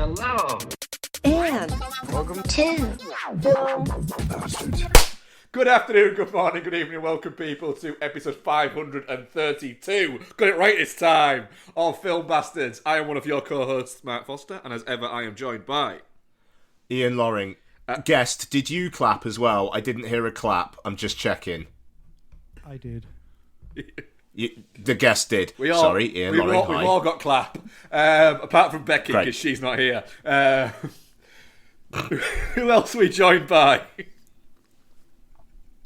Hello. And welcome to Ghostbusters. Good afternoon, good morning, good evening, welcome people to episode 532. Got it right this time of Film Bastards. I am one of your co-hosts, Mark Foster, and as ever I am joined by... Ian Loring. Guest, did you clap as well? I didn't hear a clap, I'm just checking. I did. The guest did. Ian Loring, we've all got clap, apart from Becky, because she's not here. Who else are we joined by?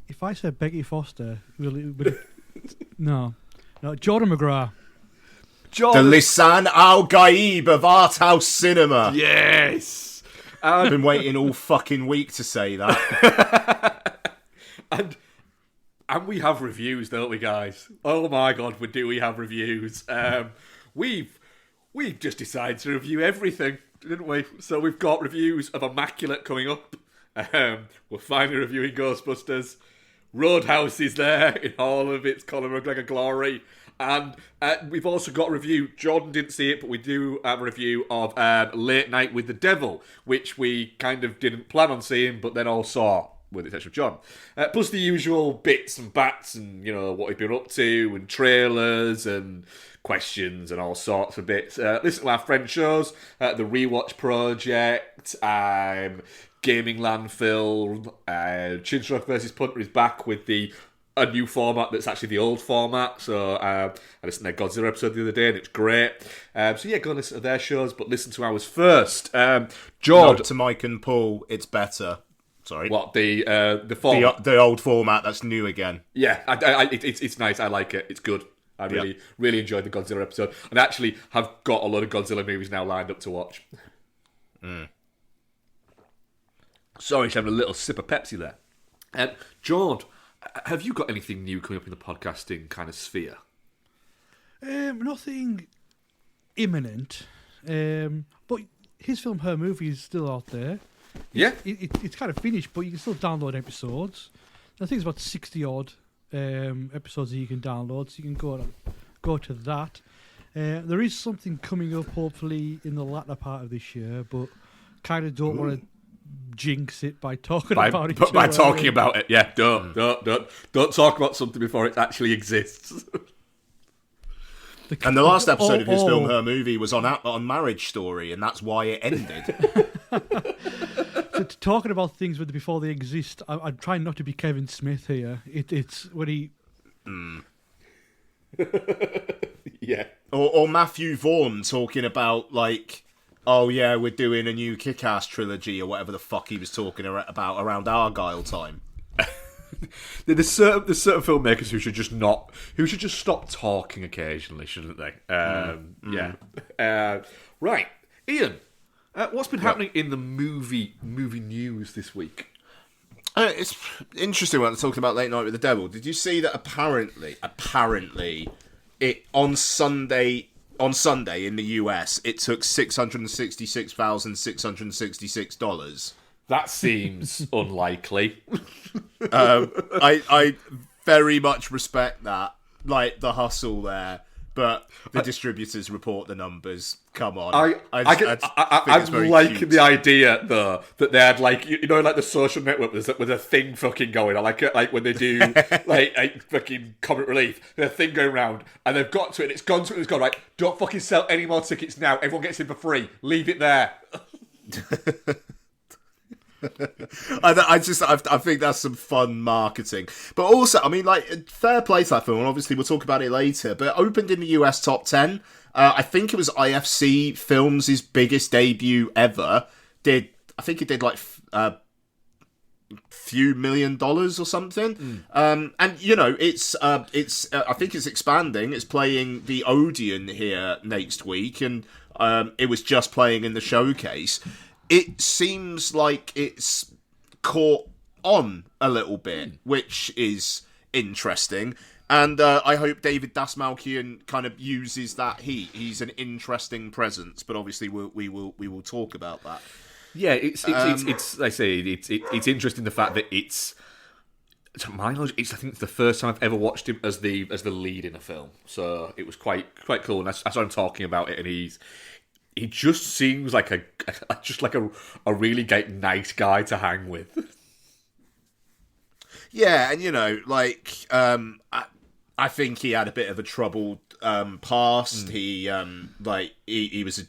If I said Becky Foster, no, Jordan McGrath. The Lisan Al-Gaib of Art House Cinema. Yes! I've been waiting all fucking week to say that. and we have reviews, don't we, guys? Oh my god, do we have reviews? We've just decided to review everything, didn't we? So we've got reviews of Immaculate coming up. We're finally reviewing Ghostbusters. Roadhouse is there in all of its Conor McGregor glory. And we've also got a review. Jordan didn't see it, but we do have a review of Late Night with the Devil, which we kind of didn't plan on seeing, but then all saw, with the exception of John. Plus the usual bits and bats and, you know, what we've been up to, and trailers and questions and all sorts of bits. Listen to our friend shows, the Rewatch Project, Gaming Landfill, Chinstroke vs. Punter is back with a new format that's actually the old format. So I listened to their Godzilla episode the other day and it's great. So yeah, go listen to their shows, but listen to ours first. George, to Mike and Paul, it's better. Sorry. What, the format? The old format that's new again. Yeah, it's nice. I like it. It's good. I really enjoyed the Godzilla episode, and actually have got a lot of Godzilla movies now lined up to watch. Sorry, just having a little sip of Pepsi there. George, have you got anything new coming up in the podcasting kind of sphere? Nothing imminent, but his film, Her Movie, is still out there. Yeah, it's kind of finished, but you can still download episodes. I think it's about 60 odd episodes that you can download, so you can go to that. There is something coming up, hopefully in the latter part of this year, but kind of don't want to jinx it by talking about it. By talking about it, yeah. Don't talk about something before it actually exists. And the last episode of his film, Her Movie, was on Marriage Story, and that's why it ended. So talking about things before they exist, I'm trying not to be Kevin Smith here. It's when he... Yeah. Or Matthew Vaughn talking about, like, oh yeah, we're doing a new Kick-Ass trilogy, or whatever the fuck he was talking about around Argyle time. There's certain filmmakers who should just stop talking occasionally, shouldn't they? Yeah. Right, Ian, what's been happening in the movie news this week? It's interesting when they're talking about Late Night with the Devil. Did you see that apparently, it on Sunday in the US, it took $666,666. That seems unlikely. I very much respect that, like the hustle there, but the distributors report the numbers. Come on, I'm liking the idea though that they had, like, you know, like the Social Network with a thing fucking going. I like it, like when they do like fucking comic relief, there's a thing going around, and they've got to it. It's gone to it. It's gone, right. Don't fucking sell any more tickets now. Everyone gets in for free. Leave it there. I think that's some fun marketing, but also, I mean, like, fair play to that film, and obviously we'll talk about it later, but it opened in the US top 10. I think it was IFC Films' biggest debut ever. I think it did like few $1 million or something. And you know, it's I think it's expanding. It's playing the Odeon here next week, and it was just playing in the showcase. It seems like it's caught on a little bit, which is interesting. And I hope David Dastmalchian kind of uses that heat. He's an interesting presence, but obviously we will talk about that. Yeah, it's I say it's interesting, the fact that it's, to my knowledge, I think it's the first time I've ever watched him as the lead in a film. So it was quite cool. And I saw him talking about it, and he just seems like a really nice guy to hang with. Yeah, and I think he had a bit of a troubled past. He was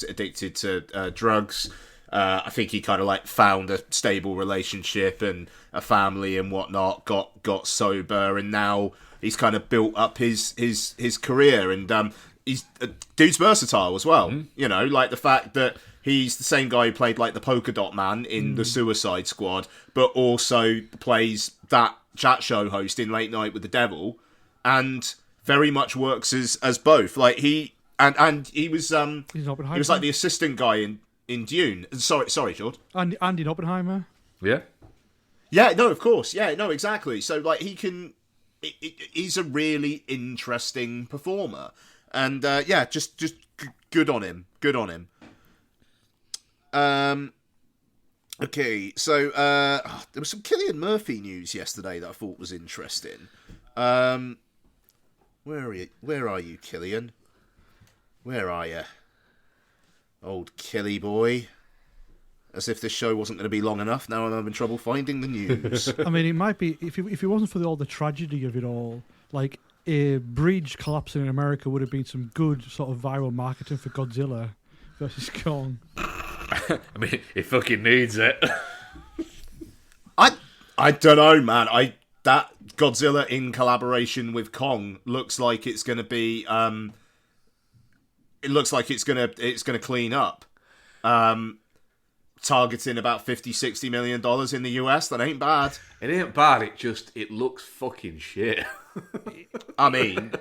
addicted to drugs. I think he kind of found a stable relationship and a family and whatnot. Got sober, and now he's kind of built up his career. And he's dude's versatile as well. The fact that he's the same guy who played the Polka Dot Man in the Suicide Squad, but also plays that chat show host in Late Night with the Devil, and very much works as both. He was the assistant guy in Dune. Sorry, George. And Andy Oppenheimer. Yeah. Yeah. No, of course. Yeah. No, exactly. So he can. He's a really interesting performer, and just good on him. Good on him. Okay, so there was some Cillian Murphy news yesterday that I thought was interesting. Where are you, Cillian? Where are you? Old Killy boy. As if this show wasn't going to be long enough, now I'm having trouble finding the news. I mean, it might be, if it wasn't for all the tragedy of it all, a bridge collapsing in America would have been some good sort of viral marketing for Godzilla versus Kong. I mean, it fucking needs it. I don't know, man. That Godzilla in collaboration with Kong looks like it's going to be. It looks like it's gonna clean up. Targeting about $50-60 million in the US. That ain't bad. It ain't bad. It looks fucking shit. I mean,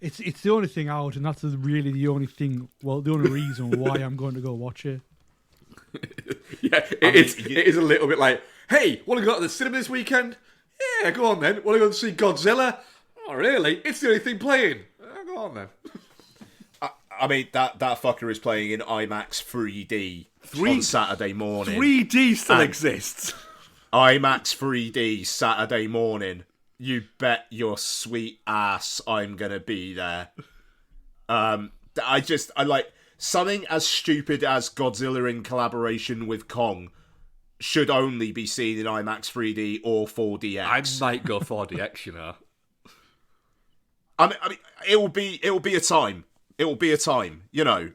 it's the only thing out, and that's really the only thing. Well, the only reason why I'm going to go watch it. Yeah, it is a little bit like, hey, want to go to the cinema this weekend? Yeah, go on then. Want to go and see Godzilla? Oh, really? It's the only thing playing. Go on then. I mean, that fucker is playing in IMAX 3D on Saturday morning. 3D still exists. IMAX 3D Saturday morning. You bet your sweet ass I'm gonna be there. I like something as stupid as Godzilla in collaboration with Kong should only be seen in IMAX 3D or 4DX. I might go 4DX, you know. I mean, it will be a time. It will be a time, you know.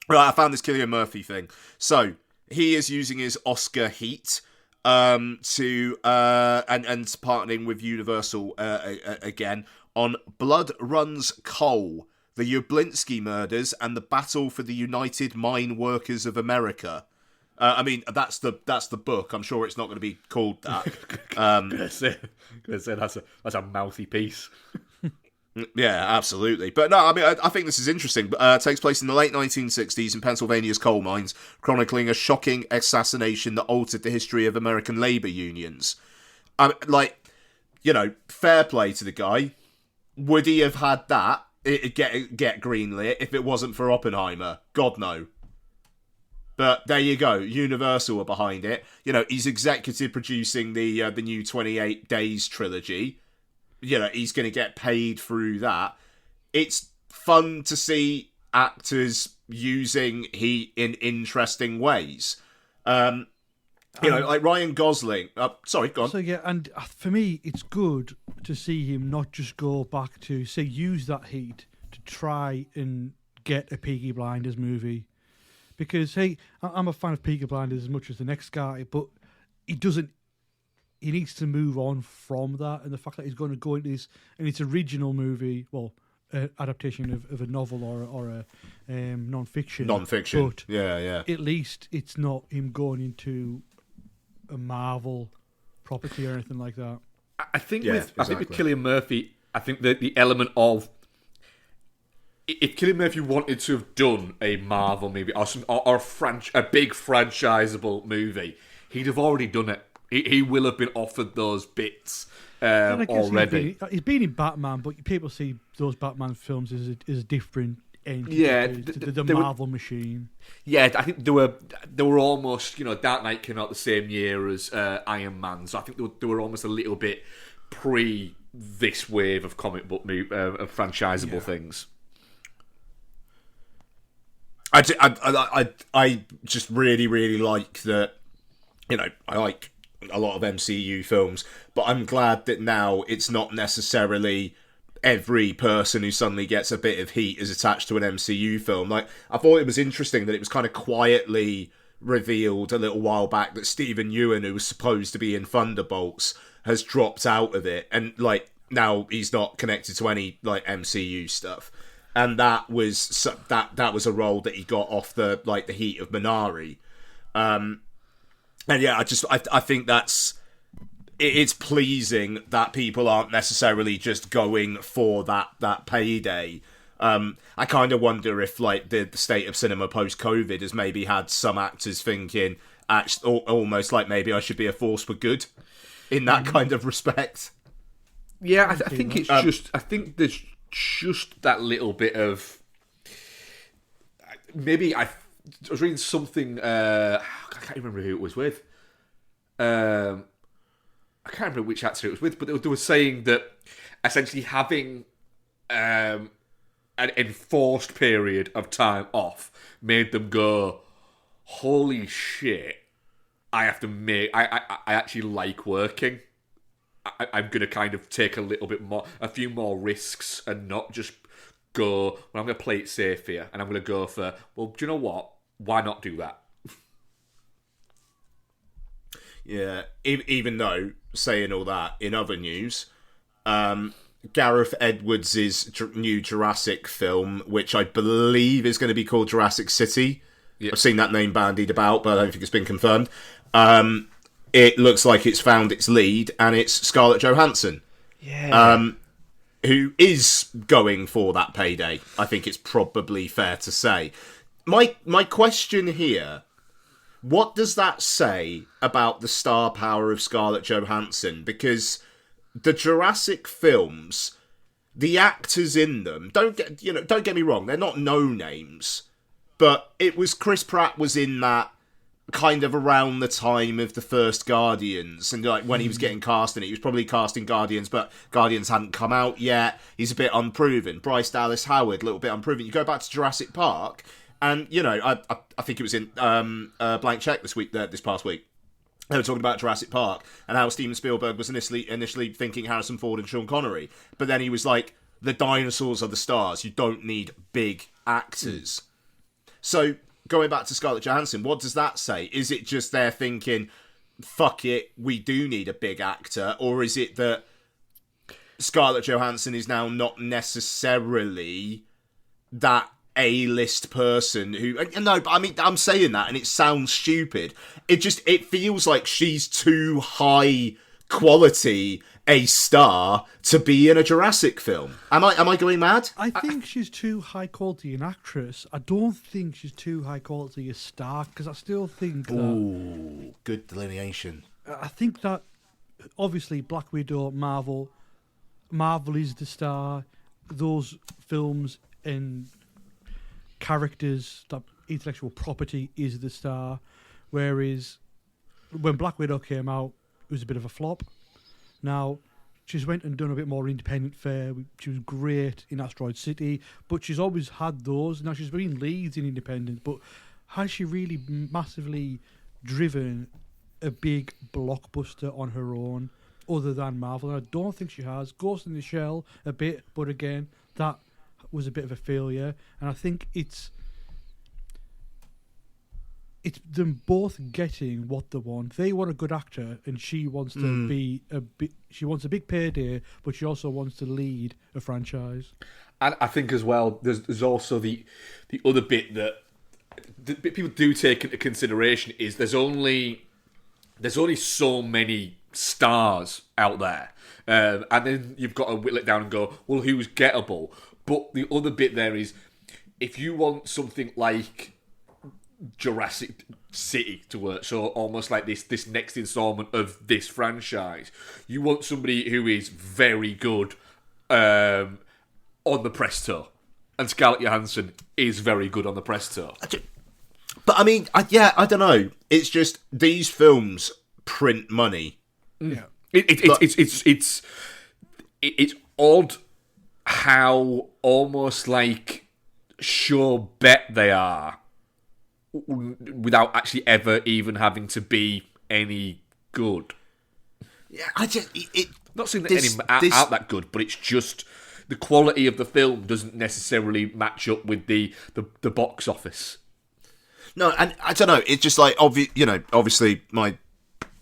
Right, I found this Cillian Murphy thing. So he is using his Oscar heat and partnering with Universal again on Blood Runs Coal, the Jablinski murders, and the battle for the United Mine Workers of America. I mean, that's the book. I'm sure it's not going to be called that. Gonna say that's a mouthy piece. Yeah, absolutely. But no, I mean, I think this is interesting. It takes place in the late 1960s in Pennsylvania's coal mines, chronicling a shocking assassination that altered the history of American labor unions. Fair play to the guy. Would he have had that get greenlit if it wasn't for Oppenheimer? God, no. But there you go. Universal are behind it. You know, he's executive producing the new 28 Days trilogy. You know, he's going to get paid through that. It's fun to see actors using heat in interesting ways. Like Ryan Gosling. Sorry, go on. So yeah, and for me, it's good to see him not just go back to, say, use that heat to try and get a Peaky Blinders movie. Because, hey, I'm a fan of Peaky Blinders as much as the next guy, but he needs to move on from that, and the fact that he's going to go into this, and it's original movie, adaptation of a novel or a non-fiction. Non-fiction, but yeah. At least it's not him going into a Marvel property or anything like that. I think with Cillian Murphy, I think that the element of if Cillian Murphy wanted to have done a Marvel movie or a big franchisable movie, he'd have already done it. He will have been offered those bits already. He's been in Batman, but people see those Batman films as a different entity to the Marvel machine. Yeah, I think they were almost, Dark Knight came out the same year as Iron Man, so I think they were almost a little bit pre this wave of comic book franchisable things. I just really, really like that. I like a lot of MCU films, but I'm glad that now it's not necessarily every person who suddenly gets a bit of heat is attached to an MCU film. Like, I thought it was interesting that it was kind of quietly revealed a little while back that Stephen Ewan, who was supposed to be in Thunderbolts, has dropped out of it, and like now he's not connected to any like MCU stuff. And that was a role that he got off the heat of Minari. And yeah, I think it's pleasing that people aren't necessarily just going for that payday. I kind of wonder if like the state of cinema post-COVID has maybe had some actors thinking, almost like maybe I should be a force for good in that kind of respect. Yeah, I think it's I think there's just that little bit of maybe I was reading something. I can't remember who it was with. I can't remember which actor it was with, but they were saying that essentially having an enforced period of time off made them go, "Holy shit! I have to make. I actually like working. I'm going to kind of take a few more risks and not just go, well, I'm going to play it safe here, and I'm going to go for, well, do you know what? Why not do that?" Yeah, even though, saying all that, in other news, Gareth Edwards' new Jurassic film, which I believe is going to be called Jurassic City. Yep. I've seen that name bandied about, but I don't think it's been confirmed. It looks like it's found its lead, and it's Scarlett Johansson. Yeah. Who is going for that payday, I think it's probably fair to say. My question here, what does that say about the star power of Scarlett Johansson? Because the Jurassic films, the actors in them, don't get me wrong, they're not no names, but Chris Pratt was in that kind of around the time of the first Guardians, and like when he was getting cast in it, he was probably casting Guardians, but Guardians hadn't come out yet. He's a bit unproven. Bryce Dallas Howard, a little bit unproven. You go back to Jurassic Park, and I think it was in Blank Check this past week. They were talking about Jurassic Park and how Steven Spielberg was initially thinking Harrison Ford and Sean Connery, but then he was like, the dinosaurs are the stars. You don't need big actors. So, going back to Scarlett Johansson, what does that say? Is it just they're thinking, fuck it, we do need a big actor? Or is it that Scarlett Johansson is now not necessarily that A-list person who... No, but I mean, I'm saying that and it sounds stupid. It feels like she's too high quality a star to be in a Jurassic film. Am I going mad? I think she's too high quality an actress. I don't think she's too high quality a star, because I still think that... Ooh, good delineation. I think that, obviously, Black Widow, Marvel is the star. Those films and characters, that intellectual property is the star. Whereas, when Black Widow came out, it was a bit of a flop. Now, she's went and done a bit more independent fare. She was great in Asteroid City, but she's always had those. Now, she's been leads in independent, but has she really massively driven a big blockbuster on her own other than Marvel? And I don't think she has. Ghost in the Shell, a bit, but again, that was a bit of a failure. And I think it's them both getting what they want. They want a good actor, and she wants to be she wants a big payday, but she also wants to lead a franchise. And I think as well, there's also the other bit that people do take into consideration is there's only so many stars out there, and then you've got to whittle it down and go, well, who's gettable? But the other bit there is, if you want something like Jurassic City to work, so almost like this next installment of this franchise, you want somebody who is very good on the press tour, and Scarlett Johansson is very good on the press tour. But I mean, I don't know. It's just these films print money. Yeah, it's odd how almost like sure bet they are without actually ever even having to be any good. Yeah, it Not saying that any out that good, but it's just the quality of the film doesn't necessarily match up with the box office. No, and I don't know. It's just like obviously my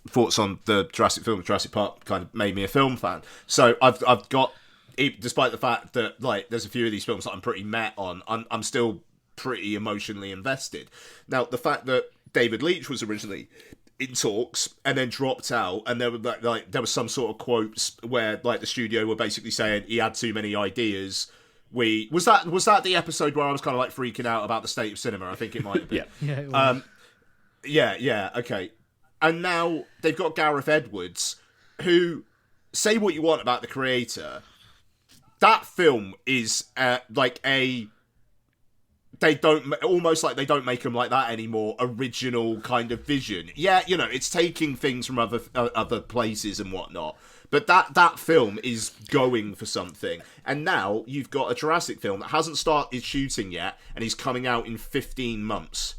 thoughts on the Jurassic film, Jurassic Park, kind of made me a film fan. So I've got, despite the fact that like there's a few of these films that I'm pretty met on, I'm still pretty emotionally invested. Now, the fact that David Leitch was originally in talks and then dropped out, and there were like there was some sort of quotes where like the studio were basically saying he had too many ideas. Was that the episode where I was kind of like freaking out about the state of cinema? I think it might have been. Yeah, it was. Yeah, okay. And now they've got Gareth Edwards, who, say what you want about the creator, that film is they don't make them like that anymore. Original kind of vision. Yeah, it's taking things from other places and whatnot. But that film is going for something. And now you've got a Jurassic film that hasn't started shooting yet, and he's coming out in 15 months.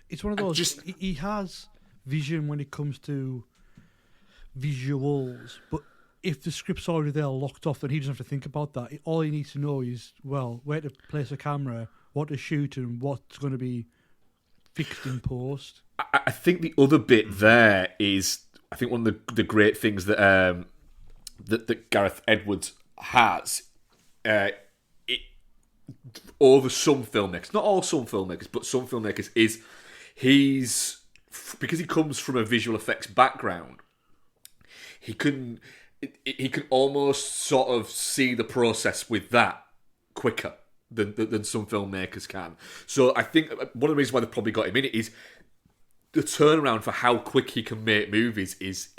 It's one of those. He has vision when it comes to visuals, but if the script's already there locked off, then he doesn't have to think about that. All he needs to know is, well, where to place a camera, what to shoot, and what's going to be fixed in post. I think the other bit there is, I think one of the great things that that Gareth Edwards has over some filmmakers, not all some filmmakers, but some filmmakers, is because he comes from a visual effects background, he can almost sort of see the process with that quicker than some filmmakers can. So I think one of the reasons why they probably got him in it is the turnaround for how quick he can make movies is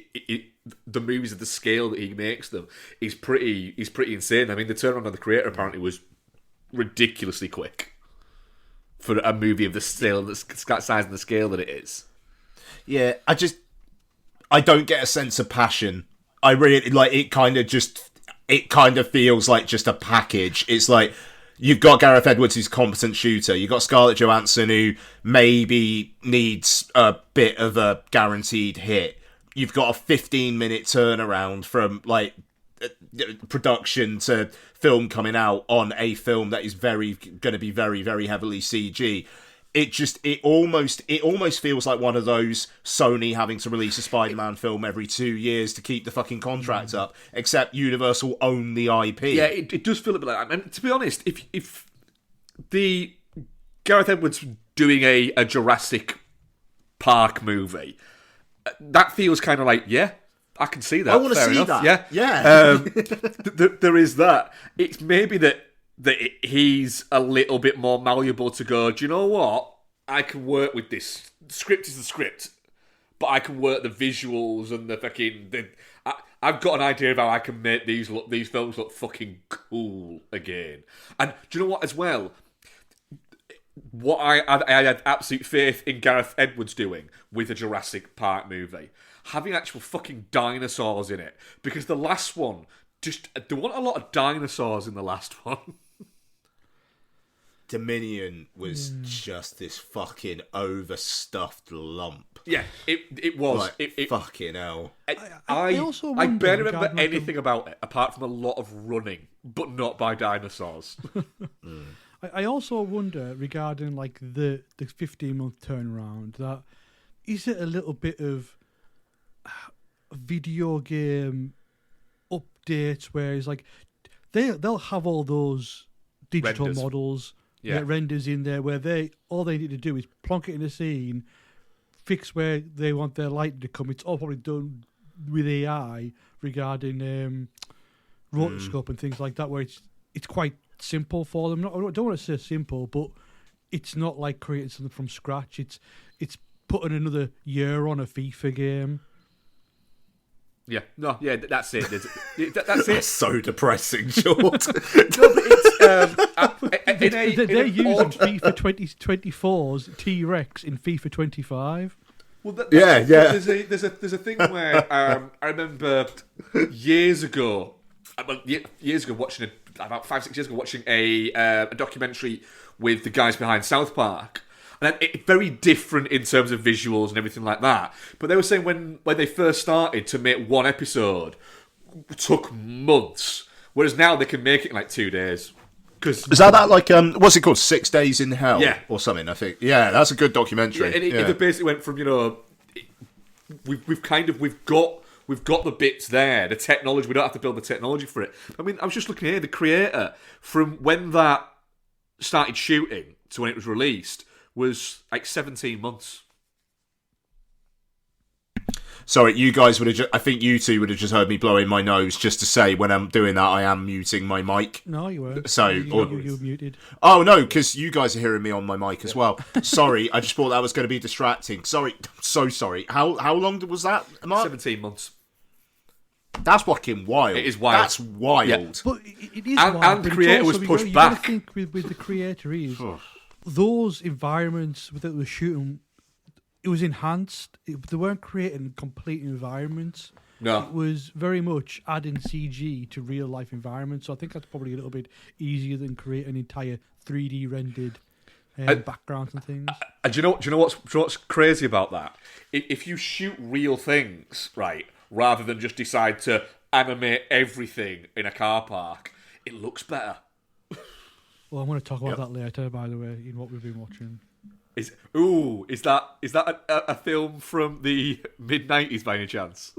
the movies at the scale that he makes them is pretty insane. I mean, the turnaround on The Creator apparently was ridiculously quick for a movie of the scale, the size and the scale that it is. Yeah, I don't get a sense of passion. I really like it. It kind of feels like just a package. It's like, you've got Gareth Edwards, who's a competent shooter. You've got Scarlett Johansson, who maybe needs a bit of a guaranteed hit. You've got a 15-minute turnaround from like production to film coming out on a film that is going to be very, very heavily CG. It almost feels like one of those Sony having to release a Spider-Man film every 2 years to keep the fucking contract up, except Universal own the IP. Yeah, it does feel a bit like that. And to be honest, if the Gareth Edwards doing a Jurassic Park movie, that feels kind of like, yeah, I can see that. I want to see enough. that. Yeah. There is that. It's maybe that he's a little bit more malleable to go, do you know what? I can work with this. The script is the script, but I can work the visuals and the fucking... I've got an idea of how I can make these films look fucking cool again. And do you know what as well? What I had absolute faith in Gareth Edwards doing with a Jurassic Park movie. Having actual fucking dinosaurs in it. Because the last one, there weren't a lot of dinosaurs in the last one. Dominion was just this fucking overstuffed lump. Yeah, it was. Like, fucking hell. I barely remember anything about it, apart from a lot of running, but not by dinosaurs. I also wonder, regarding like the 15-month turnaround, that is it a little bit of video game updates where it's like they'll have all those digital renders. Models, renders in there where all they need to do is plonk it in a scene, fix where they want their light to come. It's all probably done with AI regarding rotoscope and things like that, where it's quite simple for them. I don't want to say simple, but it's not like creating something from scratch. It's putting another year on a FIFA game. Yeah, no, yeah, that's it. That's it. That's so depressing, George. No, but it's they're using FIFA 2024's T-Rex in FIFA 25. Well, There's a thing where I remember years ago watching about 5-6 years ago watching a documentary with the guys behind South Park, And very different in terms of visuals and everything like that. But they were saying when they first started to make one episode, it took months. Whereas now they can make it in like 2 days. Is that like what's it called? 6 Days in Hell, yeah, or something? I think. Yeah, that's a good documentary. Yeah, it basically went from we've got the bits there, the technology. We don't have to build the technology for it. I mean, I was just looking here. The creator, from when that started shooting to when it was released, was like 17 months. Sorry, you guys would have. I think you two would have just heard me blowing my nose. Just to say, when I'm doing that, I am muting my mic. No, you weren't. So you were muted. Oh no, because you guys are hearing me on my mic as well. Sorry, I just thought that was going to be distracting. Sorry, so sorry. How long was that, Mark? 17 months. That's fucking wild. It is wild. That's wild. Yeah. But it is and, wild. And the creator was pushed back. I think with the creator is those environments that they were shooting. It was enhanced. They weren't creating complete environments. No. It was very much adding CG to real life environments. So I think that's probably a little bit easier than creating entire 3D rendered backgrounds and things. And do you know what's crazy about that? If you shoot real things, right, rather than just decide to animate everything in a car park, it looks better. Well, I'm going to talk about that later, by the way, in what we've been watching. Is that a film from the mid-90s by any chance?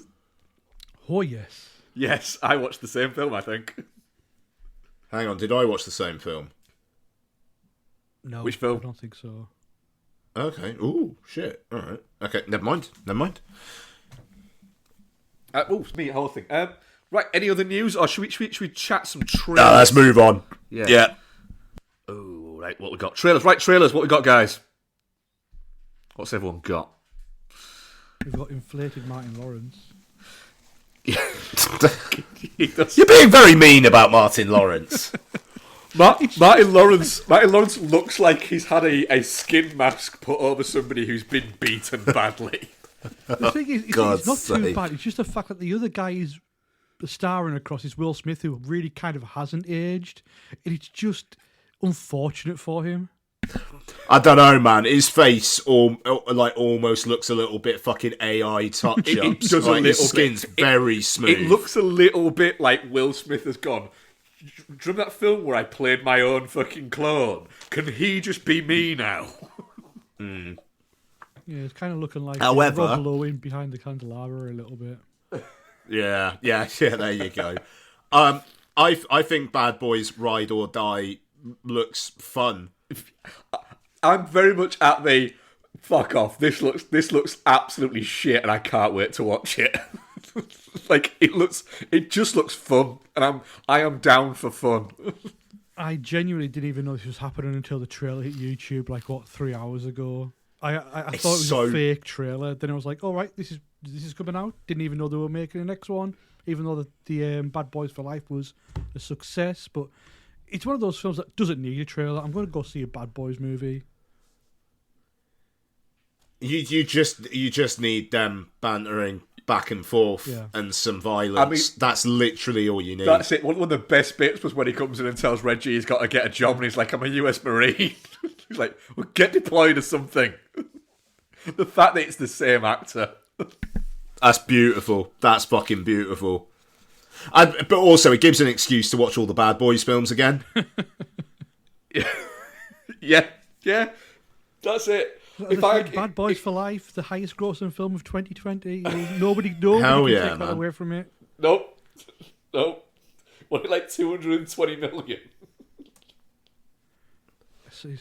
Oh, yes. Yes, I watched the same film, I think. Hang on, did I watch the same film? No, which film? I don't think so. Okay. Ooh, shit. All right. Okay, never mind. It's me, the whole thing. Right, any other news, or should we chat some trailers? No, let's move on. Yeah. Oh, right, what we got? Trailers, what we got, guys? What's everyone got? We've got inflated Martin Lawrence. You're being very mean about Martin Lawrence. Martin Lawrence looks like he's had a skin mask put over somebody who's been beaten badly. The thing is, it's not too bad. It's just the fact that the other guy is starring across is Will Smith, who really kind of hasn't aged. And it's just unfortunate for him. I don't know, man. His face almost looks a little bit fucking AI touch-ups. His skin's very smooth. It looks a little bit like Will Smith has gone, do you remember that film where I played my own fucking clone? Can he just be me now? Yeah, it's kind of looking like However, Rob Lowe in Behind the Candelabra a little bit. Yeah, there you go. I think Bad Boys Ride or Die looks fun. I'm very much at the fuck off. This looks absolutely shit, and I can't wait to watch it. It just looks fun, and I am down for fun. I genuinely didn't even know this was happening until the trailer hit YouTube 3 hours ago. I thought it was a fake trailer. Then I was like, "All right, this is coming out." Didn't even know they were making the next one, even though the Bad Boys for Life was a success. But it's one of those films that doesn't need a trailer. I'm going to go see a Bad Boys movie. You just need them bantering back and forth and some violence. I mean, that's literally all you need. That's it. One of the best bits was when he comes in and tells Reggie he's got to get a job, and he's like, "I'm a US Marine." He's like, "Well, get deployed or something." The fact that it's the same actor. That's beautiful. That's fucking beautiful. But also, it gives an excuse to watch all the Bad Boys films again. Yeah. That's it. Bad Boys for Life, the highest grossing film of 2020. Nobody can take that away from it. Nope. What, like 220 million?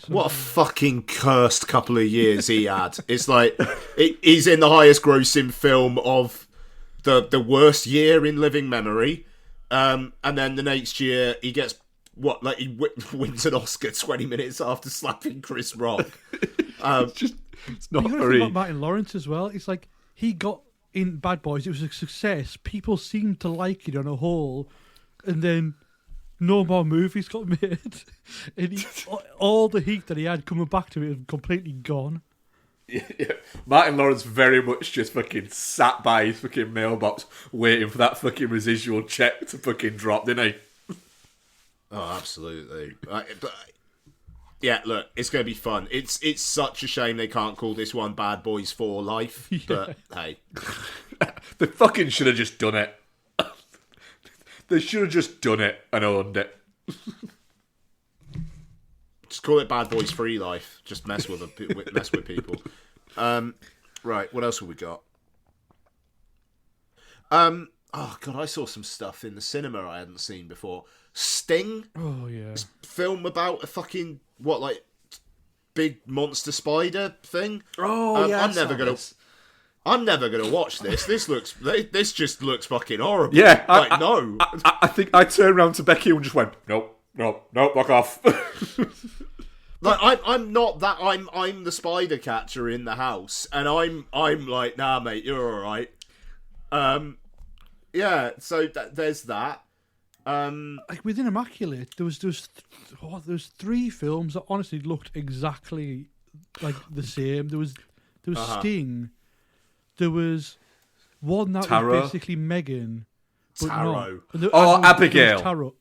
What a fucking cursed couple of years he had. It's like he's in the highest grossing film of the worst year in living memory, and then the next year he gets he wins an Oscar 20 minutes after slapping Chris Rock. It's not very. About Martin Lawrence as well. It's like he got in Bad Boys. It was a success. People seemed to like it on a whole, and then no more movies got made, and all the heat that he had coming back to it was completely gone. Yeah. Martin Lawrence very much just fucking sat by his fucking mailbox waiting for that fucking residual check to fucking drop, didn't he? Oh, absolutely. Yeah, look, it's going to be fun. It's such a shame they can't call this one Bad Boys for Life, but hey. They fucking should have just done it. They should have just done it and owned it. Just call it Bad Boys Free Life. Just mess with people. Right, what else have we got? Oh god, I saw some stuff in the cinema I hadn't seen before. Sting. Oh yeah. Film about a fucking big monster spider thing. Oh yeah, I'm never gonna watch this. This just looks fucking horrible. Yeah, no. I think I turned around to Becky and just went, nope, fuck off. Like I'm not that. I'm the spider catcher in the house, and I'm like, nah, mate, you're all right. Yeah. So there's that. Like within Immaculate, there was 3 films that honestly looked exactly like the same. There was Sting. There was one that Tarot. was basically Megan. But Tarot. Abigail. Tarot.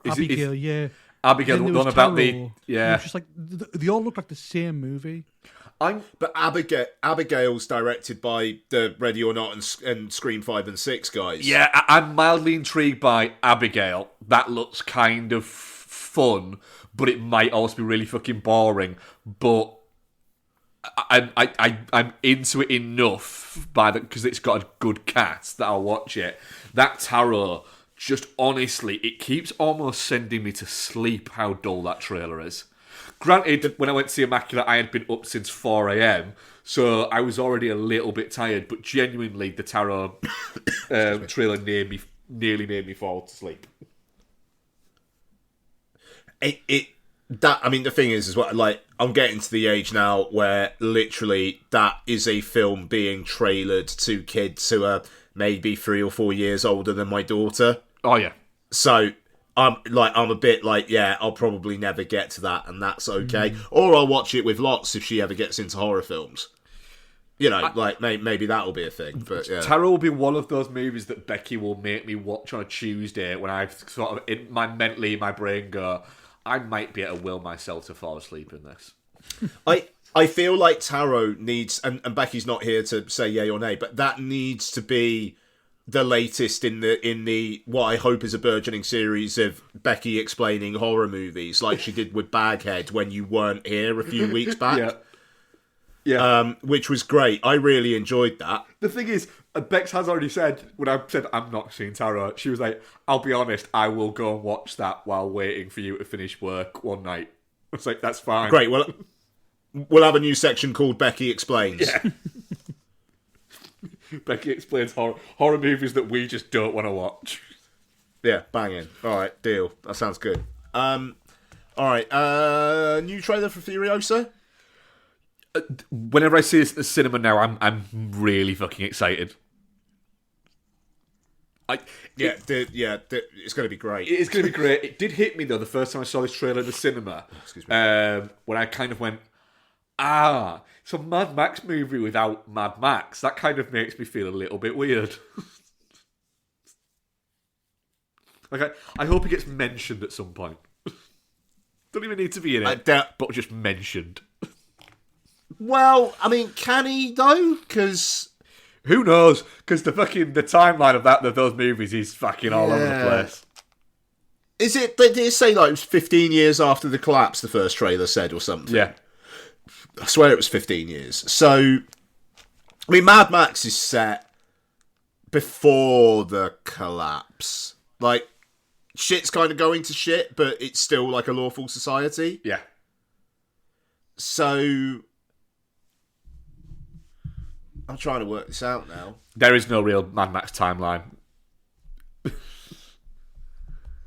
Is it- Abigail, yeah. Abigail, And the then one there was about Tarot. the It yeah. was just like they all look like the same movie. But Abigail's directed by the Ready or Not and Scream 5 and 6 guys. Yeah, I'm mildly intrigued by Abigail. That looks kind of fun, but it might also be really fucking boring. But I'm into it enough because it's got a good cast that I'll watch it. That Tarot, just honestly, it keeps almost sending me to sleep how dull that trailer is. Granted, when I went to see Immaculate, I had been up since 4 a.m, so I was already a little bit tired, but genuinely, the Tarot trailer nearly made me fall to sleep. The thing is well, like, I'm getting to the age now where literally that is a film being trailered to kids who are maybe 3 or 4 years older than my daughter. Oh, yeah. So I'm a bit like, yeah, I'll probably never get to that, and that's okay. Or I'll watch it with Lots if she ever gets into horror films. You know, maybe that'll be a thing. But yeah. Tarot will be one of those movies that Becky will make me watch on a Tuesday when I've sort of mentally in my brain go, I might be able to will myself to fall asleep in this. I feel like Tarot needs, and Becky's not here to say yay or nay, but that needs to be the latest in the what I hope is a burgeoning series of Becky explaining horror movies, like she did with Baghead when you weren't here a few weeks back. Yeah. Which was great. I really enjoyed that. The thing is, Bex has already said, when I said I'm not seeing Tarot, she was like, I'll be honest, I will go and watch that while waiting for you to finish work one night. I was like, that's fine. Great. Well, we'll have a new section called Becky Explains. Yeah. Becky explains horror movies that we just don't want to watch. Yeah, banging. All right, deal. That sounds good. All right, new trailer for Furiosa? Whenever I see this at the cinema now, I'm really fucking excited. It's going to be great. It is going to be great. It did hit me, though, the first time I saw this trailer in the cinema. Excuse me. When I kind of went, it's a Mad Max movie without Mad Max. That kind of makes me feel a little bit weird. Like, I hope he gets mentioned at some point. Don't even need to be in it, but just mentioned. Well, I mean, can he, though? Because who knows? Because the timeline of those movies is fucking all over the place. Is it? Did it say like it was 15 years after the collapse? The first trailer said, or something. Yeah, I swear it was 15 years. So, I mean, Mad Max is set before the collapse. Like, shit's kind of going to shit, but it's still like a lawful society. Yeah. So, I'm trying to work this out now. There is no real Mad Max timeline.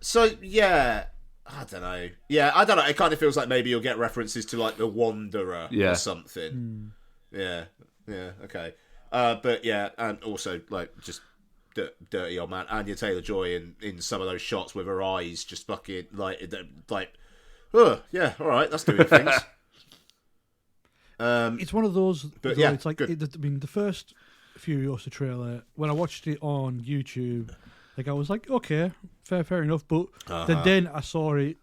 So, yeah, I don't know. Yeah, I don't know. It kind of feels like maybe you'll get references to, like, The Wanderer or something. Yeah, okay. But, yeah, and also, like, just dirty old man. Anya Taylor-Joy in some of those shots with her eyes just fucking, yeah, all right, that's doing things. It's one of those. But yeah, it's like the first Furiosa trailer when I watched it on YouTube, like I was like, okay, fair enough. But then I saw it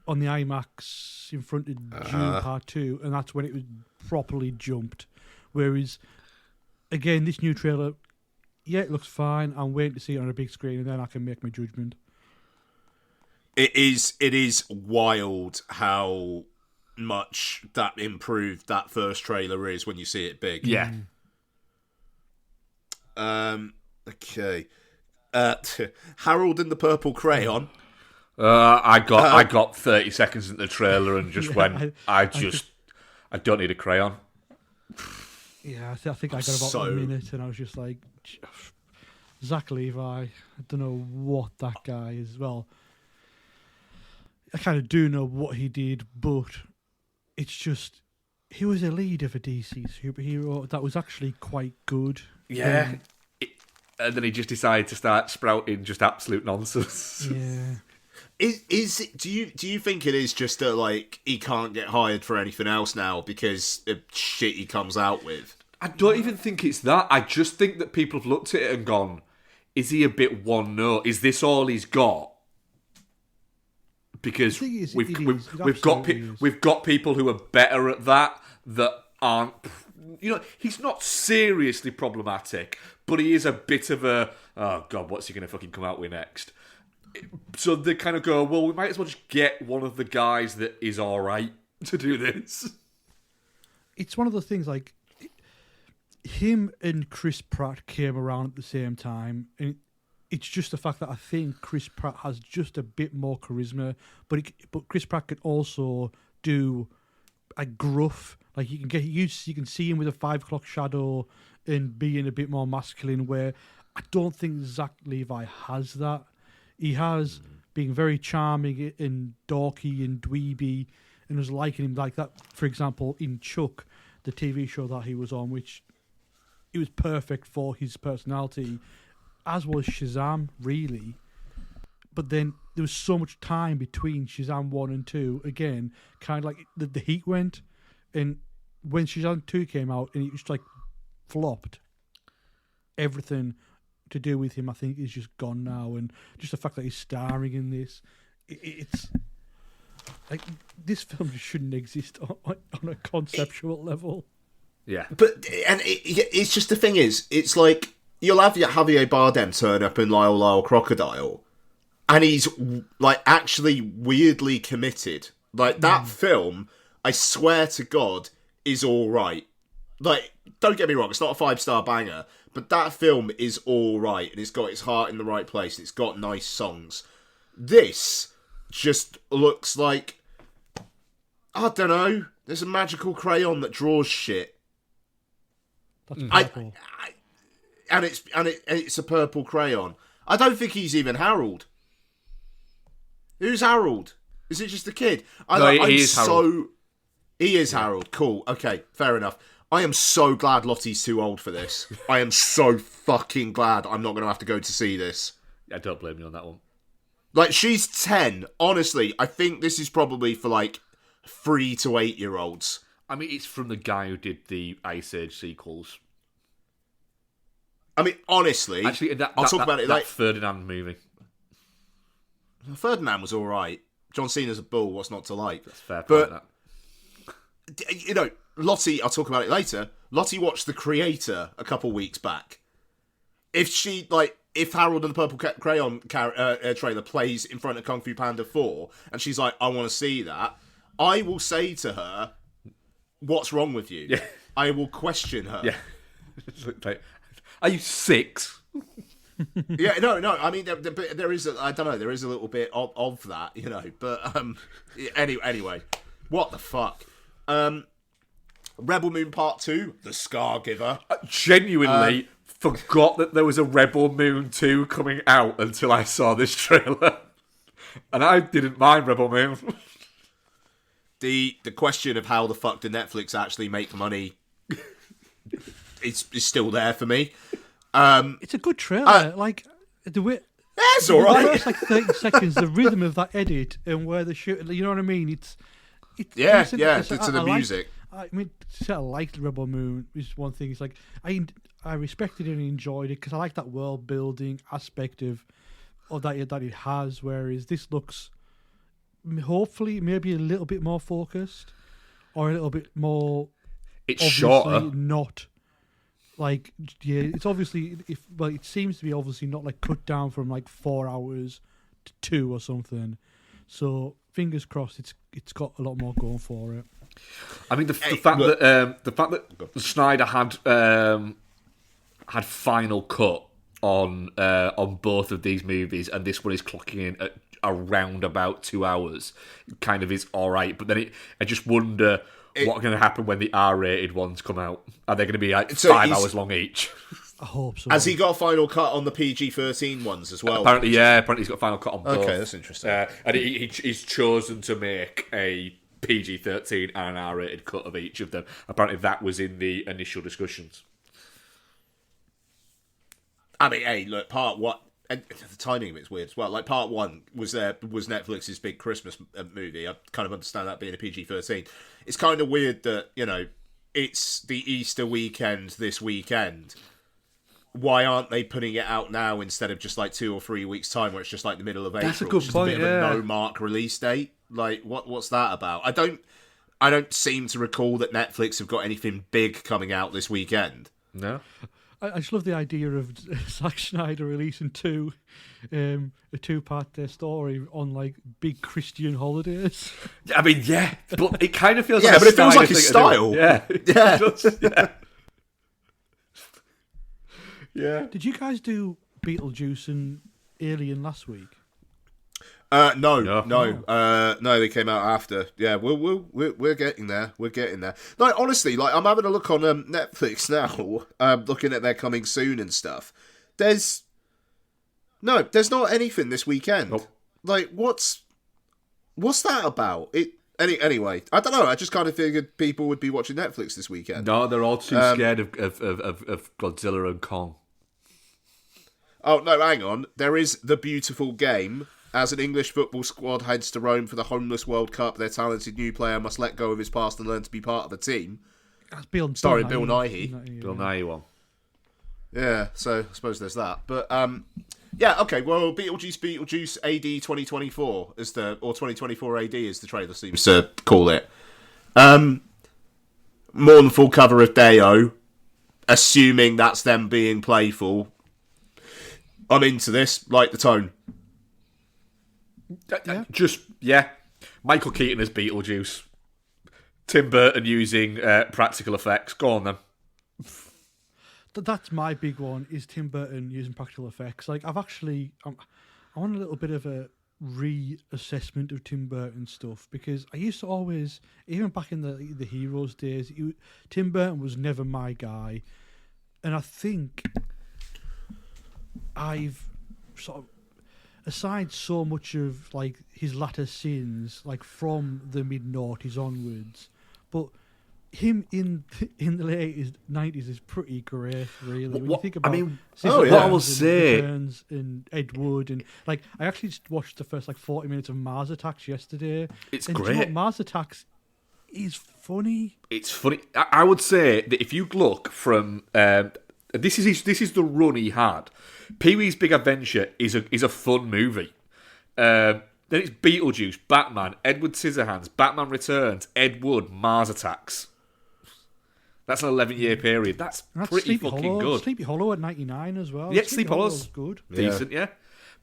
on the IMAX in front of June Part 2, and that's when it was properly jumped. Whereas, again, this new trailer, yeah, it looks fine. I'm waiting to see it on a big screen, and then I can make my judgment. It is wild how much that improved that first trailer is when you see it big. Yeah. Okay. Harold and the Purple Crayon. I got 30 seconds in the trailer and just went, I don't need a crayon. Yeah, I think I got about a minute, and I was just like, Zach Levi, I don't know what that guy is. Well, I kind of do know what he did, but it's just, he was a lead of a DC superhero that was actually quite good. Yeah. And then he just decided to start sprouting just absolute nonsense. Yeah. Is it, do you think it is just that, like, he can't get hired for anything else now because of shit he comes out with? I don't even think it's that. I just think that people have looked at it and gone, is he a bit one note? Is this all he's got? Because we've got people who are better at that aren't. You know, he's not seriously problematic, but he is a bit of a, oh God, what's he going to fucking come out with next? So they kind of go, well, we might as well just get one of the guys that is all right to do this. It's one of the things, like, him and Chris Pratt came around at the same time, and it's just the fact that I think Chris Pratt has just a bit more charisma, but Chris Pratt can also do a gruff, like, you can see him with a 5 o'clock shadow and being a bit more masculine, where I don't think Zach Levi has that. He has being very charming and dorky and dweeby, and was liking him like that. For example, in Chuck, the TV show that he was on, which it was perfect for his personality, as was Shazam, really. But then there was so much time between Shazam 1 and 2, again, kind of like the heat went, and when Shazam 2 came out and it just like flopped, everything to do with him, I think, is just gone now, and just the fact that he's starring in this, it's like, this film just shouldn't exist on a conceptual level. Yeah, but it's just, the thing is, it's like you'll have your Javier Bardem turn up in Lyle Crocodile, and he's like actually weirdly committed. Like, that film, I swear to God, is all right. Like, don't get me wrong, it's not a 5-star banger, but that film is all right, and it's got its heart in the right place, and it's got nice songs. This just looks like, I don't know, there's a magical crayon that draws shit. That's purple. And it's a purple crayon. I don't think he's even Harold. Who's Harold? Is it just a kid? He is Harold. He is Harold. Cool. Okay, fair enough. I am so glad Lottie's too old for this. I am so fucking glad I'm not going to have to go to see this. I don't blame you on that one. Like, she's 10. Honestly, I think this is probably for, like, 3 to 8-year-olds. I mean, it's from the guy who did the Ice Age sequels. I mean, honestly, actually, I'll talk about it that like Ferdinand movie. Ferdinand was all right. John Cena's a bull. What's not to like? That's fair point. But you know, Lottie, I'll talk about it later. Lottie watched The Creator a couple weeks back. If Harold and the Purple Crayon trailer plays in front of Kung Fu Panda 4, and she's like, I want to see that, I will say to her, what's wrong with you? Yeah. I will question her. Yeah. Like, are you 6? Yeah, no. I mean, there is I don't know. There is a little bit of that, you know. But anyway, what the fuck? Rebel Moon Part 2, The Scar Giver. I genuinely forgot that there was a Rebel Moon 2 coming out until I saw this trailer, and I didn't mind Rebel Moon. The question of how the fuck did Netflix actually make money is still there for me. It's a good trailer. Like, the way... That's all right. The first, like, 30 seconds, the rhythm of that edit and where they shoot... You know what I mean? It's to the music. I mean, I liked Rebel Moon, is one thing. It's like, I respected it and enjoyed it because I like that world-building aspect of that it has, whereas this looks hopefully maybe a little bit more focused, or a little bit more. It's obviously shorter. Not like it's obviously it seems to be obviously not like cut down from like 4 hours to 2 or something. So fingers crossed, it's got a lot more going for it. I mean, the fact that Snyder had final cut on both of these movies, and this one is clocking in at around about 2 hours, kind of is all right. But then I just wonder what's going to happen when the R-rated ones come out. Are they going to be like 5 hours long each? I hope so. Has he got a final cut on the PG-13 ones as well? Apparently, yeah. Apparently, he's got a final cut on both. Okay, that's interesting. And he's chosen to make a PG-13 and an R-rated cut of each of them. Apparently, that was in the initial discussions. I mean, hey, look, part one, and the timing of it's weird as well. Like, part one was Netflix's big Christmas movie. I kind of understand that being a PG-13. It's kind of weird that, it's the Easter weekend this weekend. Why aren't they putting it out now instead of just like 2 or 3 weeks' time, where it's just like the middle of April? That's a good point. A bit of a no-mark release date. Like, what's that about? I don't seem to recall that Netflix have got anything big coming out this weekend. No. I just love the idea of Zack Snyder releasing a 2-part story on like big Christian holidays. I mean, yeah, but it kind of feels yeah, like but it feels like his style. Yeah, yeah. Yeah. Yeah. Did you guys do Beetlejuice and Alien last week? No, they came out after. Yeah, we're getting there. We're getting there. No, honestly, like I'm having a look on Netflix now, looking at their coming soon and stuff. There's not anything this weekend. Nope. Like, what's that about? Anyway, I don't know. I just kind of figured people would be watching Netflix this weekend. No, they're all too scared of Godzilla and Kong. Oh no, hang on. There is The Beautiful Game. As an English football squad heads to Rome for the Homeless World Cup, their talented new player must let go of his past and learn to be part of the team. That's Bill Starring Bill Nighy. Bill Nighy one. Yeah, so I suppose there's that. But yeah, okay. Well, Beetlejuice AD 2024 or 2024 AD as the trailer seems to call it. Mournful cover of Deo, assuming that's them being playful. I'm into this. Like the tone. Yeah. Michael Keaton as Beetlejuice. Tim Burton using practical effects. Go on then. That's my big one, is Tim Burton using practical effects. Like, I want a little bit of a reassessment of Tim Burton stuff, because I used to always, even back in the Heroes days, Tim Burton was never my guy. And I think I've sort of, aside so much of like his latter sins, like from the mid-noughties onwards, but him in the late 90s is pretty great, really. When you think about, what I will say, Burns and Ed Wood, and like I actually just watched the first like 40 minutes of Mars Attacks yesterday. It's and great. Do you know what? Mars Attacks is funny. It's funny. I would say that if you look from this is the run he had. Pee-wee's Big Adventure is a fun movie. Then it's Beetlejuice, Batman, Edward Scissorhands, Batman Returns, Ed Wood, Mars Attacks. That's an 11-year period. That's pretty Sleepy fucking Hollow, good. Sleepy Hollow at 99 as well. Yeah, Sleepy Hollow's good. Decent, yeah.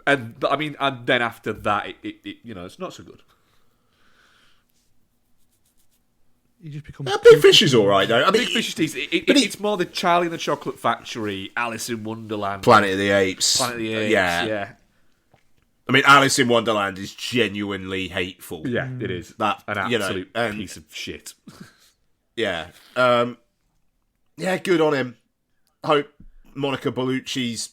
And then after that, it's not so good. He just becomes Big Fish is all right though. I mean, Big Fish is decent. It's more the Charlie and the Chocolate Factory, Alice in Wonderland, Planet of the Apes. Yeah. I mean, Alice in Wonderland is genuinely hateful. Yeah, it is. That an absolute piece of shit. Yeah. Yeah, good on him. Hope Monica Bellucci's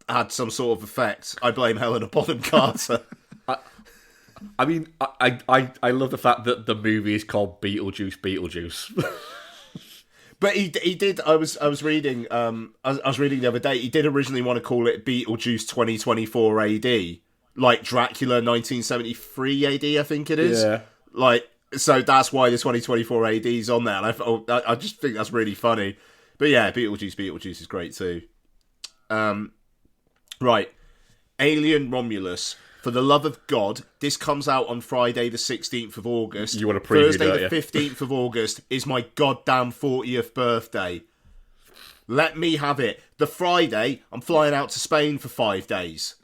had some sort of effect. I blame Helena Bonham Carter. I mean, I love the fact that the movie is called Beetlejuice. But he did. I was reading. I was reading the other day. He did originally want to call it Beetlejuice 2024 AD, like Dracula 1973 AD. I think it is. Yeah. Like, so that's why the 2024 AD is on there. And I just think that's really funny. But yeah, Beetlejuice is great too. Right, Alien Romulus. For the love of God, this comes out on Friday the 16th of August. You want to preview, Thursday don't the you? 15th of August is my goddamn 40th birthday. Let me have it. The Friday, I'm flying out to Spain for 5 days.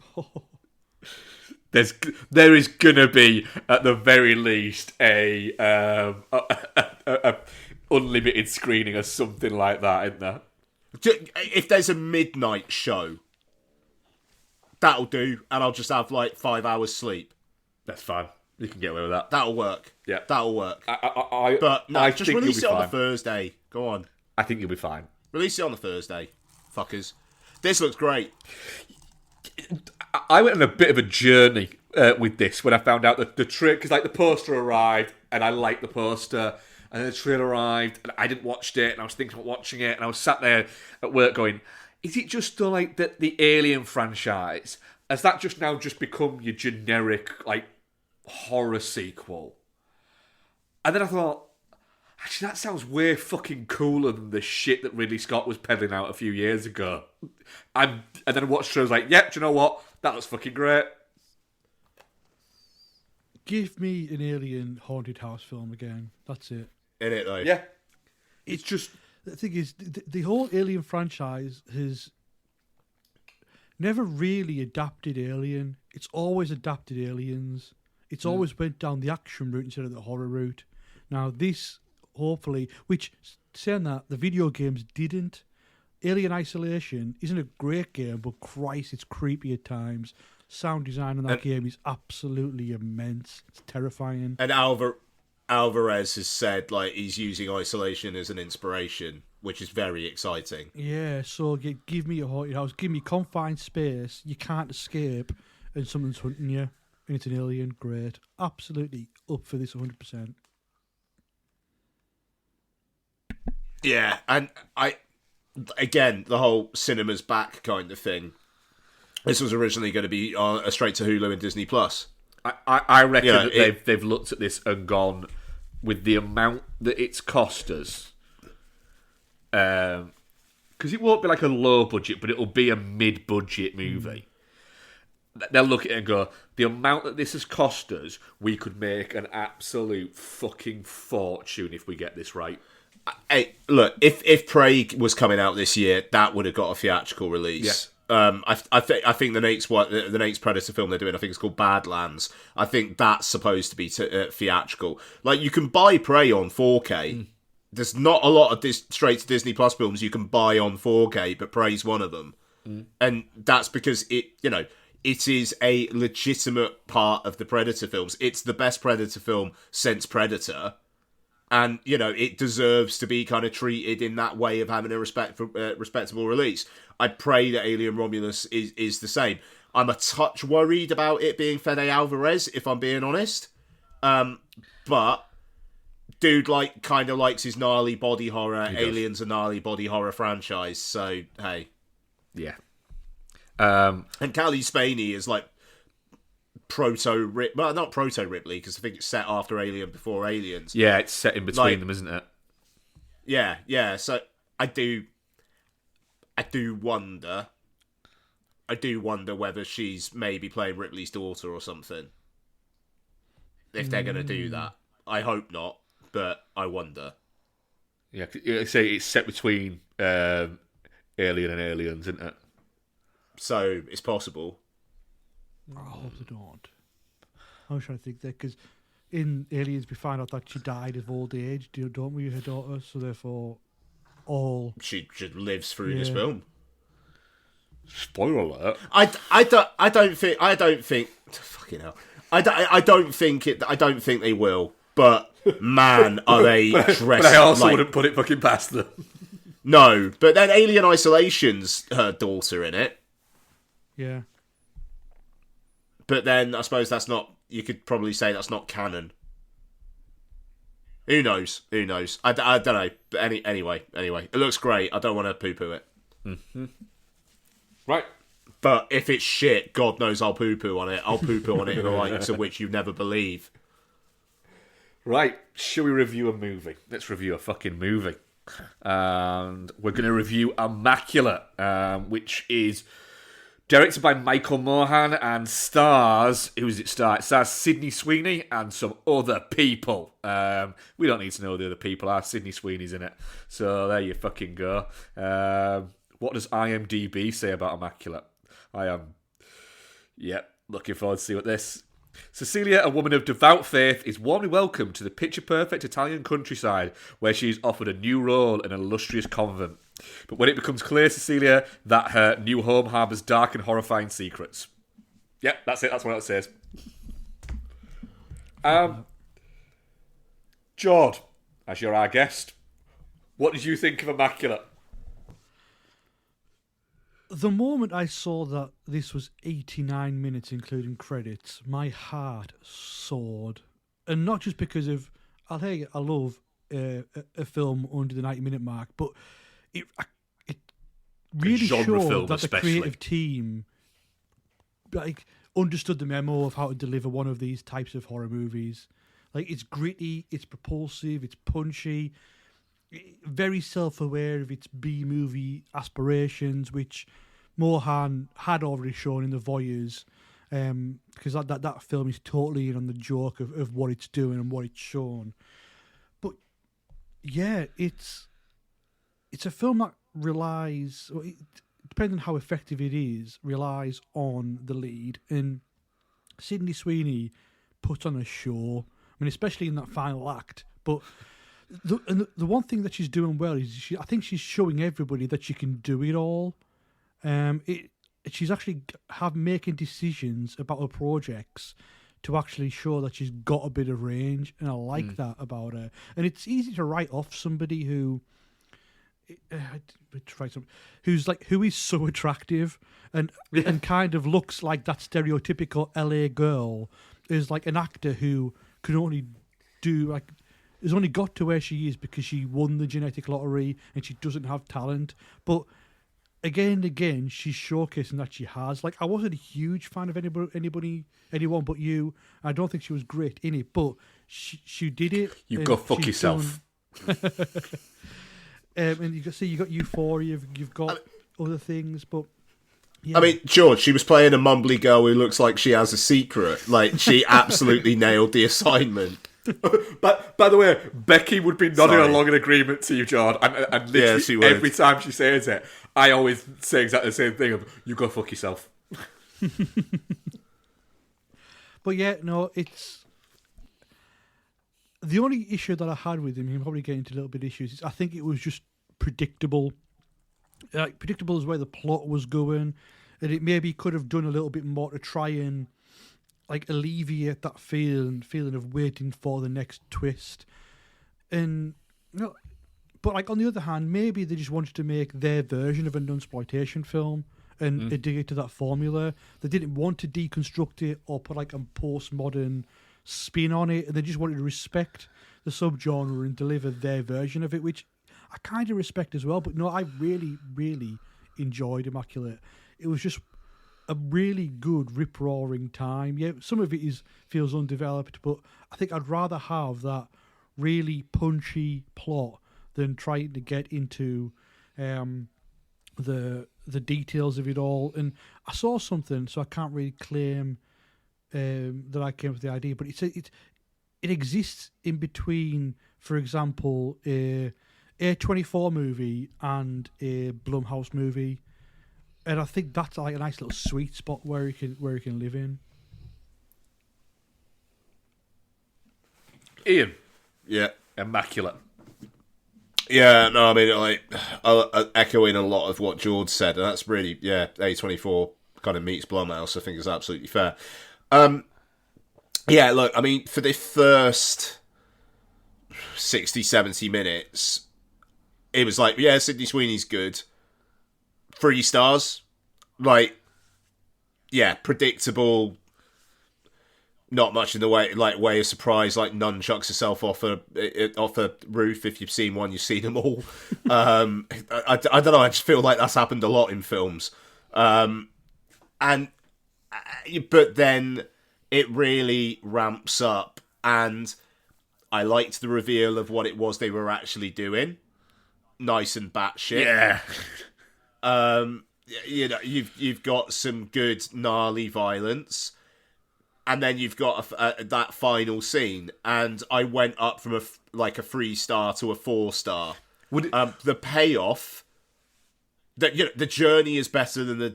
There is gonna be, at the very least, a unlimited screening or something like that, isn't there? If there's a midnight show, that'll do, and I'll just have like 5 hours sleep. That's fine. You can get away with that. That'll work. Yeah, that'll work. But no, I just think release it you'll be on fine. the Thursday. Go on, I think you'll be fine. release it on the Thursday, fuckers. This looks great. I went on a bit of a journey with this when I found out that the trailer, because like the poster arrived and I liked the poster, and then the trailer arrived and I didn't watch it, and I was thinking about watching it, and I was sat there at work going, is it just like the Alien franchise? Has that just now just become your generic like horror sequel? And then I thought, actually, that sounds way fucking cooler than the shit that Ridley Scott was peddling out a few years ago. And then I watched it, I was like, yep, do you know what? That looks fucking great. Give me an Alien haunted house film again. That's it. In it though. Yeah. It's just... The thing is, the whole Alien franchise has never really adapted Alien. It's always adapted Aliens. It's always went down the action route instead of the horror route. Now this, hopefully, which, saying that, the video games didn't. Alien Isolation isn't a great game, but Christ, it's creepy at times. Sound design in that game is absolutely immense. It's terrifying. And Alvarez has said like he's using Isolation as an inspiration, which is very exciting. Yeah, so give me a haunted house, give me confined space, you can't escape, and someone's hunting you, and it's an alien, great. Absolutely up for this 100%. Yeah, and again, the whole cinema's back kind of thing. This was originally going to be straight to Hulu and Disney Plus. I reckon that they've looked at this and gone, with the amount that it's cost us, because it won't be like a low budget, but it'll be a mid-budget movie. They'll look at it and go, the amount that this has cost us, we could make an absolute fucking fortune if we get this right. Hey, look, if Prey was coming out this year, that would have got a theatrical release. Yeah. I think the next Predator film they're doing, I think it's called Badlands. I think that's supposed to be theatrical. Like, you can buy Prey on 4K. There's not a lot of this straight to Disney Plus films you can buy on 4K, but Prey's one of them. And that's because it is a legitimate part of the Predator films. It's the best Predator film since Predator. And, it deserves to be kind of treated in that way of having a respectable release. I pray that Alien Romulus is the same. I'm a touch worried about it being Fede Alvarez, if I'm being honest. But dude kind of likes his gnarly body horror. Alien's a gnarly body horror franchise, so hey. Yeah. And Cally Spaney is like not proto Ripley, because I think it's set after Alien before Aliens. Yeah, it's set in between them, isn't it? Yeah. So I do wonder whether she's maybe playing Ripley's daughter or something. If they're going to do that. I hope not, but I wonder. Yeah, say it's set between Alien and Aliens, isn't it? So it's possible. I hope they don't. I was trying to think that, because in Aliens we find out that she died of old age, don't we, her daughter? So therefore, she lives through this film. Spoiler alert. I don't think. Fucking hell. I don't think they will. But man, are they dressed? But I also wouldn't put it fucking past them. No, but then Alien Isolation's her daughter in it. Yeah. But then I suppose that's not. You could probably say that's not canon. Who knows? I don't know. But anyway, it looks great. I don't want to poo-poo it. Mm-hmm. Right. But if it's shit, God knows I'll poo-poo on it. I'll poo-poo on it in the likes of which you never believe. Right. Shall we review a movie? Let's review a fucking movie. And we're going to review Immaculate, which is Directed by Michael Mohan and stars... Who does it star? It stars Sydney Sweeney and some other people. We don't need to know who the other people are. Sydney Sweeney's in it. So there you fucking go. What does IMDb say about Immaculate? I am... looking forward to see what this... Cecilia, a woman of devout faith, is warmly welcomed to the picture-perfect Italian countryside where she is offered a new role in an illustrious convent. But when it becomes clear to Cecilia that her new home harbours dark and horrifying secrets. Yep, that's it. That's what it says. Jord, as you're our guest, what did you think of Immaculate? The moment I saw that this was 89 minutes, including credits, my heart soared. And not just because of, I love a film under the 90-minute mark, but it really showed that the creative team understood the memo of how to deliver one of these types of horror movies. It's gritty, it's propulsive, it's punchy, very self-aware of its B-movie aspirations, which Mohan had already shown in The Voyeurs, because that film is totally in on the joke of what it's doing and what it's shown. But yeah, it's a film that relies, depending on how effective it is, relies on the lead. And Sydney Sweeney puts on a show. I mean, especially in that final act. But the one thing that she's doing well is I think she's showing everybody that she can do it all. She's actually making decisions about her projects to actually show that she's got a bit of range, and I like that about her. And it's easy to write off somebody who is so attractive and kind of looks like that stereotypical LA girl, is like an actor who can only do has only got to where she is because she won the genetic lottery and she doesn't have talent. But again and again, she's showcasing that she has. I wasn't a huge fan of anyone but you. I don't think she was great in it, but she did it. You go fuck yourself. And you got Euphoria, you've got other things, but yeah. I mean, George, she was playing a mumbly girl who looks like she has a secret. She absolutely nailed the assignment. But by the way, Becky would be nodding along in agreement to you, John. And literally every time she says it, I always say exactly the same thing of, you go fuck yourself. But yeah, no, it's... The only issue that I had with him probably getting into a little bit of issues, is I think it was just predictable. Predictable is where the plot was going, and it maybe could have done a little bit more to try and alleviate that feeling of waiting for the next twist. And but on the other hand, maybe they just wanted to make their version of a nunsploitation film and adhere to that formula. They didn't want to deconstruct it or put a postmodern spin on it, and they just wanted to respect the subgenre and deliver their version of it, which I kind of respect as well. But no, I really, really enjoyed Immaculate. It was just a really good rip-roaring time. Yeah, some of it feels undeveloped, but I think I'd rather have that really punchy plot than trying to get into the details of it all. And I saw something, so I can't really claim that I came up with the idea, but it exists in between, for example, a A24 movie and a Blumhouse movie, and I think that's a nice little sweet spot where you can live in. Ian, yeah, Immaculate. Yeah, no, I mean, I'll echoing a lot of what George said, and that's really, A24 kind of meets Blumhouse. I think is absolutely fair. Yeah, look, I mean, for the first 60, 70 minutes, it was Sydney Sweeney's good. 3 stars. Predictable. Not much in the way of surprise. Nun chucks herself off a roof. If you've seen one, you've seen them all. I don't know. I just feel like that's happened a lot in films. But then it really ramps up, and I liked the reveal of what it was they were actually doing. Nice and batshit. Yeah. you know, you've got some good gnarly violence, and then you've got that final scene, and I went up from a 3-star to a 4-star. The payoff, that the journey is better than the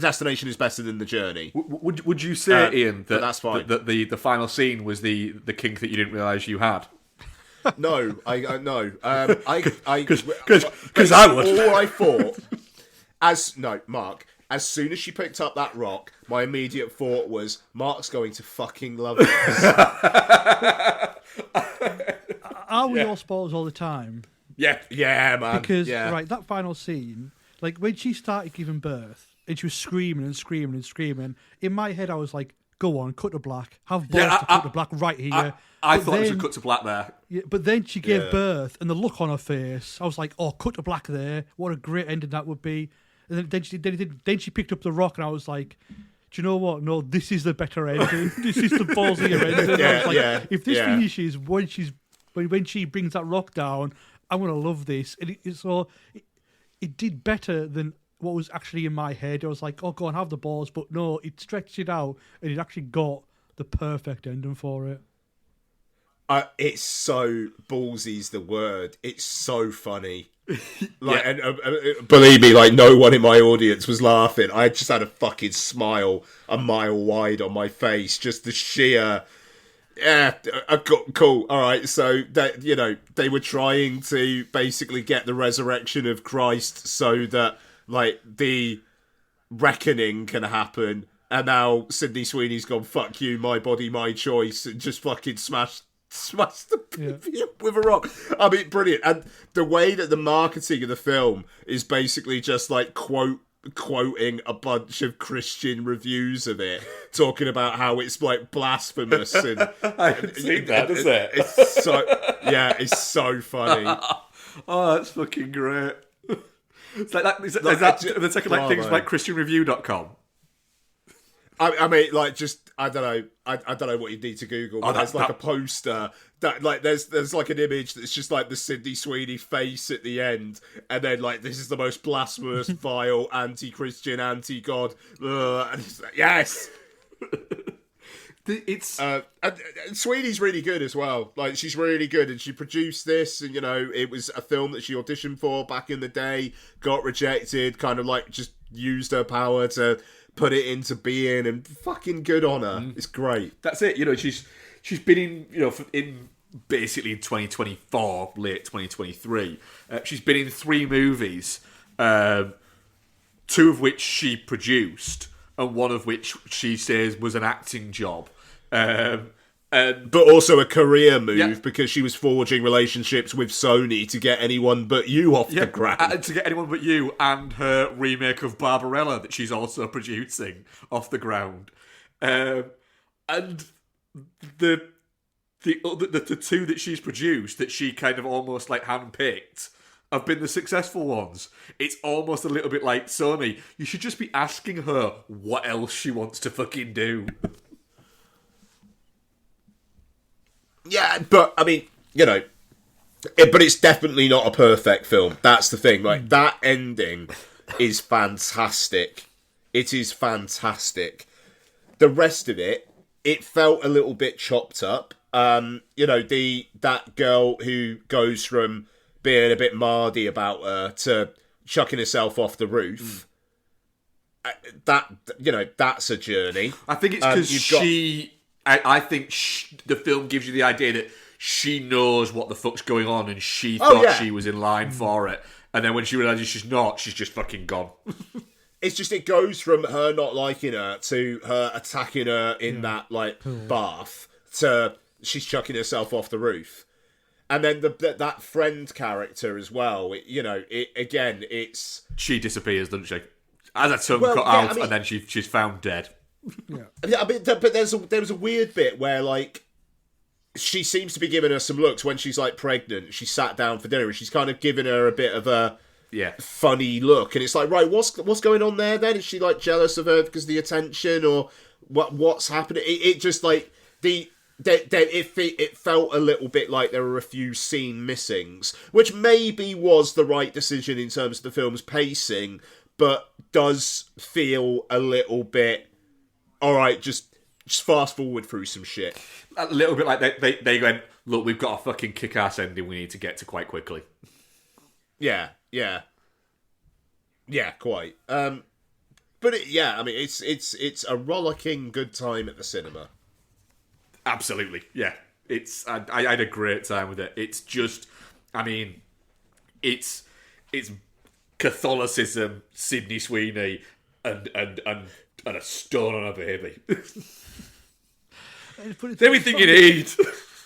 destination is better than the journey. Would you say, Ian, that that's fine. That the final scene was the kink that you didn't realise you had? No, no. Because I would. All I thought, Mark. As soon as she picked up that rock, my immediate thought was, Mark's going to fucking love this. Are we all spoilers all the time? Yeah, man. Because, that final scene, like, when she started giving birth, and she was screaming and screaming and screaming, in my head I was like, go on, cut to black. Have balls to cut to black right here. I thought it was a cut to black there. Yeah, but then she gave birth, and the look on her face, I was like, oh, cut to black there. What a great ending that would be. And then she picked up the rock, and I was like, do you know what? No, this is the better ending. This is the ballsier ending. I was like, if this finishes when she brings that rock down, I'm going to love this. And it did better than what was actually in my head. I was like, oh, go on, have the balls. But no, it stretched it out, and it actually got the perfect ending for it. It's so ballsy's the word. It's so funny. And believe me, like, no one in my audience was laughing. I just had a fucking smile a mile wide on my face. Just the sheer, cool. All right, so that they were trying to basically get the resurrection of Christ so that like the reckoning can happen. And now Sydney Sweeney's gone, fuck you, my body, my choice, and just fucking smashed the baby up with a rock. I mean, brilliant. And the way that the marketing of the film is basically just like quoting a bunch of Christian reviews of it, talking about how it's like blasphemous. And I haven't seen that, is it? It's so funny. Oh, that's fucking great. It's like that. Is that the second like things like ChristianReview.com? I mean, like, just I don't know. I don't know what you need to Google. But there's like a poster that like there's like an image that's just like the Sydney Sweeney face at the end, and then like this is the most blasphemous, vile, anti-Christian, anti-God. And it's like, yes. It's and Sweeney's really good as well. Like, she's really good, and she produced this, and it was a film that she auditioned for back in the day, got rejected, kind of like just used her power to put it into being, and fucking good on her. It's great. That's it. She's been in basically in 2024, late 2023. She's been in 3 movies, 2 of which she produced, and 1 of which she says was an acting job. But also a career move, because she was forging relationships with Sony to get Anyone But You off the ground. To get Anyone But You, and her remake of Barbarella that she's also producing off the ground. And the 2 that she's produced, that she kind of almost like handpicked, have been the successful ones. It's almost a little bit like Sony. You should just be asking her what else she wants to fucking do. Yeah, but I mean, but it's definitely not a perfect film. That's the thing. Like, that ending is fantastic. It is fantastic. The rest of it felt a little bit chopped up. That girl who goes from being a bit mardy about her to chucking herself off the roof. That's a journey. I think it's because I think the film gives you the idea that she knows what the fuck's going on, and she thought she was in line for it. And then when she realises she's not, she's just fucking gone. It's just, it goes from her not liking her to her attacking her in that like bath to she's chucking herself off the roof. And then that friend character as well. It's she disappears, doesn't she? As her tongue cut out, and then she's found dead. Yeah, but there was a weird bit where like she seems to be giving her some looks when she's like pregnant. She sat down for dinner, and she's kind of giving her a bit of a funny look, and it's like, right, what's going on there? Then is she like jealous of her because of the attention, or what's happening? It just like it felt a little bit like there were a few scene missings, which maybe was the right decision in terms of the film's pacing. but does feel a little bit, all right, just fast forward through some shit. A little bit like they went, look, we've got a fucking kick-ass ending we need to get to quite quickly. Yeah, quite. But it's a rollicking good time at the cinema. Absolutely, yeah. I had a great time with it. It's just, I mean, it's Catholicism, Sydney Sweeney, and a stone on a baby. It's everything you need.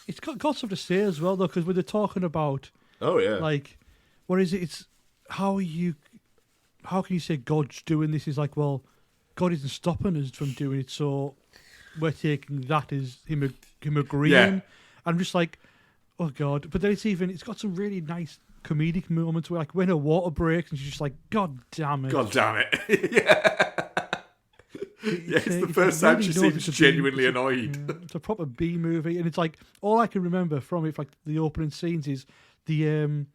It's got something to say as well, though, because when they're talking about, like, what is it? It's how can you say God's doing this? Is like, well, God isn't stopping us from doing it, so we're taking that as him agreeing. Yeah. I'm just like, oh God! But then it's got some really nice comedic moments where, like, when her water breaks and she's just like, God damn it! God damn it! Yeah. It's the first time she seems genuinely annoyed. It's a proper B movie, and it's like all I can remember from it, like the opening scenes, is the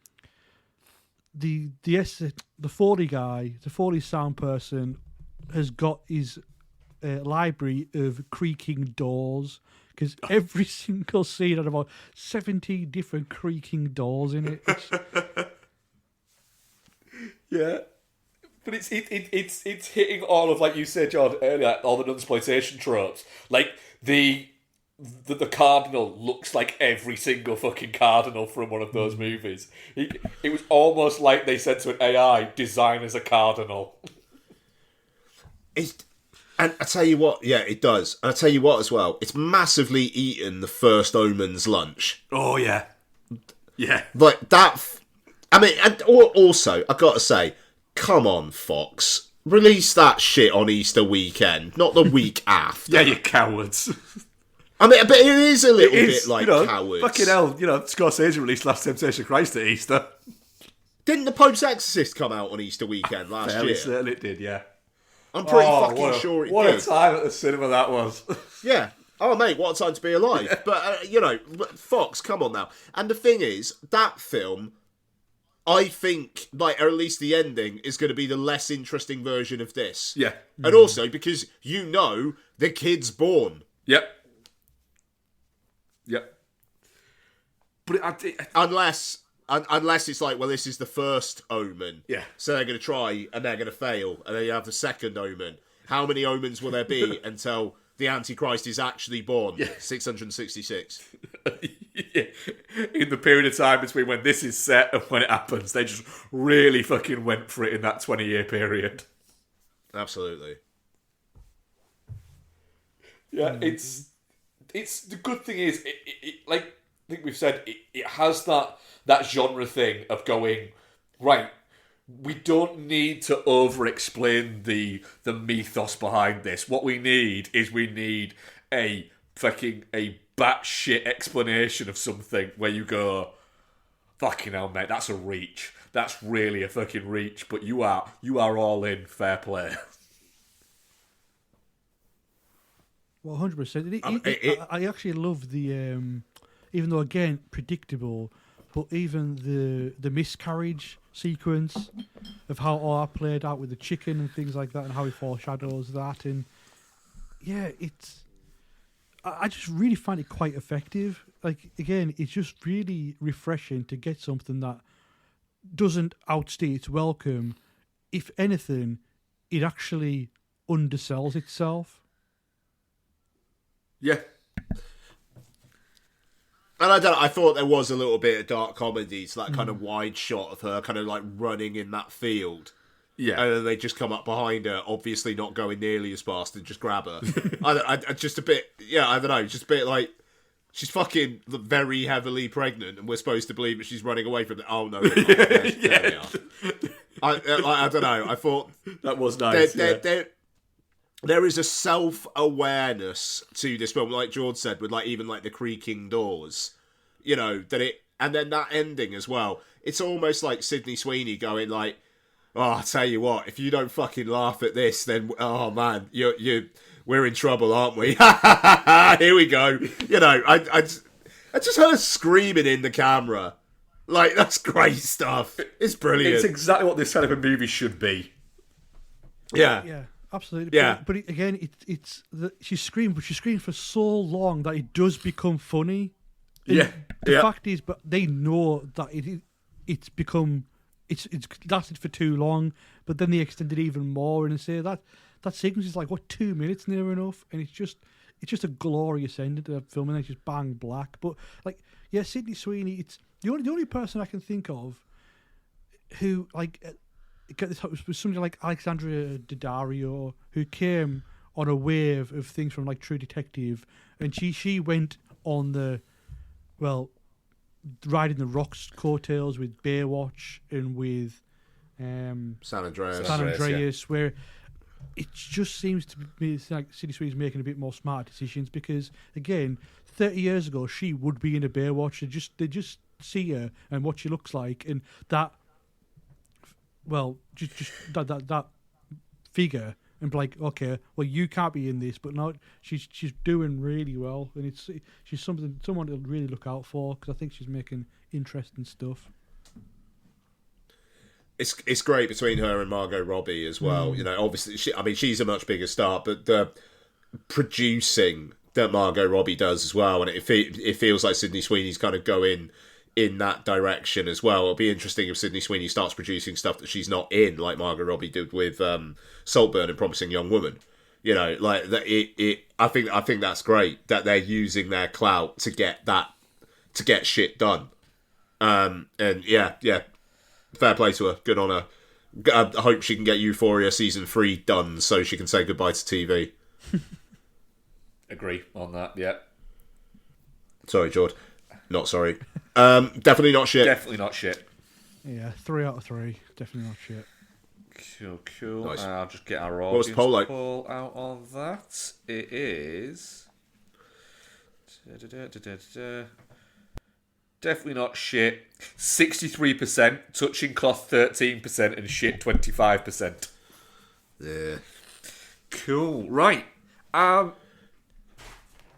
40 guy, the 40 sound person, has got his library of creaking doors, because every single scene had about 70 different creaking doors in it. Yeah. But it's hitting all of, like you said, John, earlier, all the nunsploitation tropes. Like, the cardinal looks like every single fucking cardinal from one of those movies. It was almost like they said to an AI, design as a cardinal. And I tell you what, yeah, it does. And I tell you what as well, it's massively eaten the first Omen's lunch. Oh, yeah. Yeah. Like, that... I mean, and also, I've got to say, come on, Fox. Release that shit on Easter weekend, not the week after. Yeah, you cowards. I mean, but it is a little bit like cowards. Fucking hell, Scorsese released Last Temptation of Christ at Easter. Didn't The Pope's Exorcist come out on Easter weekend last year? Certainly it did, yeah. I'm pretty sure it did. What a time at the cinema that was. Yeah. Oh, mate, what a time to be alive. But, Fox, come on now. And the thing is, that film... I think, like, or at least the ending, is going to be the less interesting version of this. Yeah. And also, because the kid's born. Yep. But Unless it's like, well, this is the first Omen. Yeah. So they're going to try, and they're going to fail, and then you have the second Omen. How many Omens will there be until the Antichrist is actually born? Yeah. 666. Yeah. In the period of time between when this is set and when it happens, they just really fucking went for it in that 20-year period. Absolutely. Yeah, it's the good thing is, it like I think we've said, it has that genre thing of going, right, we don't need to over-explain the mythos behind this. What we need is a batshit explanation of something where you go, fucking hell, mate, that's a reach. That's really a fucking reach, but you are all in, fair play. Well, 100%. I actually love the, even though, again, predictable, but even the miscarriage sequence of how all that played out with the chicken and things like that, and how he foreshadows that. And yeah, I just really find it quite effective. Like, again, it's just really refreshing to get something that doesn't outstay its welcome. If anything, it actually undersells itself. Yeah. And I don't know, I thought there was a little bit of dark comedy to that kind of wide shot of her kind of like running in that field. Yeah. And then they just come up behind her, obviously not going nearly as fast, and just grab her. I just a bit, I don't know, just a bit like, she's fucking very heavily pregnant, and we're supposed to believe that she's running away from it. Oh, no. There we are. I don't know, I thought... That was nice, There is a self-awareness to this film, like George said, with like even like the creaking doors, and then that ending as well. It's almost like Sydney Sweeney going like, "Oh, I tell you what, if you don't fucking laugh at this, then oh man, we're in trouble, aren't we?" Here we go. I just heard her screaming in the camera, like that's great stuff. It's brilliant. It's exactly what this kind of a movie should be. Yeah, absolutely. Yeah. But again, she screamed for so long that it does become funny. And the fact is, but they know that it's lasted for too long. But then they extended even more, and they say that sequence is like 2 minutes near enough, and it's just a glorious ending to that film, and then it's just bang black. But Sydney Sweeney, it's the only person I can think of who get this was somebody like Alexandra Daddario, who came on a wave of things from like True Detective, and she went on the riding the Rock's coattails with Baywatch and with San Andreas. San Andreas, where it just seems to me like Sydney Sweeney's making a bit more smart decisions, because again, 30 years ago she would be in a Baywatch. They just see her and what she looks like, and that just that figure, and be like, okay, well, you can't be in this, but no, she's doing really well, and she's someone to really look out for, because I think she's making interesting stuff. It's great between her and Margot Robbie as well. You know, obviously, she's a much bigger star, but the producing that Margot Robbie does as well, and it feels like Sydney Sweeney's kind of going in that direction as well. It'll be interesting if Sydney Sweeney starts producing stuff that she's not in, like Margot Robbie did with Saltburn and Promising Young Woman. You know, like that. I think that's great that they're using their clout to get shit done. And yeah, fair play to her. Good on her. I hope she can get Euphoria season 3 done so she can say goodbye to TV. Agree on that. Yeah. Sorry, Jord. Not sorry. Definitely not shit. Definitely not shit. Yeah, 3 out of 3. Definitely not shit. Cool. Nice. I'll just get our What was audience the poll like? poll out on that. It is definitely not shit. 63%, touching cloth 13%, and shit 25%. Yeah. Cool. Right.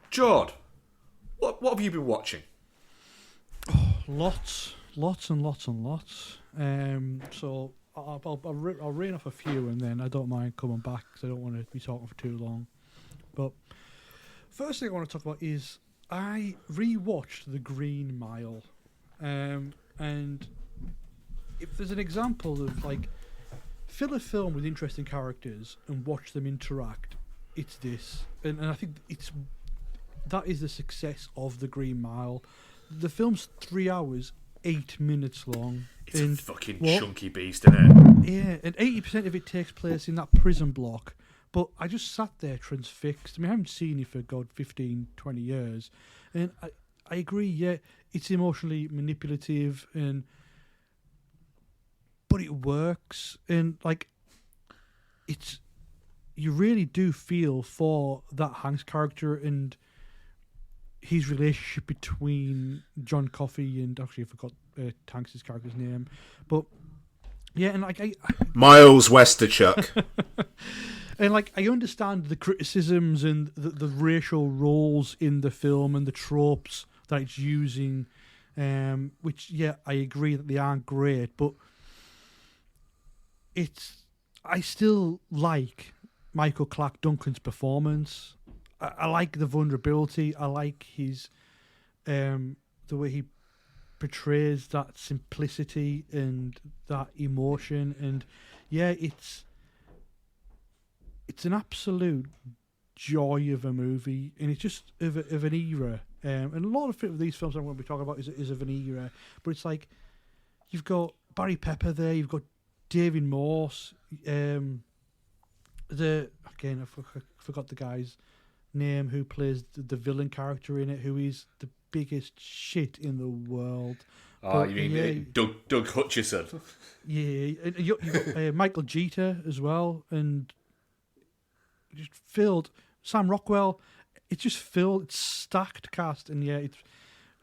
Jord, what have you been watching? Lots and lots. So I'll read off a few, and then I don't mind coming back, because I don't want to be talking for too long. But first thing I want to talk about is I rewatched The Green Mile, and if there's an example of like fill a film with interesting characters and watch them interact, it's this, and I think that is the success of The Green Mile. The film's 3 hours, 8 minutes long. It's a fucking chunky beast, isn't it? Yeah, and 80% of it takes place in that prison block. But I just sat there transfixed. I mean, I haven't seen it for, 15, 20 years. And I agree, yeah, it's emotionally manipulative, but it works. And, you really do feel for that Hanks character and his relationship between John Coffey and, actually I forgot Hanks' character's name, but yeah, and Miles Westerchuck. and I understand the criticisms and the racial roles in the film and the tropes that it's using, which I agree that they aren't great, but I still like Michael Clarke Duncan's performance. I like the vulnerability. I like his the way he portrays that simplicity and that emotion. And it's an absolute joy of a movie, and it's just of an era. And a lot of these films I'm going to be talking about is of an era. But it's like you've got Barry Pepper there. You've got David Morse. I forgot the guy's name who plays the villain character in it, who is the biggest shit in the world. Oh, you mean Doug Hutchison? Yeah, and you got Michael Jeter as well, and just filled. Sam Rockwell. It's just filled. It's stacked cast, and it's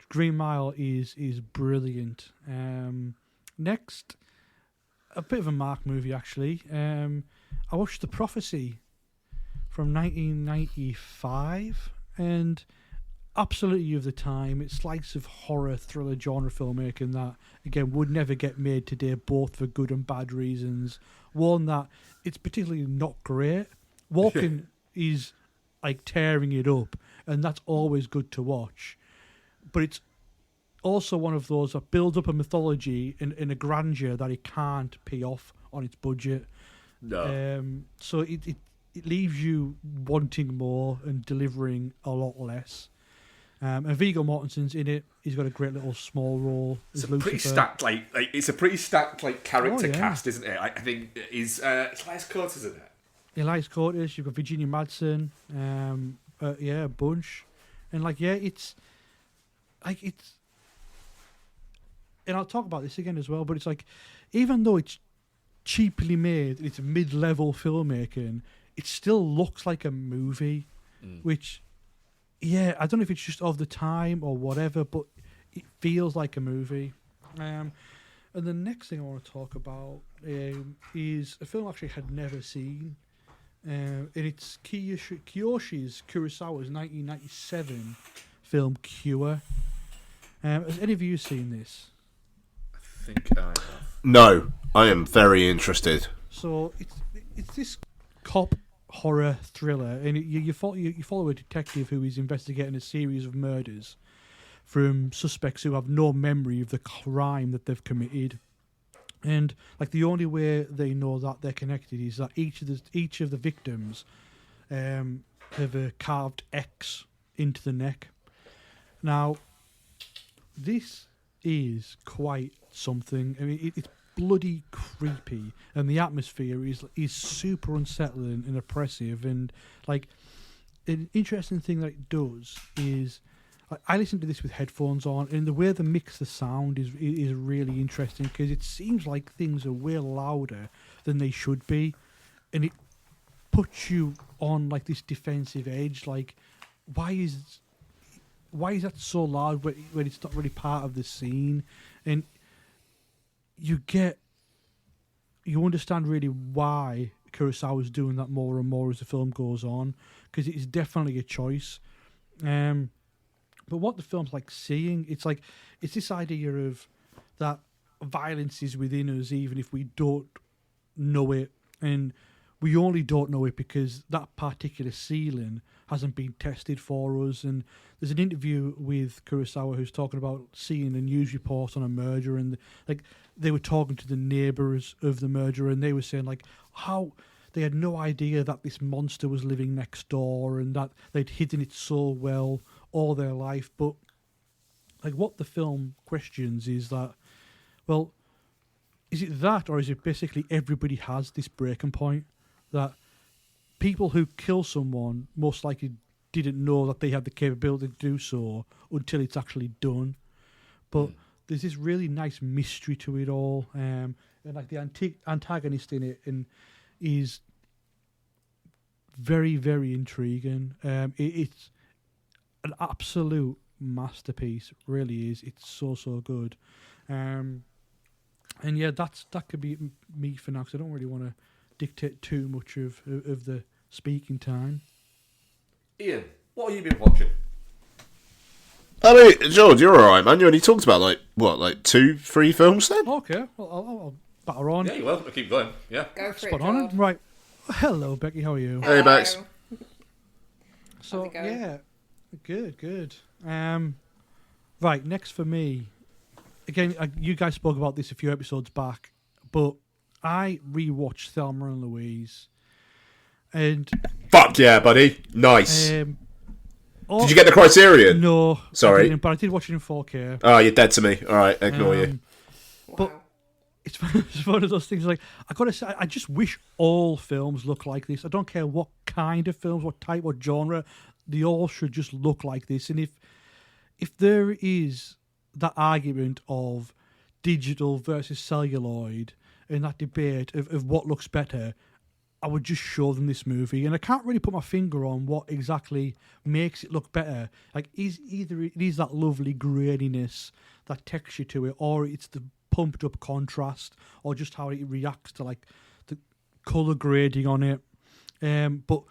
Green Mile is brilliant. Next, a bit of a Mark movie actually. I watched The Prophecy from 1995, and absolutely of the time. It's slice of horror, thriller, genre filmmaking that, again, would never get made today, both for good and bad reasons. One, that it's particularly not great. Walken is like tearing it up, and that's always good to watch. But it's also one of those that builds up a mythology in a grandeur that it can't pay off on its budget. No. So it leaves you wanting more and delivering a lot less. And Viggo Mortensen's in it. He's got a great little small role. It's as a pretty Lucifer. stacked, it's a pretty stacked character Oh, yeah. cast, isn't it? I think it's Elias Coates, isn't it? Elias Coates. You've got Virginia Madsen. A bunch, and it's. And I'll talk about this again as well, but it's like, even though it's cheaply made, it's mid-level filmmaking, it still looks like a movie, which, I don't know if it's just of the time or whatever, but it feels like a movie. And the next thing I want to talk about is a film I actually had never seen, and it's Kiyoshi Kurosawa's 1997 film Cure. Has any of you seen this? I think I have. No, I am very interested. So it's this cop horror thriller, and you follow a detective who is investigating a series of murders from suspects who have no memory of the crime that they've committed. And the only way they know that they're connected is that each of the victims have a carved X into the neck. Now, this is quite something. I mean, it's bloody creepy, and the atmosphere is super unsettling and oppressive. And an interesting thing that it does is, I listen to this with headphones on, and the way they mix the sound is really interesting, because it seems like things are way louder than they should be, and it puts you on this defensive edge. Why is that so loud when it's not really part of the scene? And you understand really why Kurosawa's doing that more and more as the film goes on, because it is definitely a choice. But what the film's seeing, it's this idea of that violence is within us, even if we don't know it, and we only don't know it because that particular ceiling hasn't been tested for us. And there's an interview with Kurosawa who's talking about seeing a news report on a murder, and they were talking to the neighbours of the murderer, and they were saying how they had no idea that this monster was living next door, and that they'd hidden it so well all their life. But what the film questions is that, well, is it that, or is it basically everybody has this breaking point, that people who kill someone most likely didn't know that they had the capability to do so until it's actually done. But there's this really nice mystery to it all, and the antagonist in it is very, very intriguing. It's an absolute masterpiece, really is. It's so good. And yeah, that could be me for now, because I don't really want to dictate too much of the speaking time. Ian, what have you been watching? I mean, George, you're alright, man. You only talked about 2-3 films then? Okay, well, I'll batter on. Yeah, you're welcome to keep going. Yeah. Go for Spot it, on. George. Right. Hello, Becky. How are you? Hey, Bex. So How's it going? yeah, good. Right, next for me. Again, you guys spoke about this a few episodes back, but I rewatched Thelma and Louise, and Fuck yeah, buddy. Nice. Did Did you get the Criterion? No, Sorry. I didn't, but I did watch it in 4K. Oh, you're dead to me. Alright, ignore you. But Wow. it's one of those things. I gotta say, I just wish all films look like this. I don't care what kind of films, what type, what genre. They all should just look like this. And if there is that argument of digital versus celluloid in that debate of what looks better, I would just show them this movie. And I can't really put my finger on what exactly makes it look better. Either it is that lovely graininess, that texture to it, or it's the pumped up contrast, or just how it reacts to the colour grading on it. But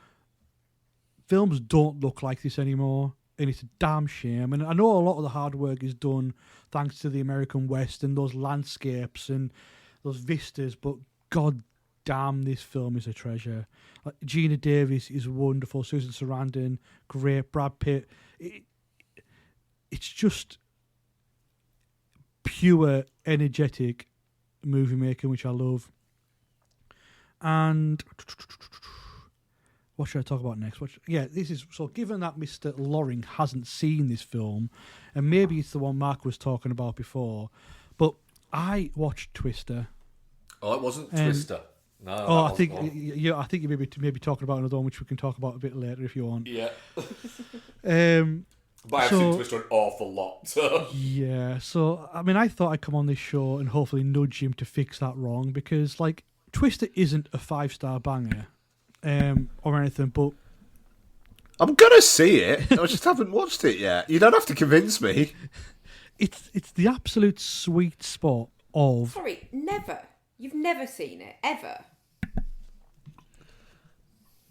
films don't look like this anymore. and it's a damn shame. And I know a lot of the hard work is done thanks to the American West and those landscapes and those vistas, but god damn, this film is a treasure. Like, Gina Davis is wonderful, Susan Sarandon, great, Brad Pitt. It's just pure, energetic movie making, which I love. And what should I talk about next? This is so. Given that Mr. Loring hasn't seen this film, and maybe it's the one Mark was talking about before, but I watched Twister. Oh, it wasn't Twister. No. I think you may be talking about another one, which we can talk about a bit later if you want. Yeah. But I've seen Twister an awful lot. So. Yeah. So I mean, I thought I'd come on this show and hopefully nudge him to fix that wrong, because like Twister isn't a 5-star banger. Or anything, but I'm gonna see it. I just haven't watched it yet. You don't have to convince me. It's the absolute sweet spot of. Sorry, never. You've never seen it ever.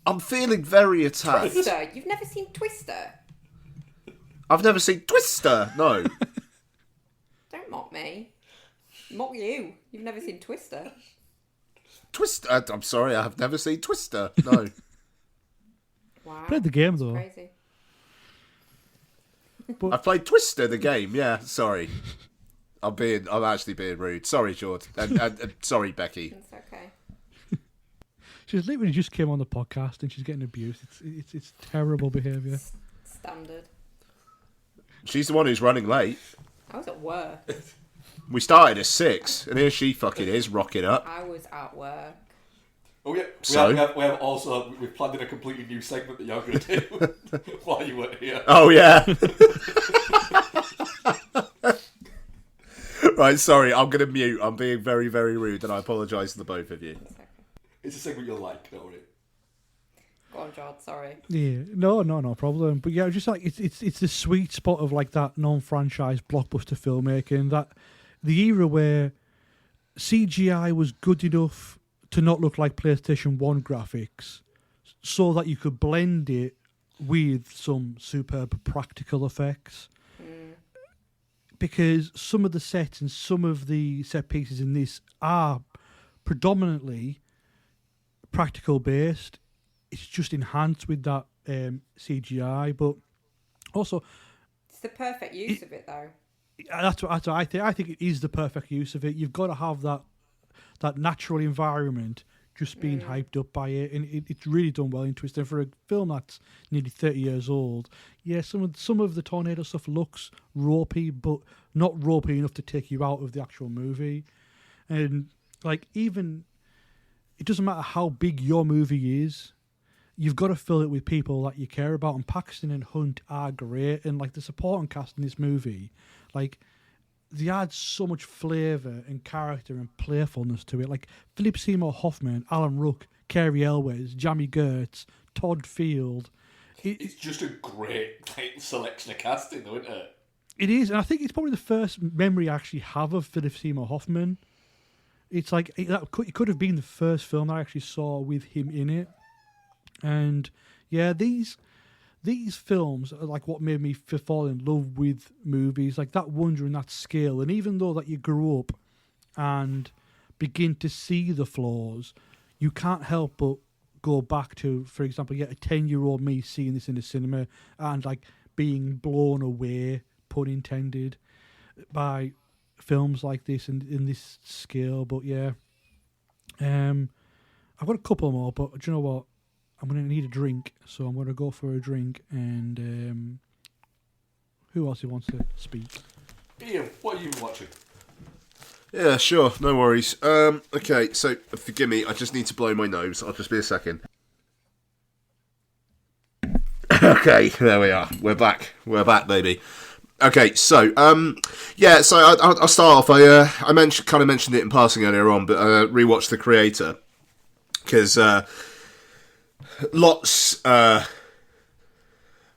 I'm feeling very attacked. Twister. You've never seen Twister. I've never seen Twister. No. Don't mock me. Mock you. You've never seen Twister. Twister. I'm sorry, I have never seen Twister. No. Wow. Played the game though. Crazy. I've played Twister, the game. Yeah, sorry. I'm actually being rude. Sorry, George. And sorry, Becky. It's okay. She's literally just came on the podcast and she's getting abused. It's terrible behaviour. Standard. She's the one who's running late. I was at work. We started at 6, and here she fucking is, rocking up. I was at work. Oh yeah, we've planned in a completely new segment that you're going to do while you weren't here. Oh yeah. Right, sorry, I'm going to mute. I'm being very, very rude, and I apologise to the both of you. It's a segment you'll like, don't worry. Go on, John. Sorry. Yeah, no problem. But yeah, just like it's the sweet spot of like that non-franchise blockbuster filmmaking, that the era where CGI was good enough to not look like PlayStation 1 graphics, so that you could blend it with some superb practical effects. Because some of the sets and some of the set pieces in this are predominantly practical based. It's just enhanced with that CGI, but also it's the perfect use of it, though. That's what I think. I think it is the perfect use of it. You've got to have that natural environment just being hyped up by it, and it's really done well in Twister. For a film that's nearly 30 years old, yeah, some of the tornado stuff looks ropey, but not ropey enough to take you out of the actual movie. And like, even it doesn't matter how big your movie is, you've got to fill it with people that you care about. And Paxton and Hunt are great, and like the supporting cast in this movie, like, they add so much flavour and character and playfulness to it. Like Philip Seymour Hoffman, Alan Ruck, Cary Elwes, Jamie Gertz, Todd Field. It's just a great selection of casting, though, isn't it? It is, and I think it's probably the first memory I actually have of Philip Seymour Hoffman. It's like it could have been the first film I actually saw with him in it. And yeah, these films are like what made me fall in love with movies, like that wonder and that scale. And even though that you grew up and begin to see the flaws, you can't help but go back to, for example, a 10-year-old me seeing this in the cinema and like being blown away, pun intended, by films like this and in this scale. But yeah, I've got a couple more, but do you know what? I'm going to need a drink, so I'm going to go for a drink. And who else wants to speak? Ian, what are you watching? Yeah, sure, no worries. Okay, so forgive me, I just need to blow my nose. I'll just be a second. Okay, there we are. We're back, baby. Okay, so I'll start off. I mentioned it in passing earlier on, but rewatched The Creator because Lots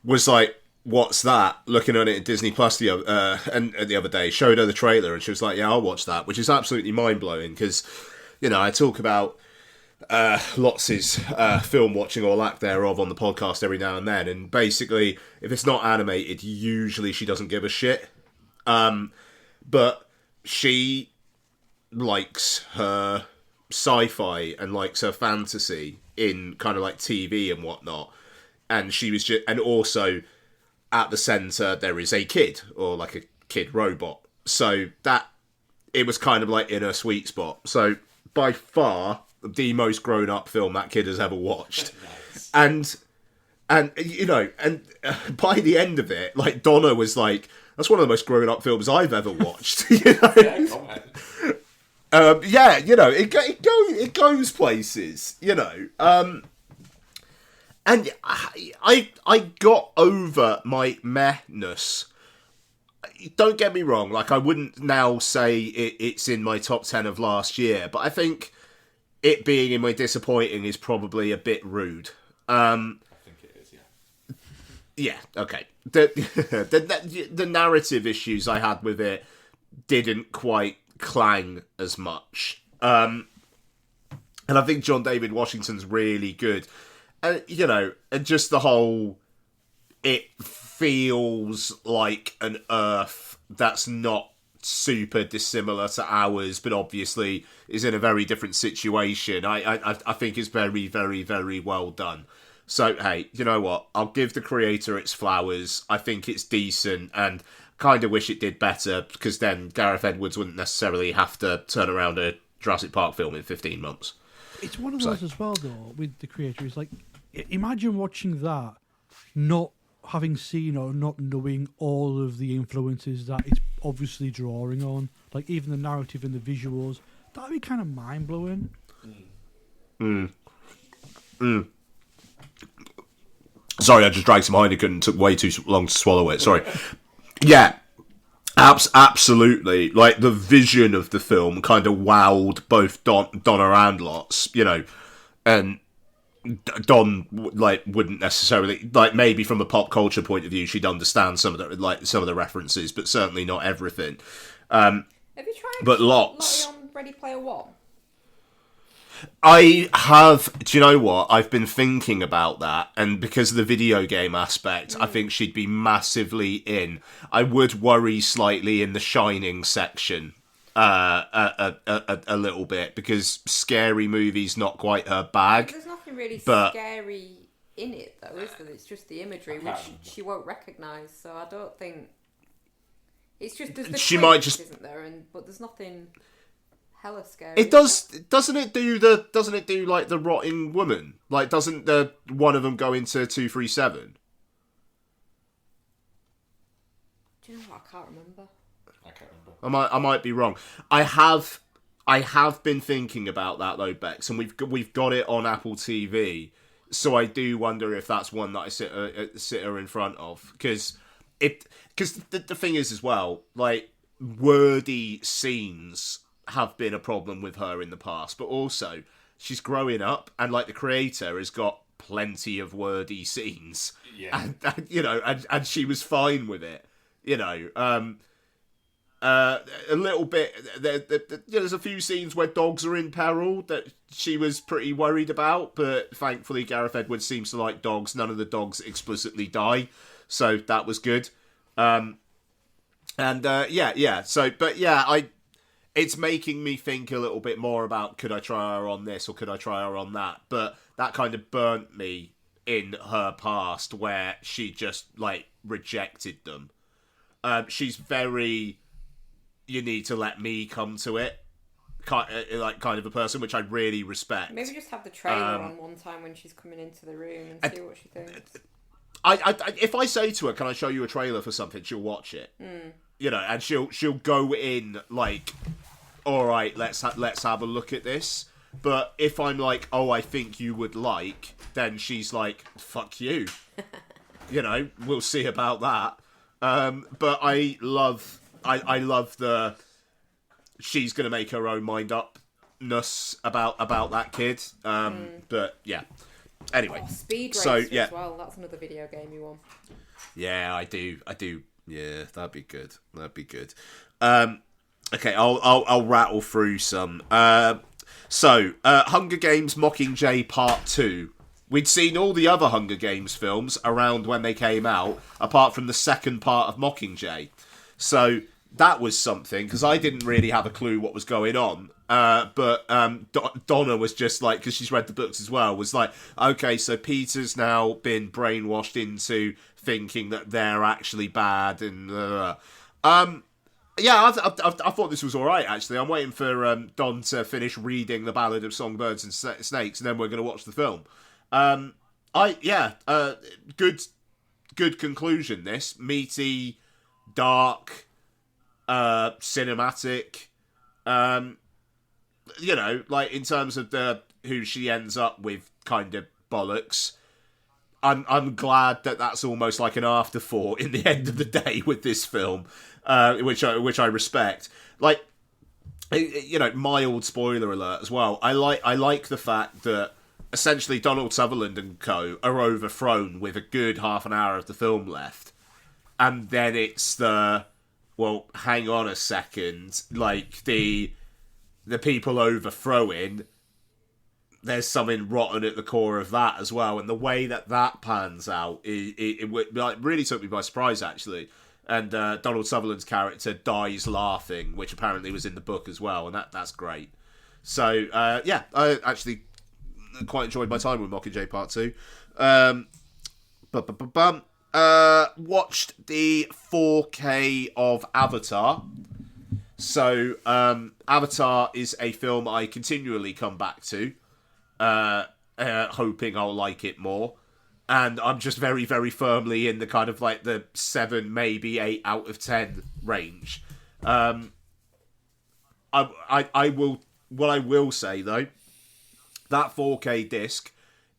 was like, "What's that?" Looking at it at Disney Plus the other day, showed her the trailer, and she was like, "Yeah, I'll watch that," which is absolutely mind blowing because, I talk about Lots' film watching or lack thereof on the podcast every now and then, and basically, if it's not animated, usually she doesn't give a shit. But she likes her sci-fi and likes her fantasy in kind of like TV and whatnot, and she was just, and also at the centre there is a kid or like a kid robot, so that it was kind of like in her sweet spot. So by far the most grown-up film that kid has ever watched. Nice. And you know, and by the end of it, like, Donna was like, that's one of the most grown-up films I've ever watched. You know? Yeah, you know, it goes places, you know. And I got over my mehness. Don't get me wrong, like, I wouldn't now say it's in my top 10 of last year, but I think it being in my disappointing is probably a bit rude. I think it is, yeah. Yeah, okay. The narrative issues I had with it didn't quite clang as much. And I think John David Washington's really good. You know, and just the whole, it feels like an Earth that's not super dissimilar to ours, but obviously is in a very different situation. I think it's very, very, very well done. So, hey, you know what? I'll give the creator its flowers. I think it's decent, and kind of wish it did better, because then Gareth Edwards wouldn't necessarily have to turn around a Jurassic Park film in 15 months. It's one of those as well, though, with the creator. It's like, imagine watching that, not having seen or not knowing all of the influences that it's obviously drawing on. Like, even the narrative and the visuals. That'd be kind of mind-blowing. Sorry, I just drank some Heineken and took way too long to swallow it. Sorry. Yeah, absolutely. Like, the vision of the film kind of wowed both Donna and Lots, you know, and Don, like, wouldn't necessarily, like, maybe from a pop culture point of view, she'd understand some of the references, but certainly not everything. Have you tried? But Lots on Ready Player One. I have. Do you know what? I've been thinking about that, and because of the video game aspect, I think she'd be massively in. I would worry slightly in the Shining section, a little bit, because scary movies not quite her bag. There's nothing really scary in it, though, is there? It's just the imagery, which she won't recognise. So I don't think it's just there's the she might just, isn't there? But there's nothing hella scary. It does. Doesn't it do like the rotting woman? Like, doesn't the one of them go into 237? Do you know what? I can't remember. I might be wrong. I have been thinking about that though, Bex, and we've got it on Apple TV. So I do wonder if that's one that I sit her in front of, because the thing is as well, like, wordy scenes have been a problem with her in the past, but also she's growing up, and like the creator has got plenty of wordy scenes, and you know, and she was fine with it, you know. A little bit. There's a few scenes where dogs are in peril that she was pretty worried about, but thankfully Gareth Edwards seems to like dogs. None of the dogs explicitly die, so that was good. So, but yeah, it's making me think a little bit more about, could I try her on this or could I try her on that? But that kind of burnt me in her past, where she just like rejected them. She's very, you need to let me come to it, kind of a person, which I really respect. Maybe just have the trailer on one time when she's coming into the room and see what she thinks. If I say to her, can I show you a trailer for something, she'll watch it. You know, and she'll go in like, all right, let's have a look at this. But if I'm like, oh, I think you would like, then she's like, fuck you. You know, we'll see about that. But I love the, she's gonna make her own mind upness about that kid. But yeah. Anyway, Speed Racer as well. That's another video game you want. Yeah, I do. Yeah, that'd be good. Okay, I'll rattle through some. So, Hunger Games Mockingjay Part 2. We'd seen all the other Hunger Games films around when they came out, apart from the second part of Mockingjay. So, that was something, because I didn't really have a clue what was going on. But Donna was just like, because she's read the books as well, was like, okay, so Peter's now been brainwashed into thinking that they're actually bad, and yeah, I thought this was all right, actually. I'm waiting for Don to finish reading The Ballad of Songbirds and Snakes, and then we're going to watch the film. Good conclusion, this. Meaty, dark, cinematic. You know, like, in terms of who she ends up with kind of bollocks. I'm glad that that's almost like an afterthought in the end of the day with this film, which I respect. Like, you know, mild spoiler alert as well. I like the fact that essentially Donald Sutherland and co are overthrown with a good half an hour of the film left, and then it's well, hang on a second, like the people overthrowing. There's something rotten at the core of that as well, and the way that pans out, it really took me by surprise, actually. And Donald Sutherland's character dies laughing, which apparently was in the book as well, and that's great. So yeah, I actually quite enjoyed my time with Mockingjay Part 2. Watched the 4K of Avatar. So Avatar is a film I continually come back to. Hoping I'll like it more, and I'm just very, very firmly in the kind of like the 7, maybe 8 out of 10 range. I will. What I will say though, that 4K disc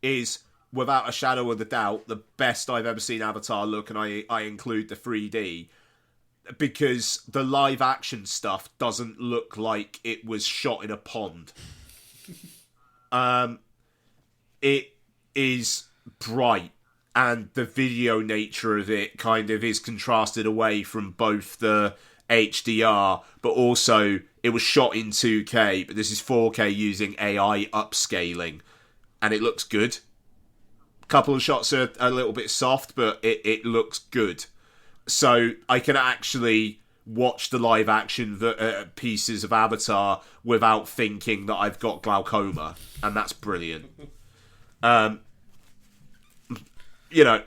is without a shadow of a doubt the best I've ever seen Avatar look, and I include the 3D because the live action stuff doesn't look like it was shot in a pond. It is bright, and the video nature of it kind of is contrasted away from both the HDR, but also it was shot in 2K, but this is 4K using AI upscaling, and it looks good. A couple of shots are a little bit soft, but it looks good. So I can actually watch the live action pieces of Avatar without thinking that I've got glaucoma, and that's brilliant. You know,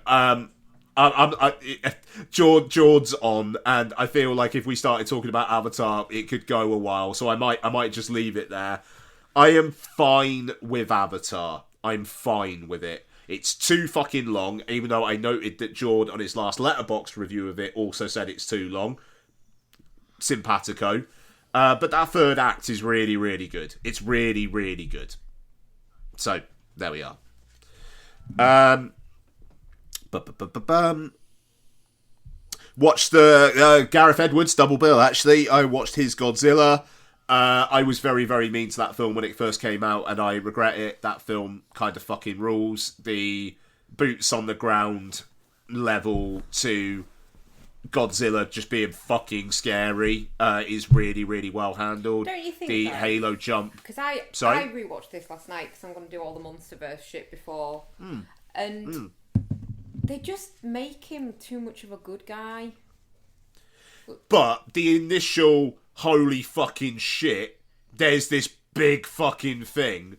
George's on, and I feel like if we started talking about Avatar, it could go a while. So I might just leave it there. I am fine with Avatar. I'm fine with it. It's too fucking long, even though I noted that Jord on his last Letterboxd review of it also said it's too long. Simpatico. But that third act is really, really good. It's really, really good. So, there we are. Watched the Gareth Edwards double bill, actually. I watched his Godzilla. I was very, very mean to that film when it first came out, and I regret it. That film kind of fucking rules. The boots on the ground level to Godzilla just being fucking scary is really, really well handled. Don't you think the though? Halo jump? Because I rewatched this last night because I'm going to do all the MonsterVerse shit before, and they just make him too much of a good guy. But the initial holy fucking shit, there's this big fucking thing.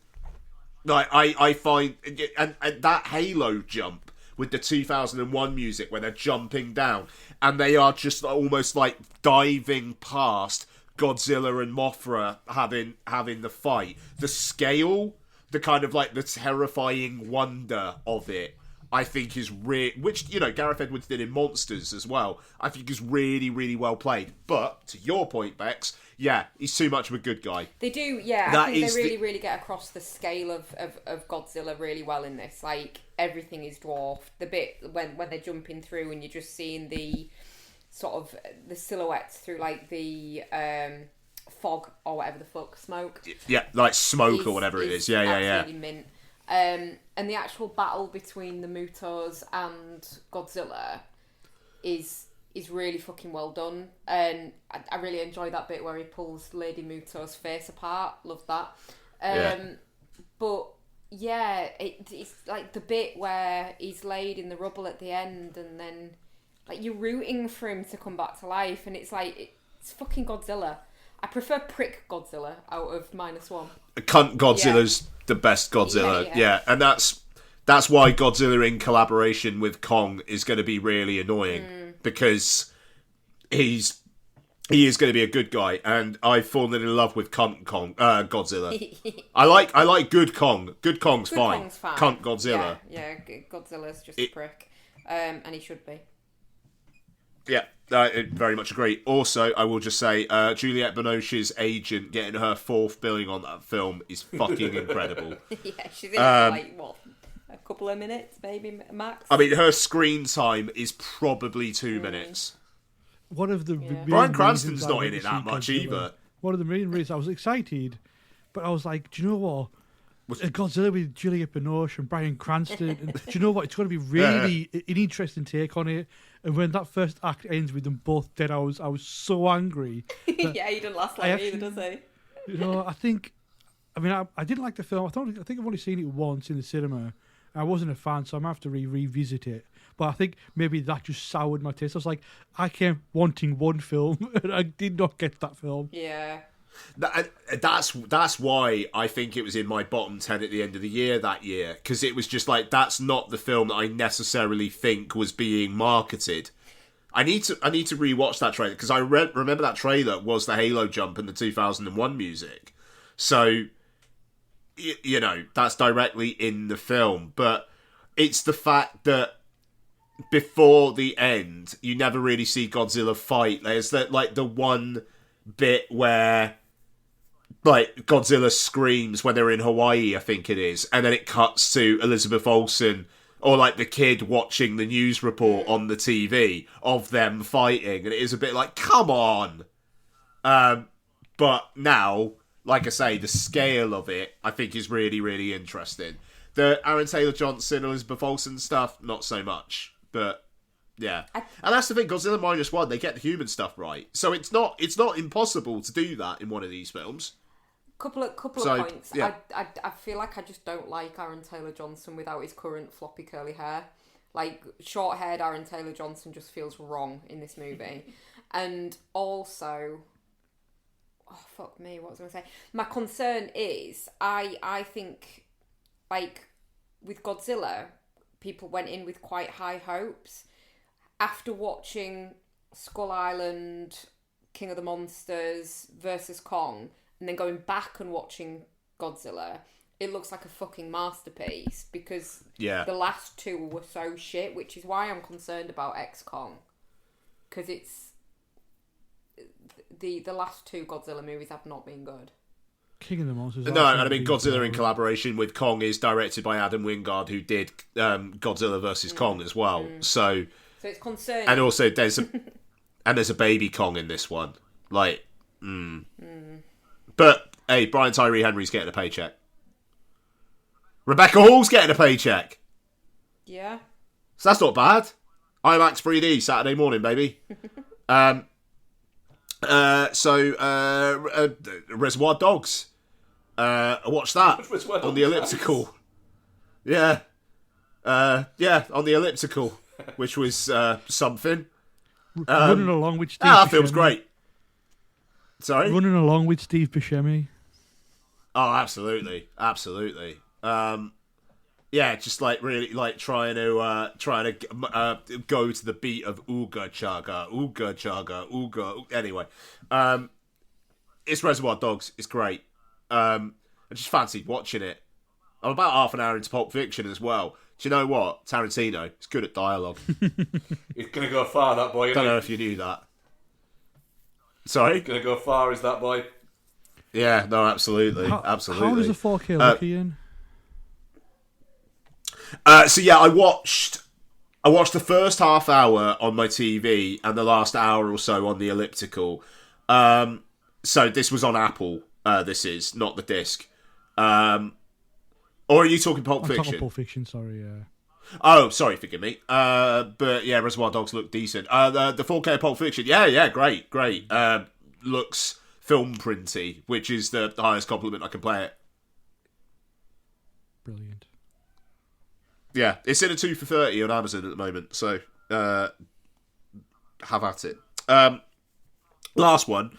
Like I find, and that Halo jump with the 2001 music where they're jumping down and they are just almost like diving past Godzilla and Mothra having the fight. The scale, the kind of like the terrifying wonder of it, I think is which, you know, Gareth Edwards did in Monsters as well. I think is really, really well played. But to your point, Bex, yeah, he's too much of a good guy. They do, yeah. I think they really get across the scale of Godzilla really well in this. Like, everything is dwarfed. The bit when they're jumping through and you're just seeing the sort of the silhouettes through like the fog or whatever the fuck, smoke. Yeah, like smoke or whatever it is. Yeah. Absolutely mint. And the actual battle between the Mutos and Godzilla is really fucking well done, and I really enjoy that bit where he pulls Lady Muto's face apart. Love that. But yeah, it's like the bit where he's laid in the rubble at the end, and then like you're rooting for him to come back to life, and it's like it's fucking Godzilla. I prefer prick Godzilla out of -1. Cunt Godzilla's the best Godzilla, yeah. And that's why Godzilla in collaboration with Kong is going to be really annoying, because he is going to be a good guy, and I've fallen in love with Cunt Godzilla. I like good Kong. Good Kong's fine. Cunt Godzilla. Yeah, Godzilla's just a prick, and he should be. Yeah, I very much agree. Also, I will just say, Juliette Binoche's agent getting her 4th billing on that film is fucking incredible. Yeah, she's in it for like, what, a couple of minutes, maybe, max? I mean, her screen time is probably 2 minutes. One of the Bryan Cranston's not in it that much either. One of the main reasons I was excited, but I was like, do you know what? Godzilla with Juliette Binoche and Bryan Cranston. And do you know what? It's going to be really an interesting take on it. And when that first act ends with them both dead, I was so angry. Yeah, he didn't last long either, does he? You know, I didn't like the film. I think I've only seen it once in the cinema. I wasn't a fan, so I'm going to have to revisit it. But I think maybe that just soured my taste. I was like, I came wanting one film, and I did not get that film. Yeah. That's why I think it was in my bottom 10 at the end of the year that year, because it was just like, that's not the film that I necessarily think was being marketed. I need to rewatch that trailer, because I remember that trailer was the Halo jump and the 2001 music, so you know that's directly in the film. But it's the fact that before the end, you never really see Godzilla fight. There's that like the one bit where like Godzilla screams when they're in Hawaii, I think it is, and then it cuts to Elizabeth Olsen or like the kid watching the news report on the TV of them fighting, and it is a bit like, come on. But now, like I say, the scale of it I think is really, really interesting. The Aaron Taylor Johnson, Elizabeth Olsen stuff, not so much, but yeah. And that's the thing, Godzilla -1, they get the human stuff right, so it's not impossible to do that in one of these films. Couple of points. Yeah. I feel like I just don't like Aaron Taylor Johnson without his current floppy curly hair. Like, short-haired Aaron Taylor Johnson just feels wrong in this movie. And also, oh fuck me, what was I going to say? My concern is, I think, like, with Godzilla, people went in with quite high hopes. After watching Skull Island, King of the Monsters versus Kong, and then going back and watching Godzilla, it looks like a fucking masterpiece, because the last two were so shit, which is why I'm concerned about X-Kong. Because it's... The last two Godzilla movies have not been good. King of the Monsters... No, and I mean, Godzilla in collaboration with Kong is directed by Adam Wingard, who did Godzilla vs. Kong as well. So it's concerning. And also, there's a baby Kong in this one. Like, But, hey, Brian Tyree Henry's getting a paycheck. Rebecca Hall's getting a paycheck. Yeah. So that's not bad. IMAX 3D, Saturday morning, baby. Reservoir Dogs. I watched that on the elliptical. Yeah. On the elliptical, which was something. Running along with Steve that film's great. Sorry? Running along with Steve Buscemi. Oh, absolutely. Just like really like trying to go to the beat of Ooga Chaga, Ooga Chaga, Ooga. Anyway, it's Reservoir Dogs. It's great. I just fancied watching it. I'm about half an hour into Pulp Fiction as well. Do you know what? Tarantino is good at dialogue. He's gonna go far, that boy. Don't know if you knew that. Sorry? Gonna go far, is that boy? Yeah, no, absolutely. How does a 4K look, Ian? I watched the first half hour on my TV and the last hour or so on the elliptical. So this was on Apple. This is not the disc. Or are you talking Pulp Fiction? I'm talking Pulp Fiction. Sorry, yeah. Oh, sorry, forgive me. But yeah, Reservoir Dogs look decent. The 4K Pulp Fiction, yeah, great. Looks film printy, which is the highest compliment I can play it. brilliant. Yeah, it's in a 2 for $30 on Amazon at the moment, so have at it. Last one.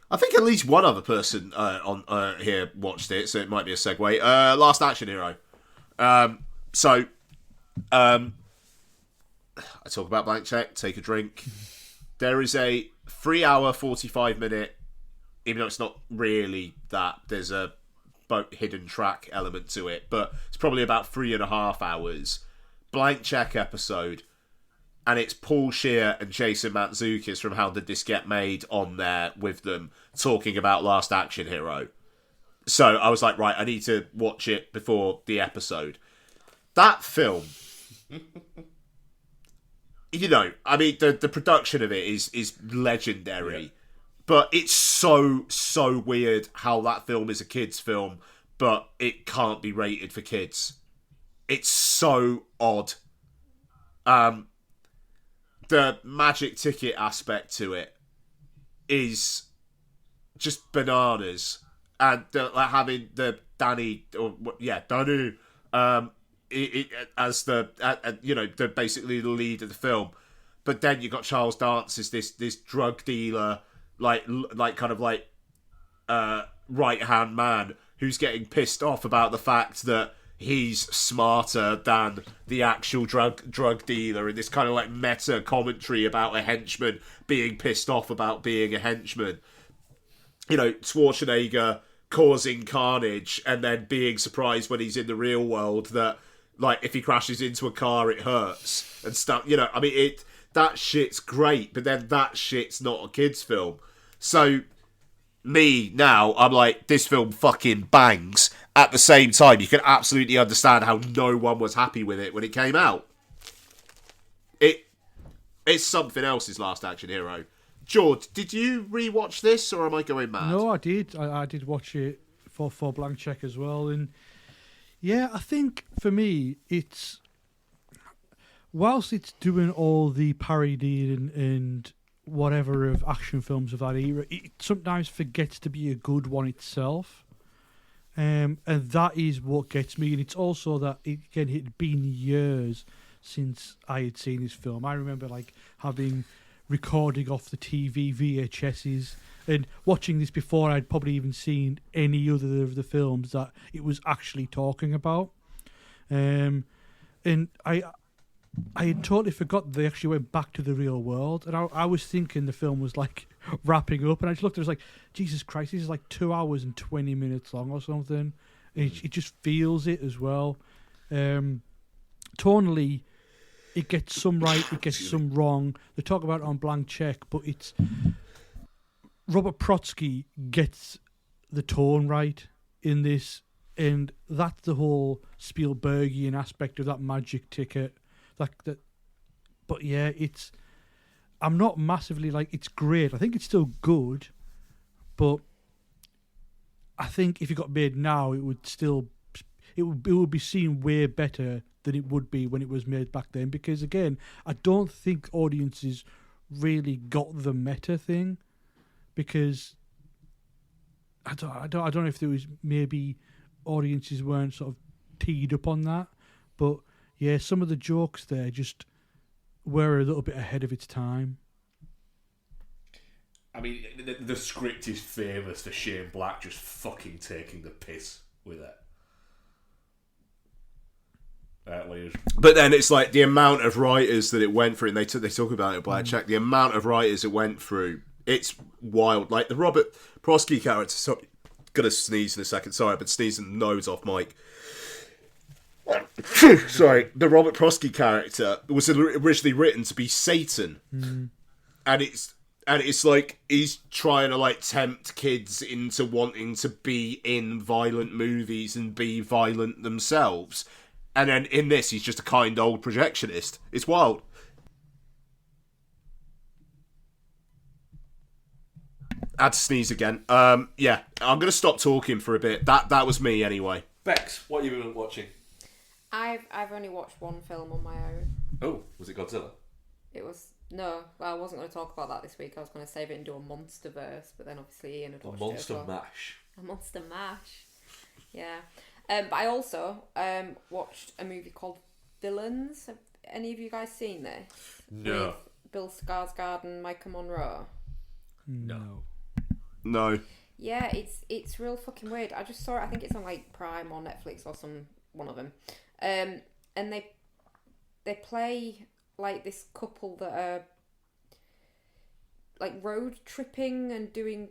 I think at least one other person on here watched it, so it might be a segue. Last Action Hero. I talk about Blank Check, take a drink. There is a 3-hour, 45-minute, even though it's not really that, there's a hidden track element to it, but it's probably about 3.5 hours. Blank Check episode. And it's Paul Scheer and Jason Mantzoukas from How Did This Get Made on there with them talking about Last Action Hero. So I was like, right, I need to watch it before the episode. That film, you know, I mean, the production of it is legendary. Yeah. But it's so weird how that film is a kid's film, but it can't be rated for kids. It's so odd. The magic ticket aspect to it is just bananas, and like having the Danny as the basically the lead of the film, but then you got Charles Dance as this drug dealer, like right hand man who's getting pissed off about the fact that he's smarter than the actual drug dealer, and this kind of like meta commentary about a henchman being pissed off about being a henchman. You know, Schwarzenegger causing carnage and then being surprised when he's in the real world that, like, if he crashes into a car it hurts and stuff. You know, I mean, that shit's great, but then that shit's not a kid's film. So me now, I'm like, this film fucking bangs. At the same time, you can absolutely understand how no one was happy with it when it came out. It's something else, his Last Action Hero. George, did you rewatch this, or am I going mad? No, I did. I did watch it for Blank Check as well, and yeah, I think for me, it's whilst it's doing all the parody and whatever of action films of that era, it sometimes forgets to be a good one itself. And that is what gets me. And it's also that, again, it had been years since I had seen this film. I remember like having recording off the TV VHSs and watching this before I'd probably even seen any other of the films that it was actually talking about. And I had totally forgot they actually went back to the real world. And I was thinking the film was like wrapping up, and I just looked, it was like, Jesus Christ, this is like 2 hours and 20 minutes long or something. It just feels it as well. Tonally, it gets some right, it gets some wrong. They talk about it on Blank Check, but it's Robert Protsky gets the tone right in this, and that's the whole Spielbergian aspect of that magic ticket. That, but yeah, I'm not massively like, it's great. I think it's still good, but I think if it got made now, it would be seen way better than it would be when it was made back then. Because again, I don't think audiences really got the meta thing, because I don't know if there was, maybe audiences weren't sort of teed up on that, but yeah, some of the jokes there just were a little bit ahead of its time. I mean, the script is famous for Shane Black just fucking taking the piss with it. But then it's like the amount of writers that it went through, and they talk about it, Black Check, the amount of writers it went through, it's wild. Like the Robert Prosky character, sorry, gonna sneeze in a second, sorry, I've been sneezing the nose off mic. Sorry, the Robert Prosky character was originally written to be Satan, and it's like he's trying to like tempt kids into wanting to be in violent movies and be violent themselves, and then in this he's just a kind old projectionist. It's wild. I had to sneeze again. Yeah, I'm gonna stop talking for a bit. That was me anyway. Bex, what have you been watching? I've only watched one film on my own. Oh, was it Godzilla? It was no. Well, I wasn't going to talk about that this week. I was going to save it and do a MonsterVerse, but then obviously Ian had watched it as well. Mash. A Monster Mash. Yeah. But I also watched a movie called Villains. Have any of you guys seen this? No. With Bill Skarsgård and Micah Monroe. No. No. Yeah, it's real fucking weird. I just saw it. I think it's on like Prime or Netflix or one of them. And they play like this couple that are like road tripping and doing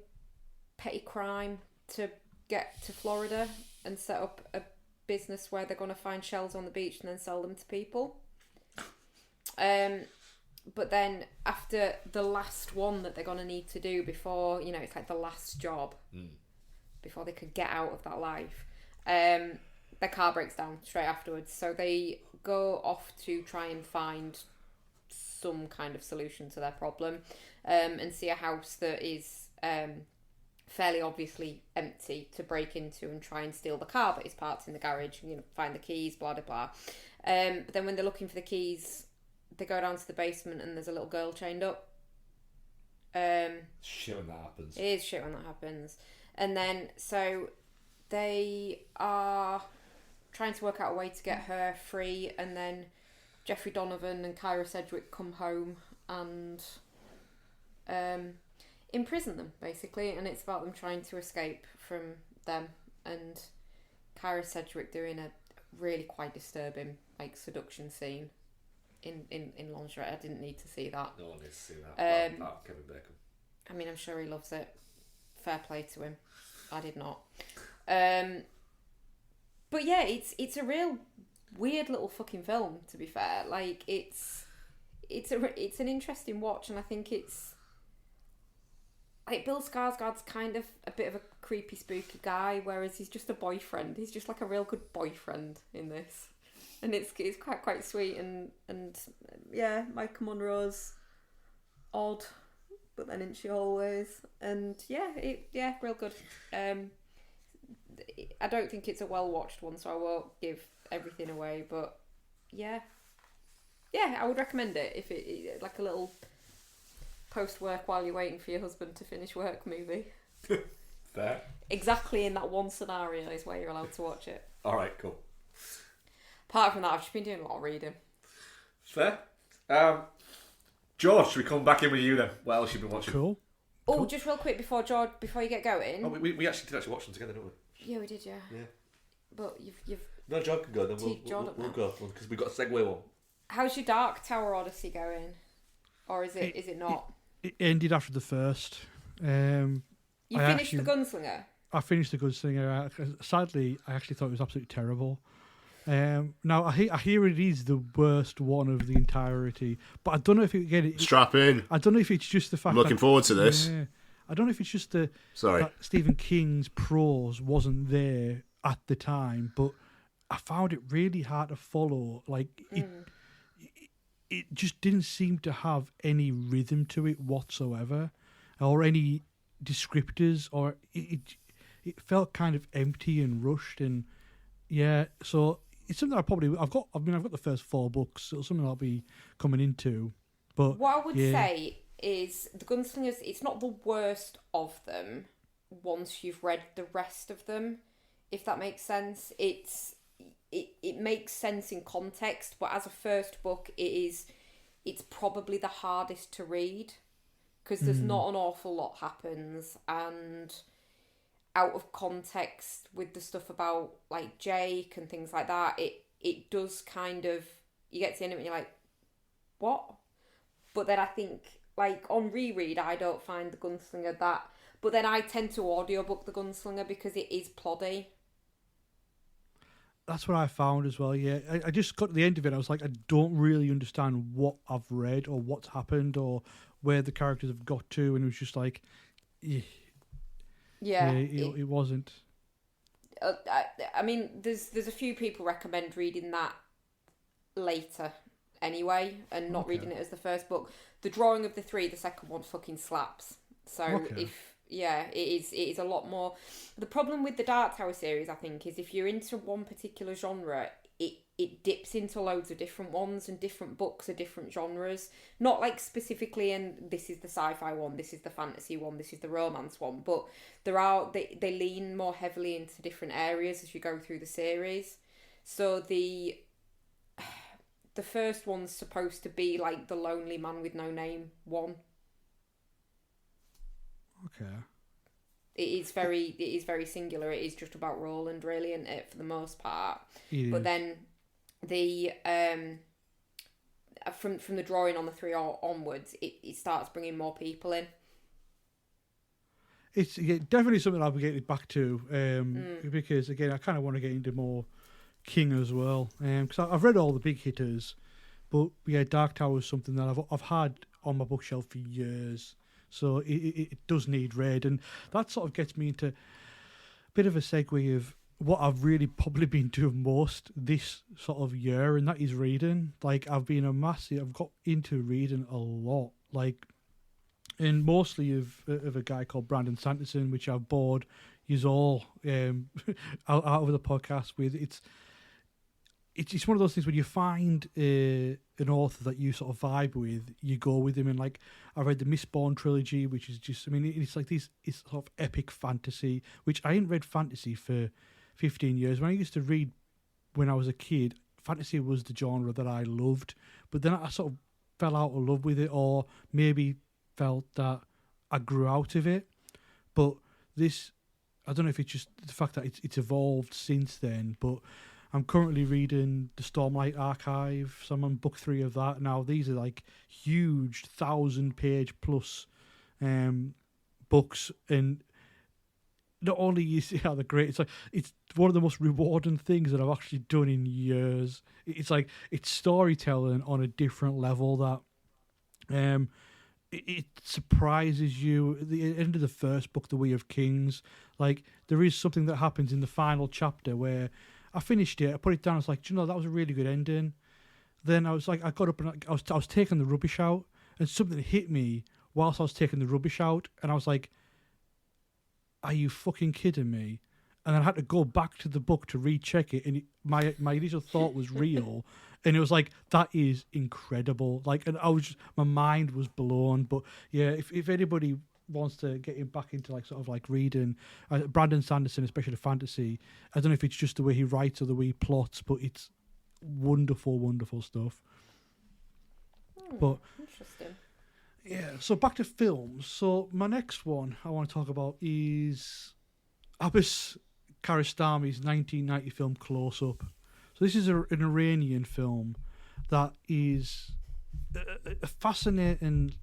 petty crime to get to Florida and set up a business where they're going to find shells on the beach and then sell them to people. But then after the last one that they're going to need to do before, you know, it's like the last job before they could get out of that life, their car breaks down straight afterwards. So they go off to try and find some kind of solution to their problem, and see a house that is fairly obviously empty to break into and try and steal the car that is parked in the garage, you know, find the keys, blah, blah, blah. But then when they're looking for the keys, they go down to the basement and there's a little girl chained up. Shit when that happens. It is shit when that happens. And then, so they are trying to work out a way to get her free, and then Jeffrey Donovan and Kyra Sedgwick come home and imprison them, basically, and it's about them trying to escape from them, and Kyra Sedgwick doing a really quite disturbing like seduction scene in lingerie. I didn't need to see that. No one needs to see that. Apart Kevin Bacon. I mean, I'm sure he loves it. Fair play to him. I did not. But yeah, it's a real weird little fucking film, to be fair. Like, it's an interesting watch, and I think it's like Bill Skarsgård's kind of a bit of a creepy, spooky guy, whereas he's just a boyfriend. He's just like a real good boyfriend in this, and it's quite sweet, and yeah, Micah Monroe's odd, but then isn't she always? And yeah, real good. I don't think it's a well watched one, so I won't give everything away, but yeah, I would recommend it if it like a little post work while you're waiting for your husband to finish work movie. Fair. Exactly in that one scenario is where you're allowed to watch it. All right, cool. Apart from that, I've just been doing a lot of reading. Fair. George, should we come back in with you then? What else you been watching? Cool. Oh, just real quick before you get going. Oh, we actually did watch them together, didn't we? Yeah, we did, yeah. Yeah. But you've No, John can go, then we'll go, because we've got a segue one. How's your Dark Tower Odyssey going? Or is it not? It ended after the first. You finished The Gunslinger? I finished The Gunslinger. Sadly, I actually thought it was absolutely terrible. Now, I hear it is the worst one of the entirety, but I don't know if Strap in. I don't know if it's just the fact I'm looking forward to this. Yeah, I don't know if it's just that Stephen King's prose wasn't there at the time, but I found it really hard to follow. Like, it just didn't seem to have any rhythm to it whatsoever, or any descriptors, or it felt kind of empty and rushed. And yeah, so it's something I've got the first 4 books, so it's something I'll be coming into. But what I would say is The Gunslingers, it's not the worst of them once you've read the rest of them, if that makes sense. It makes sense in context, but as a first book, it's probably the hardest to read, because there's not an awful lot happens, and out of context with the stuff about like Jake and things like that, it does kind of, you get to the end of it and you're like, what? But then I think, like, on reread, I don't find The Gunslinger that, but then I tend to audiobook The Gunslinger because it is ploddy. That's what I found as well, yeah. I just got to the end of it, I was like, I don't really understand what I've read or what's happened or where the characters have got to, and it was just like, it wasn't. I mean, there's a few people recommend reading that later anyway, and not reading it as the first book. The Drawing of the Three, the second one, fucking slaps. So it is a lot more. The problem with the Dark Tower series, I think, is if you're into one particular genre, it it dips into loads of different ones, and different books are different genres. Not like specifically, and this is the sci-fi one, this is the fantasy one, this is the romance one, but they lean more heavily into different areas as you go through the series. So the first one's supposed to be like the Lonely Man with No Name one. Okay. It is very singular. It is just about Roland, really, isn't it, for the most part? But then the from the drawing on the 3 onwards, it starts bringing more people in. It's definitely something I'll be getting back to because, again, I kind of want to get into more King as well. Because I've read all the big hitters, but yeah, Dark Tower is something that I've had on my bookshelf for years. So it does need read, and that sort of gets me into a bit of a segue of what I've really probably been doing most this sort of year, and that is reading. Like, I've got into reading a lot, like, and mostly of a guy called Brandon Sanderson, which I've bored yous all out of the podcast with. It's one of those things when you find an author that you sort of vibe with, you go with him. And like, I read the Mistborn trilogy, which is just, I mean, it's like this, it's sort of epic fantasy, which I ain't read fantasy for 15 years. When I used to read when I was a kid, fantasy was the genre that I loved, but then I sort of fell out of love with it, or maybe felt that I grew out of it. But this, I don't know if it's just the fact that it's evolved since then, but I'm currently reading the Stormlight Archive, so I'm on book 3 of that now. These are like huge 1,000-page plus books, and not only you see how they're great, it's one of the most rewarding things that I've actually done in years. It's like, it's storytelling on a different level that it surprises you. At the end of the first book, The Way of Kings, like, there is something that happens in the final chapter where I finished it, I put it down, I was like, do you know, that was a really good ending. Then I was like, I got up and I was taking the rubbish out, and something hit me whilst I was taking the rubbish out, and I was like, are you fucking kidding me? And then I had to go back to the book to recheck it, and my initial thought was real, and it was like, that is incredible. Like, and my mind was blown. But yeah, if anybody wants to get him back into like sort of like reading Brandon Sanderson, especially the fantasy, I don't know if it's just the way he writes or the way he plots, but it's wonderful stuff. But interesting. Yeah, so back to films. So my next one I want to talk about is Abbas Kiarostami's 1990 film Close Up. So this is an Iranian film that is a fascinating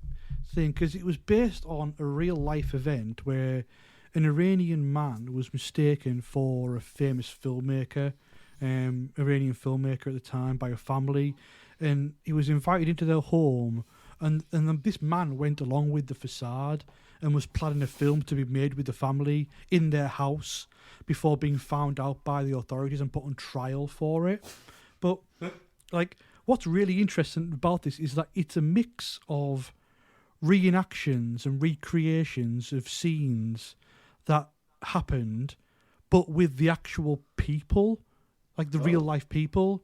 thing, because it was based on a real life event where an Iranian man was mistaken for a famous filmmaker, Iranian filmmaker at the time, by a family, and he was invited into their home, and then this man went along with the facade and was planning a film to be made with the family in their house before being found out by the authorities and put on trial for it. But like, what's really interesting about this is that it's a mix of reenactions and recreations of scenes that happened, but with the actual people, like the real life people,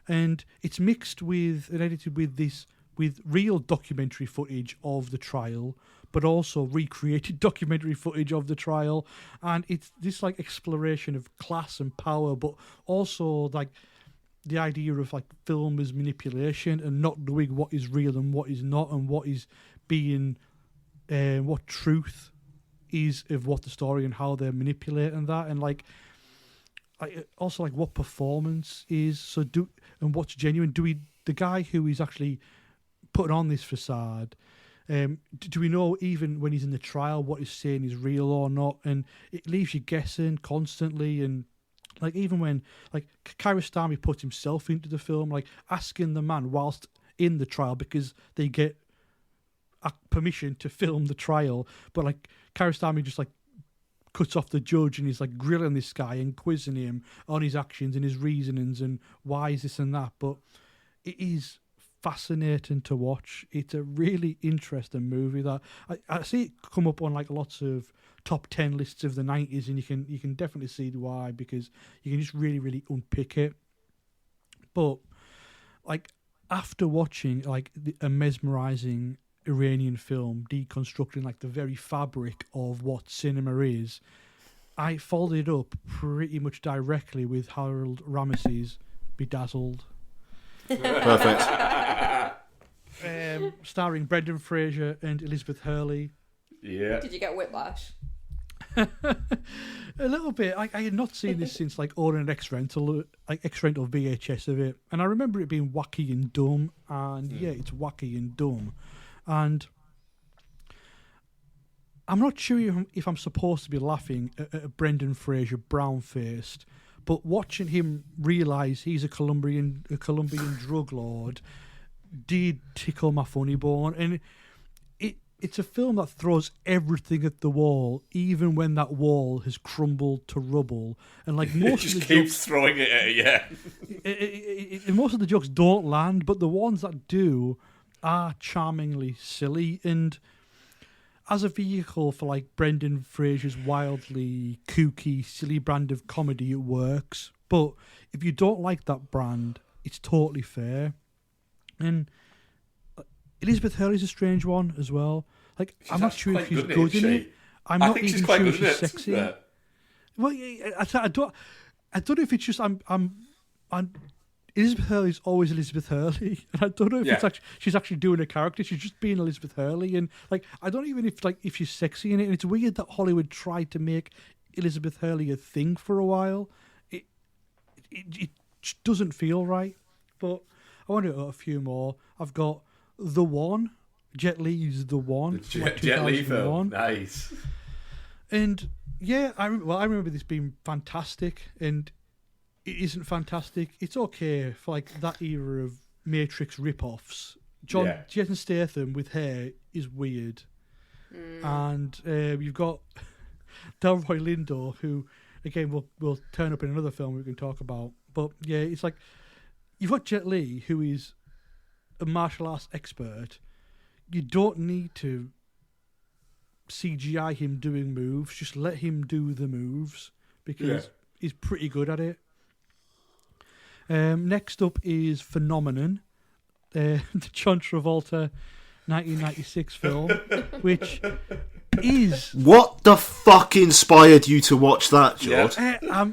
and it's mixed with and edited with real documentary footage of the trial, but also recreated documentary footage of the trial. And it's this like exploration of class and power, but also like the idea of like film as manipulation and not knowing what is real and what is not, and what is being what truth is of what the story and how they're manipulating that, and like also like what performance is and what's genuine. The guy who is actually putting on this facade, do we know even when he's in the trial what he's saying is real or not? And it leaves you guessing constantly. And like, even when like Kiarostami put himself into the film, like asking the man whilst in the trial, because they get permission to film the trial, but like Kiarostami just like cuts off the judge and he's like grilling this guy and quizzing him on his actions and his reasonings and why is this and that. But it is fascinating to watch. It's a really interesting movie that I see it come up on like lots of top 10 lists of the 90s, and you can definitely see why, because you can just really unpick it. But like after watching like a mesmerizing Iranian film deconstructing like the very fabric of what cinema is, I followed it up pretty much directly with Harold Ramis's Bedazzled. Perfect. Starring Brendan Fraser and Elizabeth Hurley. Yeah. Did you get whiplash? A little bit. I had not seen this since like ordering an X-rental VHS of it, and I remember it being wacky and dumb. And yeah, it's wacky and dumb. And I'm not sure if I'm supposed to be laughing at Brendan Fraser brown-faced, but watching him realise he's a Colombian drug lord did tickle my funny bone. And it's a film that throws everything at the wall, even when that wall has crumbled to rubble. And like most just of the keeps jokes, throwing it at you. most of the jokes don't land, but the ones that do are charmingly silly. And as a vehicle for like Brendan Fraser's wildly kooky, silly brand of comedy, it works. But if you don't like that brand, it's totally fair. And Elizabeth Hurley's a strange one as well. Like, I'm not sure if she's good in it. I'm not even sure if she's sexy. Well, I don't know if it's just Elizabeth Hurley's always Elizabeth Hurley, and I don't know if it's actually she's actually doing a character. She's just being Elizabeth Hurley, and like I don't even if she's sexy in it. And it's weird that Hollywood tried to make Elizabeth Hurley a thing for a while. It just doesn't feel right. But I want to go a few more. I've got The One. Jet Li's The One. Jet Li film. Nice. And yeah, I remember this being fantastic, and it isn't fantastic. It's okay for like that era of Matrix rip-offs. Jason Statham with hair is weird. And you've got Delroy Lindo, who again will turn up in another film we can talk about. But yeah, it's like you've got Jet Li, who is a martial arts expert. You don't need to CGI him doing moves. Just let him do the moves because he's pretty good at it. Next up is Phenomenon, the John Travolta 1996 film, which is... What the fuck inspired you to watch that, George?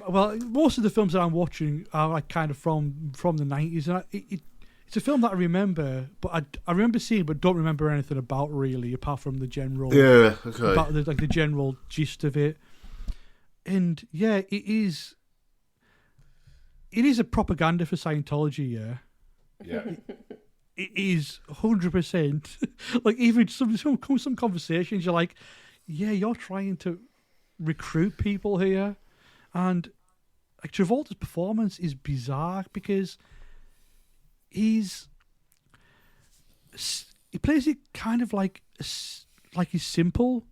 Well, most of the films that I'm watching are like kind of from the 90s, and it's a film that I remember, but I remember seeing, but don't remember anything about really, apart from the general, about the general gist of it. And yeah, it is a propaganda for Scientology. Yeah. It is 100%. Like even some conversations, you're like, yeah, you're trying to recruit people here, and like Travolta's performance is bizarre because he plays it kind of like he's simple,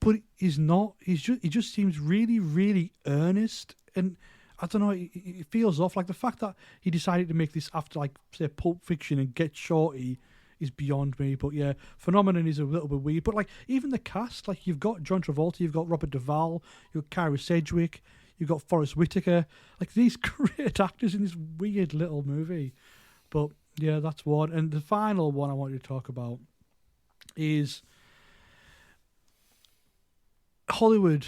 but he's not. He just seems really, really earnest, and I don't know. It feels off. Like the fact that he decided to make this after, like, say, Pulp Fiction and Get Shorty is beyond me. But yeah, Phenomenon is a little bit weird. But like even the cast, like you've got John Travolta, you've got Robert Duvall, you've got Kyra Sedgwick, you've got Forrest Whitaker. Like these great actors in this weird little movie. But yeah, that's one. And the final one I want you to talk about is Hollywood.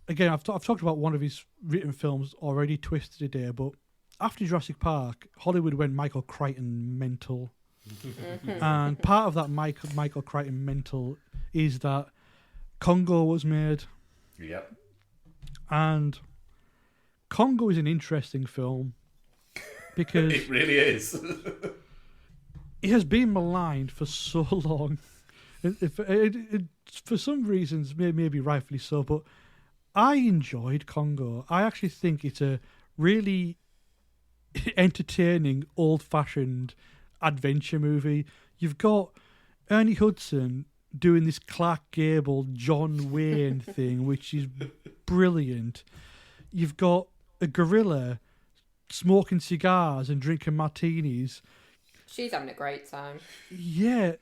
Again, I've talked about one of his written films already, Twisted Today, but after Jurassic Park, Hollywood went Michael Crichton mental. And part of that Michael Crichton mental is that Congo was made. Yep. And Congo is an interesting film because it really is. It has been maligned for so long. For some reasons, maybe rightfully so, but I enjoyed Congo. I actually think it's a really entertaining, old-fashioned adventure movie. You've got Ernie Hudson doing this Clark Gable, John Wayne thing, which is brilliant. You've got a gorilla smoking cigars and drinking martinis. She's having a great time. Yeah.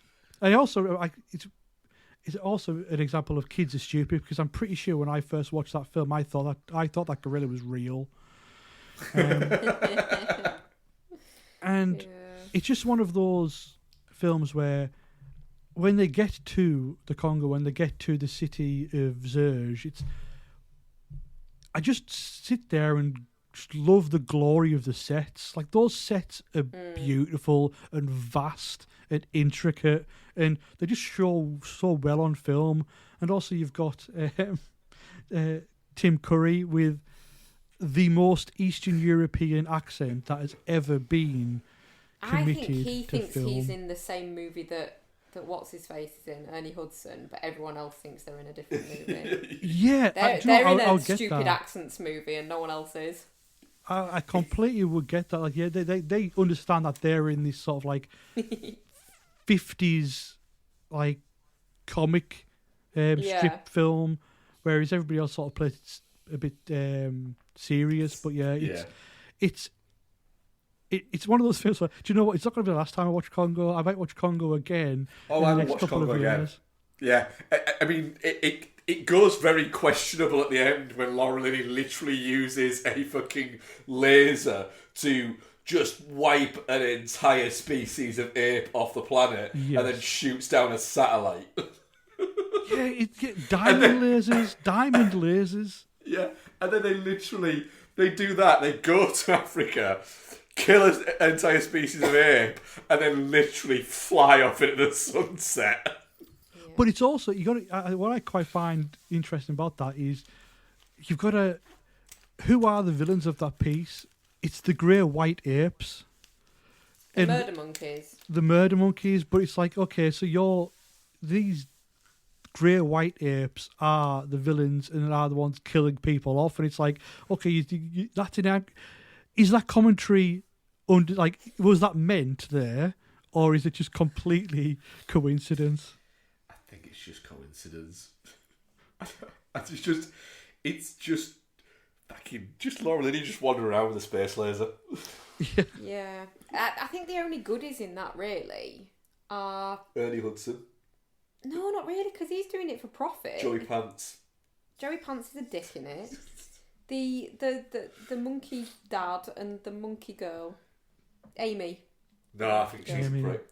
It's also an example of kids are stupid, because I'm pretty sure when I first watched that film, I thought that gorilla was real. And it's just one of those films where when they get to the Congo, when they get to the city of Zurge, I just sit there and just love the glory of the sets. Like, those sets are beautiful and vast and intricate, and they just show so well on film. And also you've got Tim Curry with the most Eastern European accent that has ever been committed to film. I think he thinks he's in the same movie that what's his face is in, Ernie Hudson, but everyone else thinks they're in a different movie. Yeah, they're in a stupid accents movie, and no one else is. I completely would get that. Like, yeah, they understand that they're in this sort of like 50s like comic strip film, whereas everybody else sort of plays a bit serious. But it's one of those films where, do you know what? It's not going to be the last time I watch Congo. I might watch Congo again. Oh, I will watch Congo again. Yeah, I mean, it goes very questionable at the end when Laura Linney literally uses a fucking laser to just wipe an entire species of ape off the planet and then shoots down a satellite. Diamond lasers. Yeah, and then they do that. They go to Africa, kill an entire species of ape, and then literally fly off into the sunset. But it's also, what I quite find interesting about that is you've got who are the villains of that piece? It's the grey white apes. The murder monkeys. The murder monkeys, but it's like, okay, so these grey white apes are the villains and are the ones killing people off, and it's like, okay, that's is that commentary was that meant there, or is it just completely coincidence? I think it's just coincidence. It's just fucking just Laura Linney just wandering around with a space laser. Yeah. I think the only goodies in that really are Ernie Hudson. No, not really, because he's doing it for profit. Joey Pants. Joey Pants is a dick in it. The monkey dad and the monkey girl, Amy. No, I think she's a prick.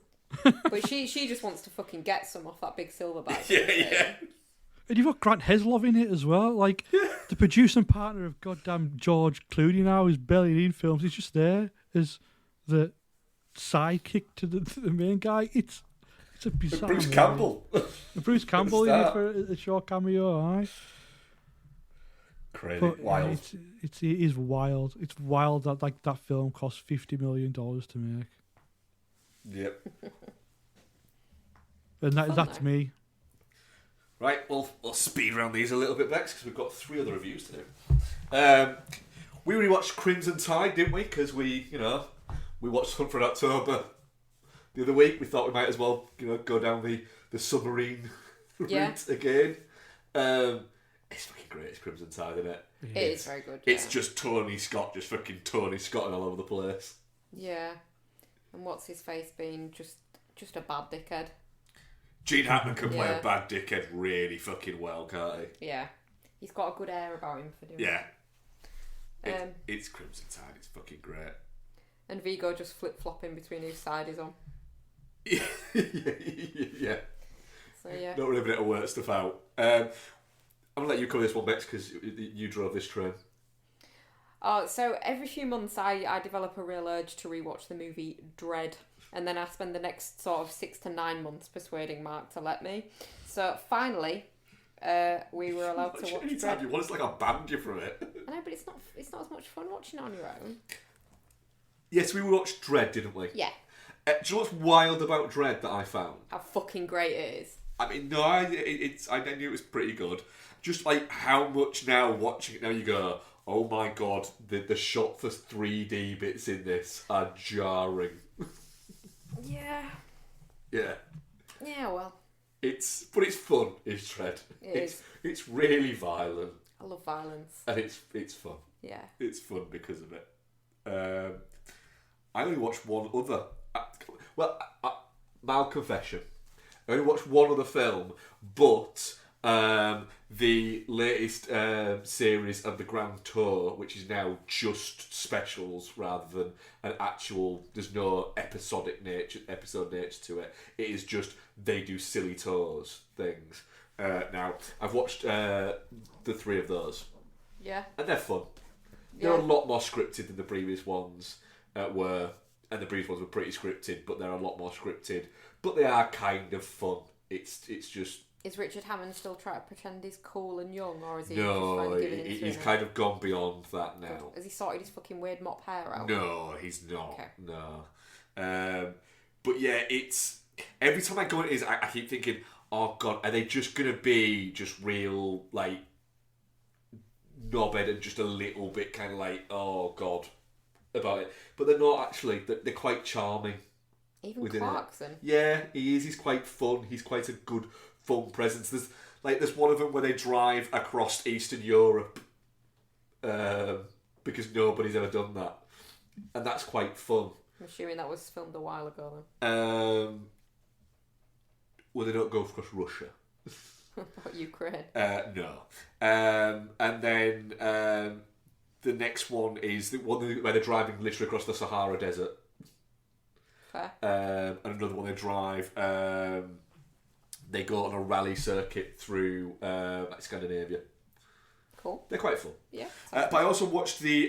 But she just wants to fucking get some off that big silverback. Yeah. And you've got Grant Heslov in it as well. Like, the producing partner of goddamn George Clooney now, who's barely in films. He's just there as the sidekick to the main guy. It's a bizarre Bruce Campbell. Bruce Campbell in it for a short cameo, aye. Crazy, but, wild. It is wild. It's wild that that film cost $50 million to make. Yep. And that's me. Right, we'll speed around these a little bit next because we've got 3 other reviews to do. We rewatched Crimson Tide, didn't we? Because we watched Hunt for October the other week. We thought we might as well, go down the submarine route again. It's fucking great. It's Crimson Tide, isn't it? It is very good. It's just Tony Scott, just fucking Tony Scott all over the place. Yeah, and what's his face being just a bad dickhead. Gene Hackman can play a bad dickhead really fucking well, can't he? Yeah, he's got a good air about him for doing it. Yeah, it's Crimson Tide. It's fucking great. And Vigo just flip-flopping between whose side he's on. Yeah. So yeah. Not really a bit of work stuff out. I'm gonna let you cover this one next because you drove this train. So every few months I develop a real urge to rewatch the movie Dread, and then I spend the next sort of 6 to 9 months persuading Mark to let me. So finally, we were allowed to watch Dread. You want us like I'll ban you from it. I know, but it's not as much fun watching it on your own. Yes, we watched Dread, didn't we? Yeah. Do you know what's wild about Dread that I found? How fucking great it is. I mean, no, I knew it was pretty good. Just like how much now watching it now you go, oh my god, the shot for 3D bits in this are jarring. Yeah. Yeah. Yeah, well. It's fun. It's Dread. It's really violent. I love violence. And it's fun. Yeah. It's fun because of it. I only watched one other. Mild confession. I only watched one other film, but The latest series of the Grand Tour, which is now just specials rather than an actual. There's no episode nature to it. It is just they do silly tours things. Now I've watched the 3 of those. Yeah. And they're fun. They're a lot more scripted than the previous ones were, and the previous ones were pretty scripted, but they're a lot more scripted. But they are kind of fun. It's just. Is Richard Hammond still trying to pretend he's cool and young, or is he No, just giving he's kind of gone beyond that now. Has he sorted his fucking weird mop hair out? No, he's not. Okay. No. But yeah, it's... Every time I go into it, I keep thinking, oh God, are they just going to be just real, like, knobhead and just a little bit kind of like, oh God, about it. But they're not actually. They're quite charming. Even Clarkson. Yeah, he is. He's quite fun. He's quite a good, fun presence. There's one of them where they drive across Eastern Europe because nobody's ever done that. And that's quite fun. I'm assuming that was filmed a while ago then. Well, they don't go across Russia. What, Ukraine? No. And then the next one is the one where they're driving literally across the Sahara Desert. Fair. And another one they drive. They go on a rally circuit through Scandinavia. Cool. They're quite fun. Yeah. But I also watched the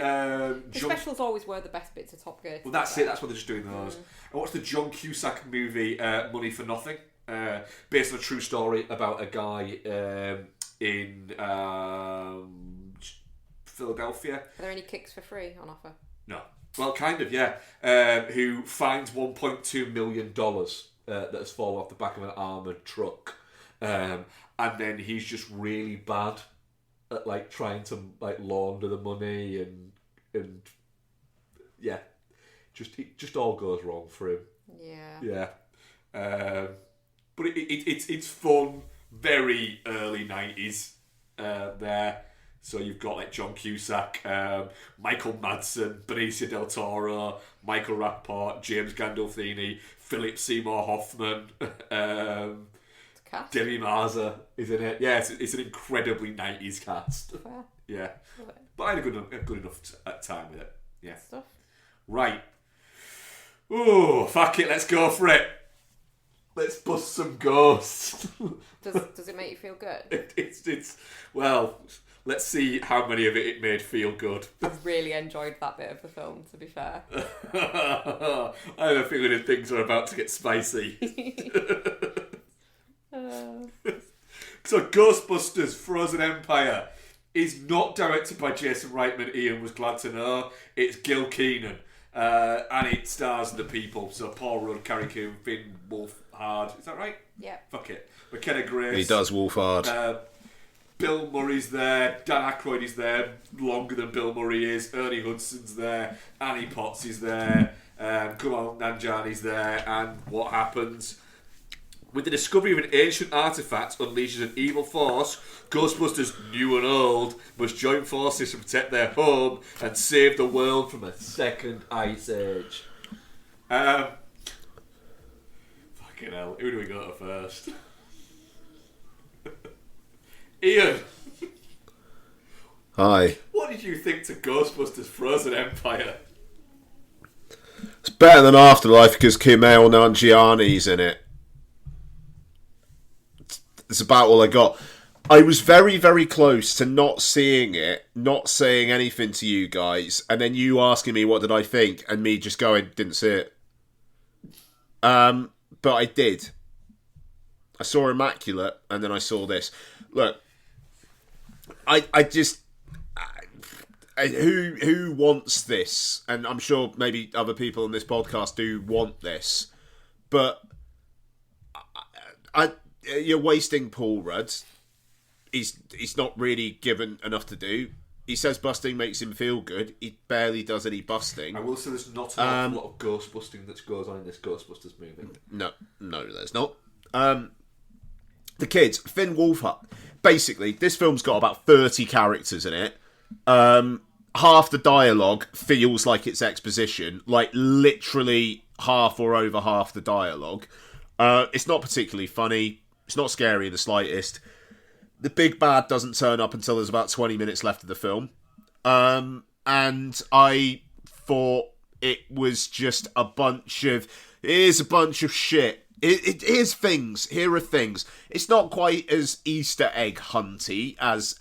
specials always were the best bits of Top Gear. Well, that's it. That's what they're just doing those. I watched the John Cusack movie Money for Nothing, based on a true story about a guy in Philadelphia. Are there any kicks for free on offer? No. Well, kind of, yeah. Who finds $1.2 million that has fallen off the back of an armoured truck. And then he's just really bad at like trying to like launder the money and yeah, it just all goes wrong for him. Yeah. Yeah. But it's fun. Very early 90s there. So you've got like John Cusack, Michael Madsen, Benicio del Toro, Michael Rappaport, James Gandolfini, Philip Seymour Hoffman, Demi Marza is in it. Yeah, it's an incredibly 90s cast. Fair. Yeah. But I had a good enough time with it. Yeah. Stuff. Right. Ooh, fuck it, let's go for it. Let's bust some ghosts. Does it make you feel good? It's well, let's see how many of it made feel good. I've really enjoyed that bit of the film, to be fair. I have a feeling that things are about to get spicy. So Ghostbusters Frozen Empire is not directed by Jason Reitman, Ian was glad to know. It's Gil Keenan. And it stars the people. So Paul Rudd, Carrie Coon, Finn Wolfhard. Is that right? Yeah. Fuck it. McKenna Grace. He does Wolfhard. Bill Murray's there. Dan Aykroyd is there longer than Bill Murray is. Ernie Hudson's there. Annie Potts is there. Kumail Nanjiani's there. And what happens? With the discovery of an ancient artifact unleashes an evil force, Ghostbusters, new and old, must join forces to protect their home and save the world from a second ice age. Fucking hell, who do we go to first? Ian! Hi. What did you think to Ghostbusters Frozen Empire? It's better than Afterlife because Kumail Nanjiani's in it. It's about all I got. I was very, very close to not seeing it, not saying anything to you guys, and then you asking me what did I think, and me just going, didn't see it. But I did. I saw Immaculate, and then I saw this. Look, I just... Who wants this? And I'm sure maybe other people on this podcast do want this, but you're wasting Paul Rudd. He's not really given enough to do. He says busting makes him feel good. He barely does any busting. I will say there's not an awful lot of ghost busting that goes on in this Ghostbusters movie. No, there's not. The kids, Finn Wolfhard. Basically, this film's got about 30 characters in it. Half the dialogue feels like it's exposition. Like, literally half or over half the dialogue. It's not particularly funny. It's not scary in the slightest. the big bad doesn't turn up until there's about 20 minutes left of the film. And I thought it was just a bunch of... Here's a bunch of shit. Here are things. It's not quite as Easter egg hunty as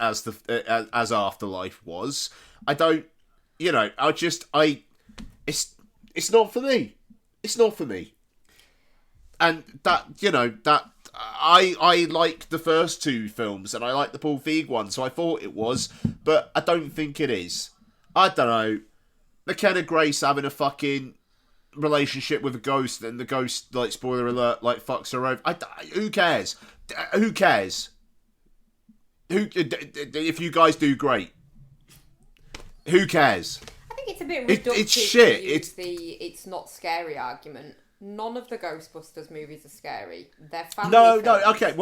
Afterlife was. I don't... You know, It's not for me. It's not for me. And that, you know, that... I like the first two films, and I like the Paul Feig one, so I thought it was, but I don't think it is. I don't know. McKenna Grace having a fucking relationship with a ghost, and the ghost, like, spoiler alert, like, fucks her over. Who cares? Who cares? If you guys do, great. Who cares? I think it's a bit reductive it's shit. to use it's not scary argument. None of the Ghostbusters movies are scary. They're family films. Okay.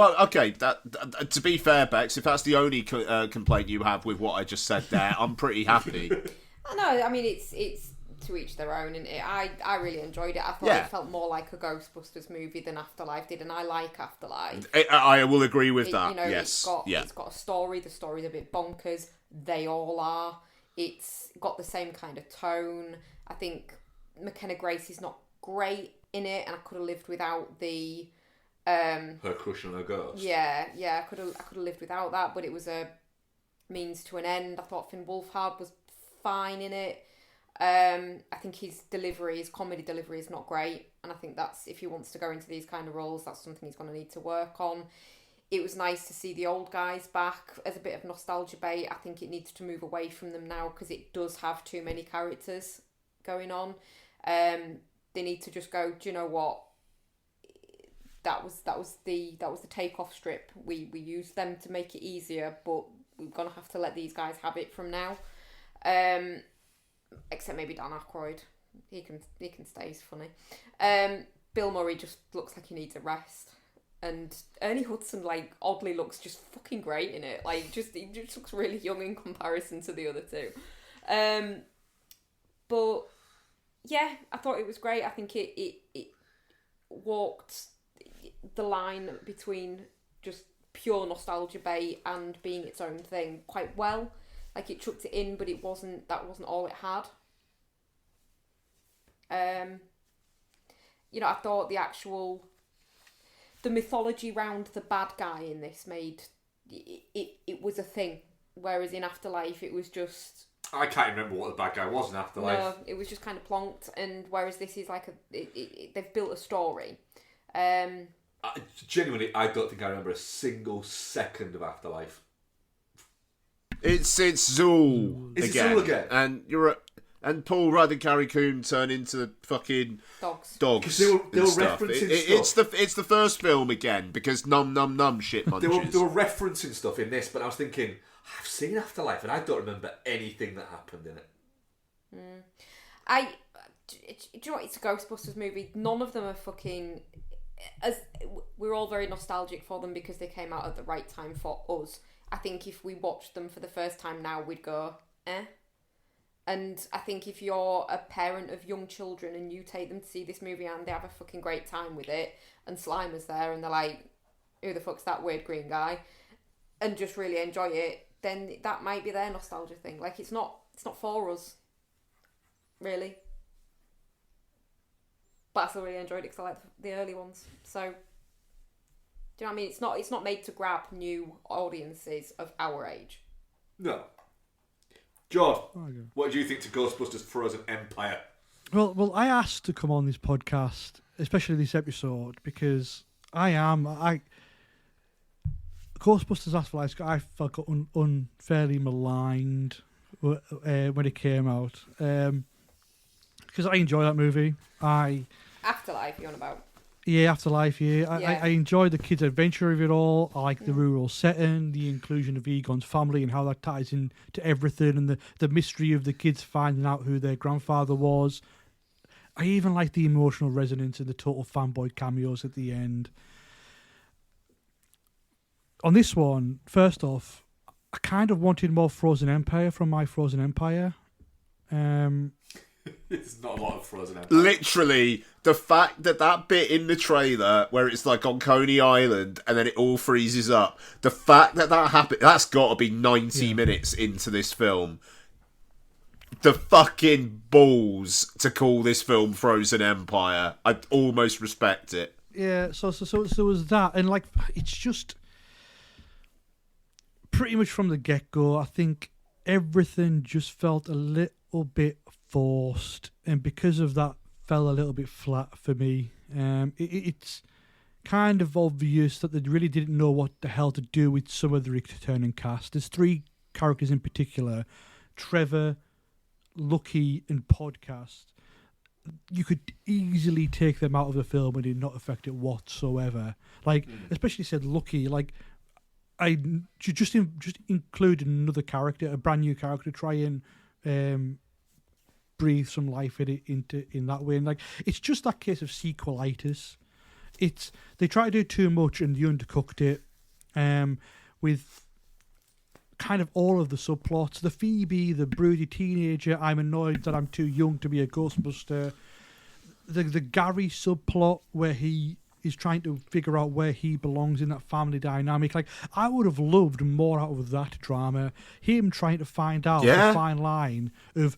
That, to be fair, Bex, if that's the only complaint you have with what I just said there, I'm pretty happy. I know. I mean, it's to each their own, and I really enjoyed it. I thought it felt more like a Ghostbusters movie than Afterlife did, and I like Afterlife. I will agree with that. You know, yes, it's got a story. The story's a bit bonkers. They all are. It's got the same kind of tone. I think McKenna Grace is not great in it, and I could have lived without the her crush on her ghost. Yeah, I could have lived without that, but it was a means to an end. I thought Finn Wolfhard was fine in it. I think his comedy delivery is not great, and I think that's, if he wants to go into these kind of roles, that's something he's going to need to work on. It was nice to see the old guys back as a bit of nostalgia bait. I think it needs to move away from them now, because it does have too many characters going on. They need to just go, do you know what? That was the takeoff strip. We used them to make it easier, but we're gonna have to let these guys have it from now. Except maybe Dan Aykroyd. He can stay, he's funny. Bill Murray just looks like he needs a rest. And Ernie Hudson, like, oddly looks just fucking great in it. Like, he just looks really young in comparison to the other two. But yeah, I thought it was great. I think it walked the line between just pure nostalgia bait and being its own thing quite well. Like, it chucked it in, but that wasn't all it had. You know, I thought the mythology around the bad guy in this made it was a thing, whereas in Afterlife it was just... I can't remember what the bad guy was in Afterlife. No, it was just kind of plonked, and whereas this is like they've built a story. Genuinely, I don't think I remember a single second of Afterlife. It's Zool Is again. it Zool again? And Paul Rudd and Carrie Coon turn into fucking dogs. They were referencing stuff. It's the first film again, because num shit munches. They were referencing stuff in this, but I was thinking, I've seen Afterlife and I don't remember anything that happened in it. Do you know what? It's a Ghostbusters movie. None of them are fucking... We're all very nostalgic for them because they came out at the right time for us. I think if we watched them for the first time now, we'd go, eh? And I think if you're a parent of young children and you take them to see this movie and they have a fucking great time with it, and Slimer's there and they're like, who the fuck's that weird green guy? And just really enjoy it, then that might be their nostalgia thing. Like, it's not for us, really. But I still really enjoyed it because I like the early ones. So, do you know what I mean? It's not made to grab new audiences of our age. No. George, what do you think to Ghostbusters Frozen Empire? Well, I asked to come on this podcast, especially this episode, because Ghostbusters Afterlife, I felt got unfairly maligned when it came out, because I enjoy that movie. Afterlife, you're on about? Yeah, Afterlife, yeah. I enjoyed the kids' adventure of it all. I like the rural setting, the inclusion of Egon's family and how that ties into everything, and the mystery of the kids finding out who their grandfather was. I even like the emotional resonance and the total fanboy cameos at the end. On this one, first off, I kind of wanted more Frozen Empire from my Frozen Empire. It's not a lot of Frozen Empire. Literally, the fact that bit in the trailer where it's like on Coney Island and then it all freezes up, the fact that happened, that's got to be 90 minutes into this film. The fucking balls to call this film Frozen Empire. I almost respect it. Yeah, so was that, and like it's just pretty much from the get-go, I think everything just felt a little bit forced, and because of that fell a little bit flat for me. It's kind of obvious that they really didn't know what the hell to do with some of the returning cast. There's 3 characters in particular, Trevor, Lucky and Podcast. You could easily take them out of the film and it not affect it whatsoever. Like, especially said Lucky, like, I just include another character, a brand new character, try and breathe some life in that way. And like, it's just that case of sequelitis. They try to do too much and they undercooked it with kind of all of the subplots. The Phoebe, the broody teenager, I'm annoyed that I'm too young to be a Ghostbuster. The Gary subplot where he is trying to figure out where he belongs in that family dynamic. Like, I would have loved more out of that drama. Him trying to find out the fine line of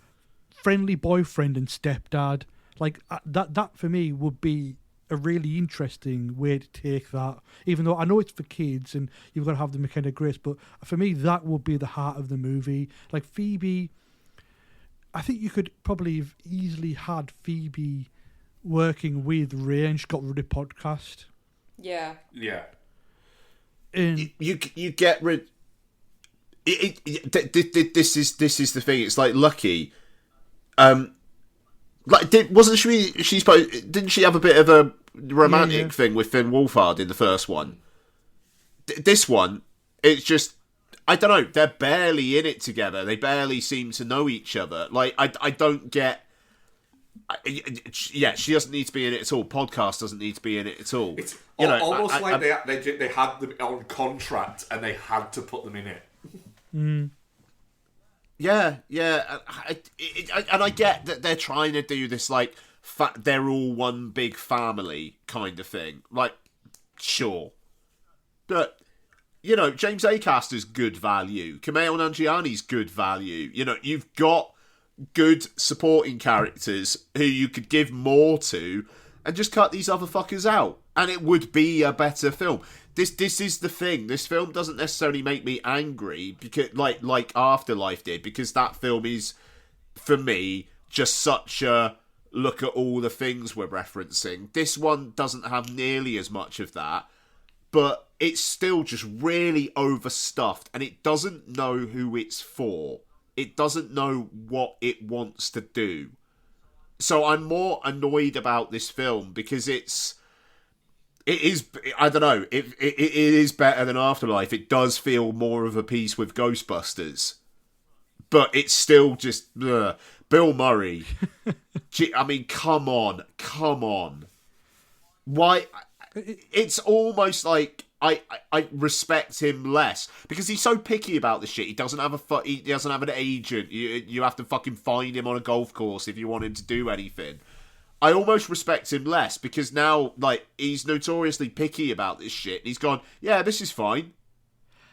friendly boyfriend and stepdad. Like, that for me would be a really interesting way to take that, even though I know it's for kids and you've got to have the McKenna Grace, but for me that would be the heart of the movie. Like, Phoebe, I think you could probably have easily had Phoebe working with Ray and she got rid of Podcast. Yeah. And you get rid. This is the thing. It's like Lucky. Like, didn't she have a bit of a romantic thing with Finn Wolfhard in the first one? This one, it's just, I don't know, they're barely in it together. They barely seem to know each other. Like, I don't get... she doesn't need to be in it at all. Podcast doesn't need to be in it at all. It's almost like they had them on contract and they had to put them in it. Mm. Yeah, and I get that they're trying to do this, like, they're all one big family kind of thing. Like, sure. But, you know, James Acaster's good value. Kumail Nanjiani's good value. You know, you've got good supporting characters who you could give more to and just cut these other fuckers out. And it would be a better film. This is the thing. This film doesn't necessarily make me angry because, like Afterlife did, because that film is, for me, just such a look at all the things we're referencing. This one doesn't have nearly as much of that, but it's still just really overstuffed, and it doesn't know who it's for. It doesn't know what it wants to do. So I'm more annoyed about this film because it is, I don't know, it is better than Afterlife. It does feel more of a piece with Ghostbusters. But it's still just, Bill Murray. I mean, come on. Why? It's almost like I respect him less because he's so picky about the shit. He doesn't have he doesn't have an agent. You have to fucking find him on a golf course if you want him to do anything. I almost respect him less because now, like, he's notoriously picky about this shit. He's gone, yeah, this is fine.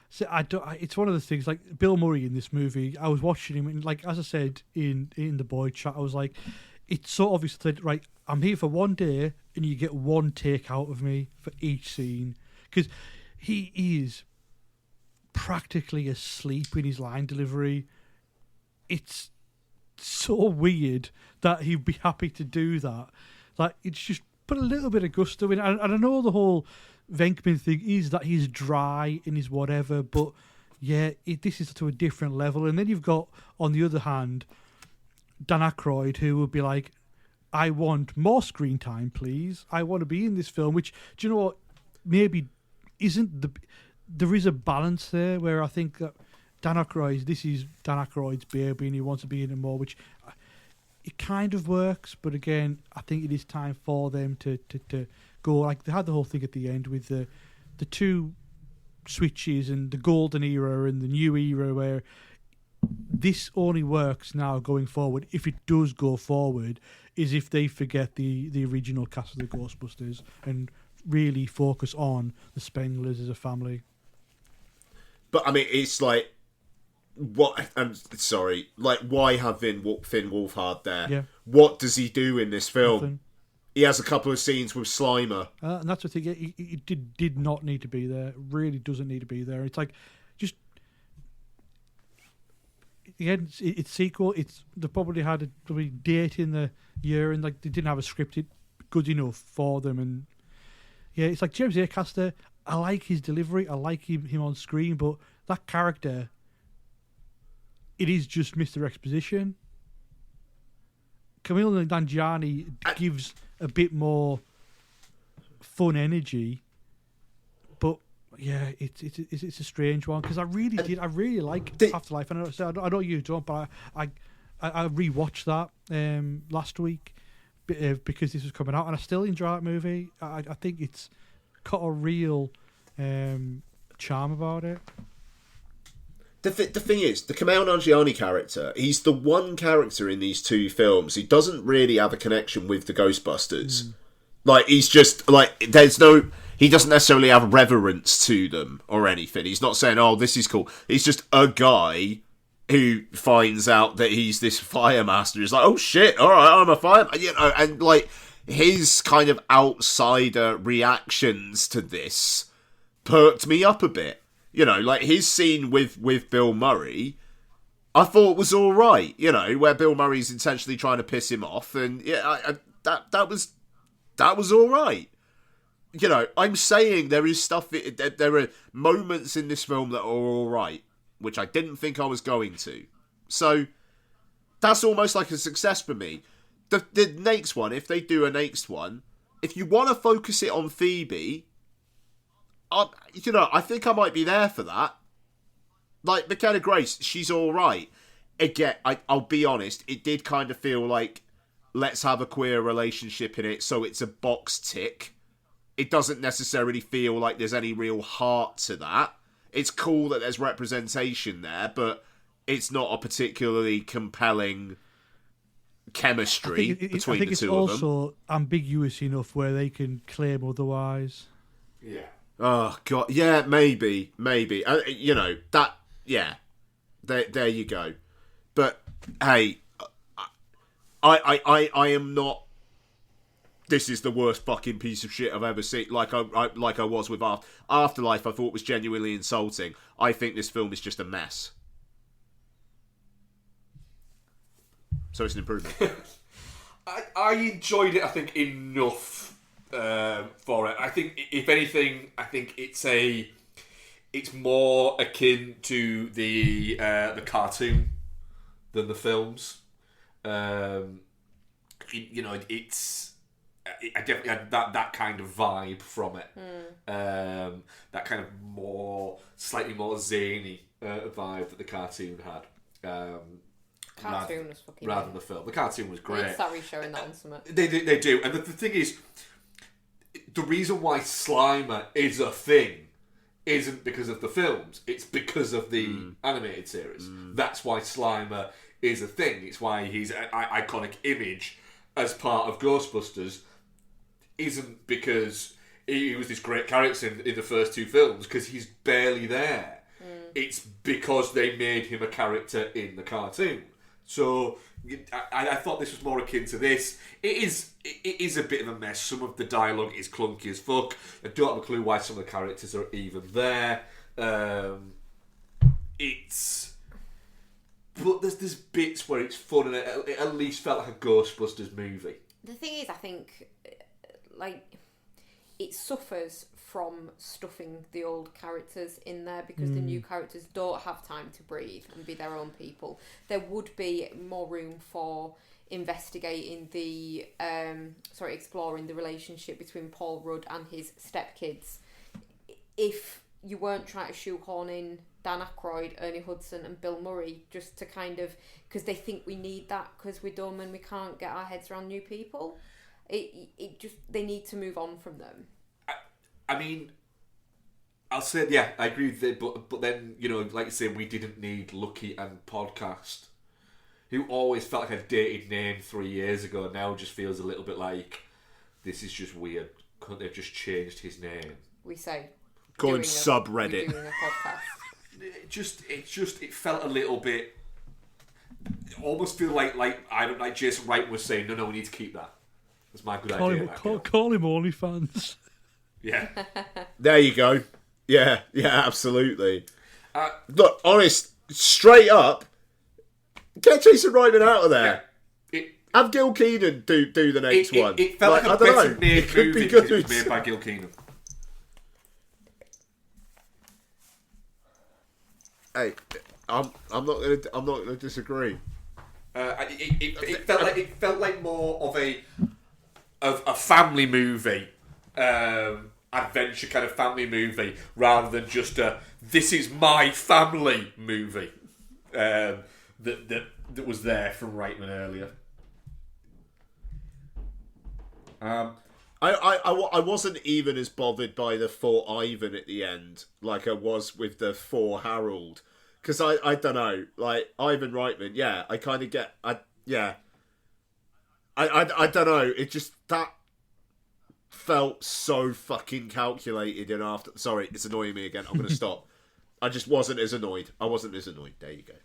So it's one of the things, like, Bill Murray in this movie, I was watching him, and, like, as I said in the boy chat, I was like, it's so obvious that, right, I'm here for one day, and you get one take out of me for each scene. Because he is practically asleep in his line delivery. It's so weird that he'd be happy to do that. Like, it's just put a little bit of gusto in. And I know the whole Venkman thing is that he's dry and he's whatever, but yeah, this is to a different level. And then you've got, on the other hand, Dan Aykroyd, who would be like, I want more screen time, please. I want to be in this film, which, do you know what, maybe isn't there is a balance there where I think that this is Dan Aykroyd's baby and he wants to be in it more, which it kind of works, but again, I think it is time for them to go. Like, they had the whole thing at the end with the two switches and the golden era and the new era where this only works now going forward, if it does go forward, is if they forget the original cast of the Ghostbusters and really focus on the Spenglers as a family. But I mean, it's like, what? I'm sorry. Like, why have Finn Wolfhard there? Yeah. What does he do in this film? Nothing. He has a couple of scenes with Slimer. And that's the thing. He did not need to be there. Really doesn't need to be there. It's like, just again, it's sequel. They probably had a date in the year, and like they didn't have a scripted good enough for them. And yeah, it's like James Acaster. I like his delivery. I like him on screen, but that character, it is just Mr. Exposition. Camille Nanjiani gives a bit more fun energy, but yeah, it's a strange one because I really like Afterlife. And I know you don't, but I rewatched that last week because this was coming out, and I still enjoy that movie. I think it's got a real charm about it. The thing is, the Kumail Nanjiani character, he's the one character in these two films who doesn't really have a connection with the Ghostbusters. Like, he's just, like, he doesn't necessarily have reverence to them or anything. He's not saying, oh, this is cool. He's just a guy who finds out that he's this fire master. He's like, oh shit, alright, I'm a fireman. You know, and, like, his kind of outsider reactions to this perked me up a bit. You know, like his scene with Bill Murray, I thought was all right. You know, where Bill Murray's intentionally trying to piss him off, and yeah, that was all right. You know, I'm saying there is stuff. There are moments in this film that are all right, which I didn't think I was going to. So that's almost like a success for me. The next one, if they do a next one, if you want to focus it on Phoebe. You know, I think I might be there for that. Like, McKenna Grace, she's all right. Again, I'll be honest, it did kind of feel like, let's have a queer relationship in it, so it's a box tick. It doesn't necessarily feel like there's any real heart to that. It's cool that there's representation there, but it's not a particularly compelling chemistry between the two of them. I think it's also ambiguous enough where they can claim otherwise. Yeah. Oh god, yeah, maybe. You know that, yeah. There you go. But hey, I am not. This is the worst fucking piece of shit I've ever seen. Like I was with Afterlife, I thought was genuinely insulting. I think this film is just a mess. So it's an improvement. I enjoyed it. I think enough. For it, I think if anything, I think it's more akin to the cartoon than the films. You know, I definitely had that kind of vibe from it. That kind of slightly more zany vibe that the cartoon had. Cartoon was fucking rather than the film. The cartoon was great. Sorry, showing that on something. They do, and the thing is, the reason why Slimer is a thing isn't because of the films. It's because of the animated series. That's why Slimer is a thing. It's why he's an iconic image as part of Ghostbusters. Isn't because he was this great character in the first two films, because he's barely there. It's because they made him a character in the cartoon. So I thought this was more akin to this. It is a bit of a mess. Some of the dialogue is clunky as fuck. I don't have a clue why some of the characters are even there. But there's bits where it's fun, and it at least felt like a Ghostbusters movie. The thing is, I think, like, it suffers from stuffing the old characters in there because the new characters don't have time to breathe and be their own people. There would be more room for investigating exploring the relationship between Paul Rudd and his stepkids if you weren't trying to shoehorn in Dan Aykroyd, Ernie Hudson and Bill Murray just to kind of, because they think we need that because we're dumb and we can't get our heads around new people. It just, they need to move on from them. I mean, I'll say, yeah, I agree with it, but then, like you say, we didn't need Lucky and Podcast, who always felt like a dated name 3 years ago, now just feels a little bit like, this is just weird. Couldn't they have just changed his name? We say... Call him subreddit. Doing a podcast. It felt a little bit... almost feel like Jason Wright was saying, no, we need to keep that. That's my good idea. Call him OnlyFans. Yeah. There you go. Yeah, absolutely. Look, honest, straight up, get Jason Reitman out of there. Yeah. Have Gil Keenan do the next one. It felt like a better made movie because it was made by Gil Keenan. Hey, I'm not gonna disagree. It felt like more of a family movie, adventure kind of family movie, rather than just a this is my family movie that was there from Reitman earlier. I wasn't even as bothered by the for Ivan at the end like I was with the for Harold, because I don't know, like Ivan Reitman, yeah, I kind of get, I don't know, it just, that felt so fucking calculated. And after, sorry, it's annoying me again, I'm gonna stop. I just wasn't as annoyed. There you go.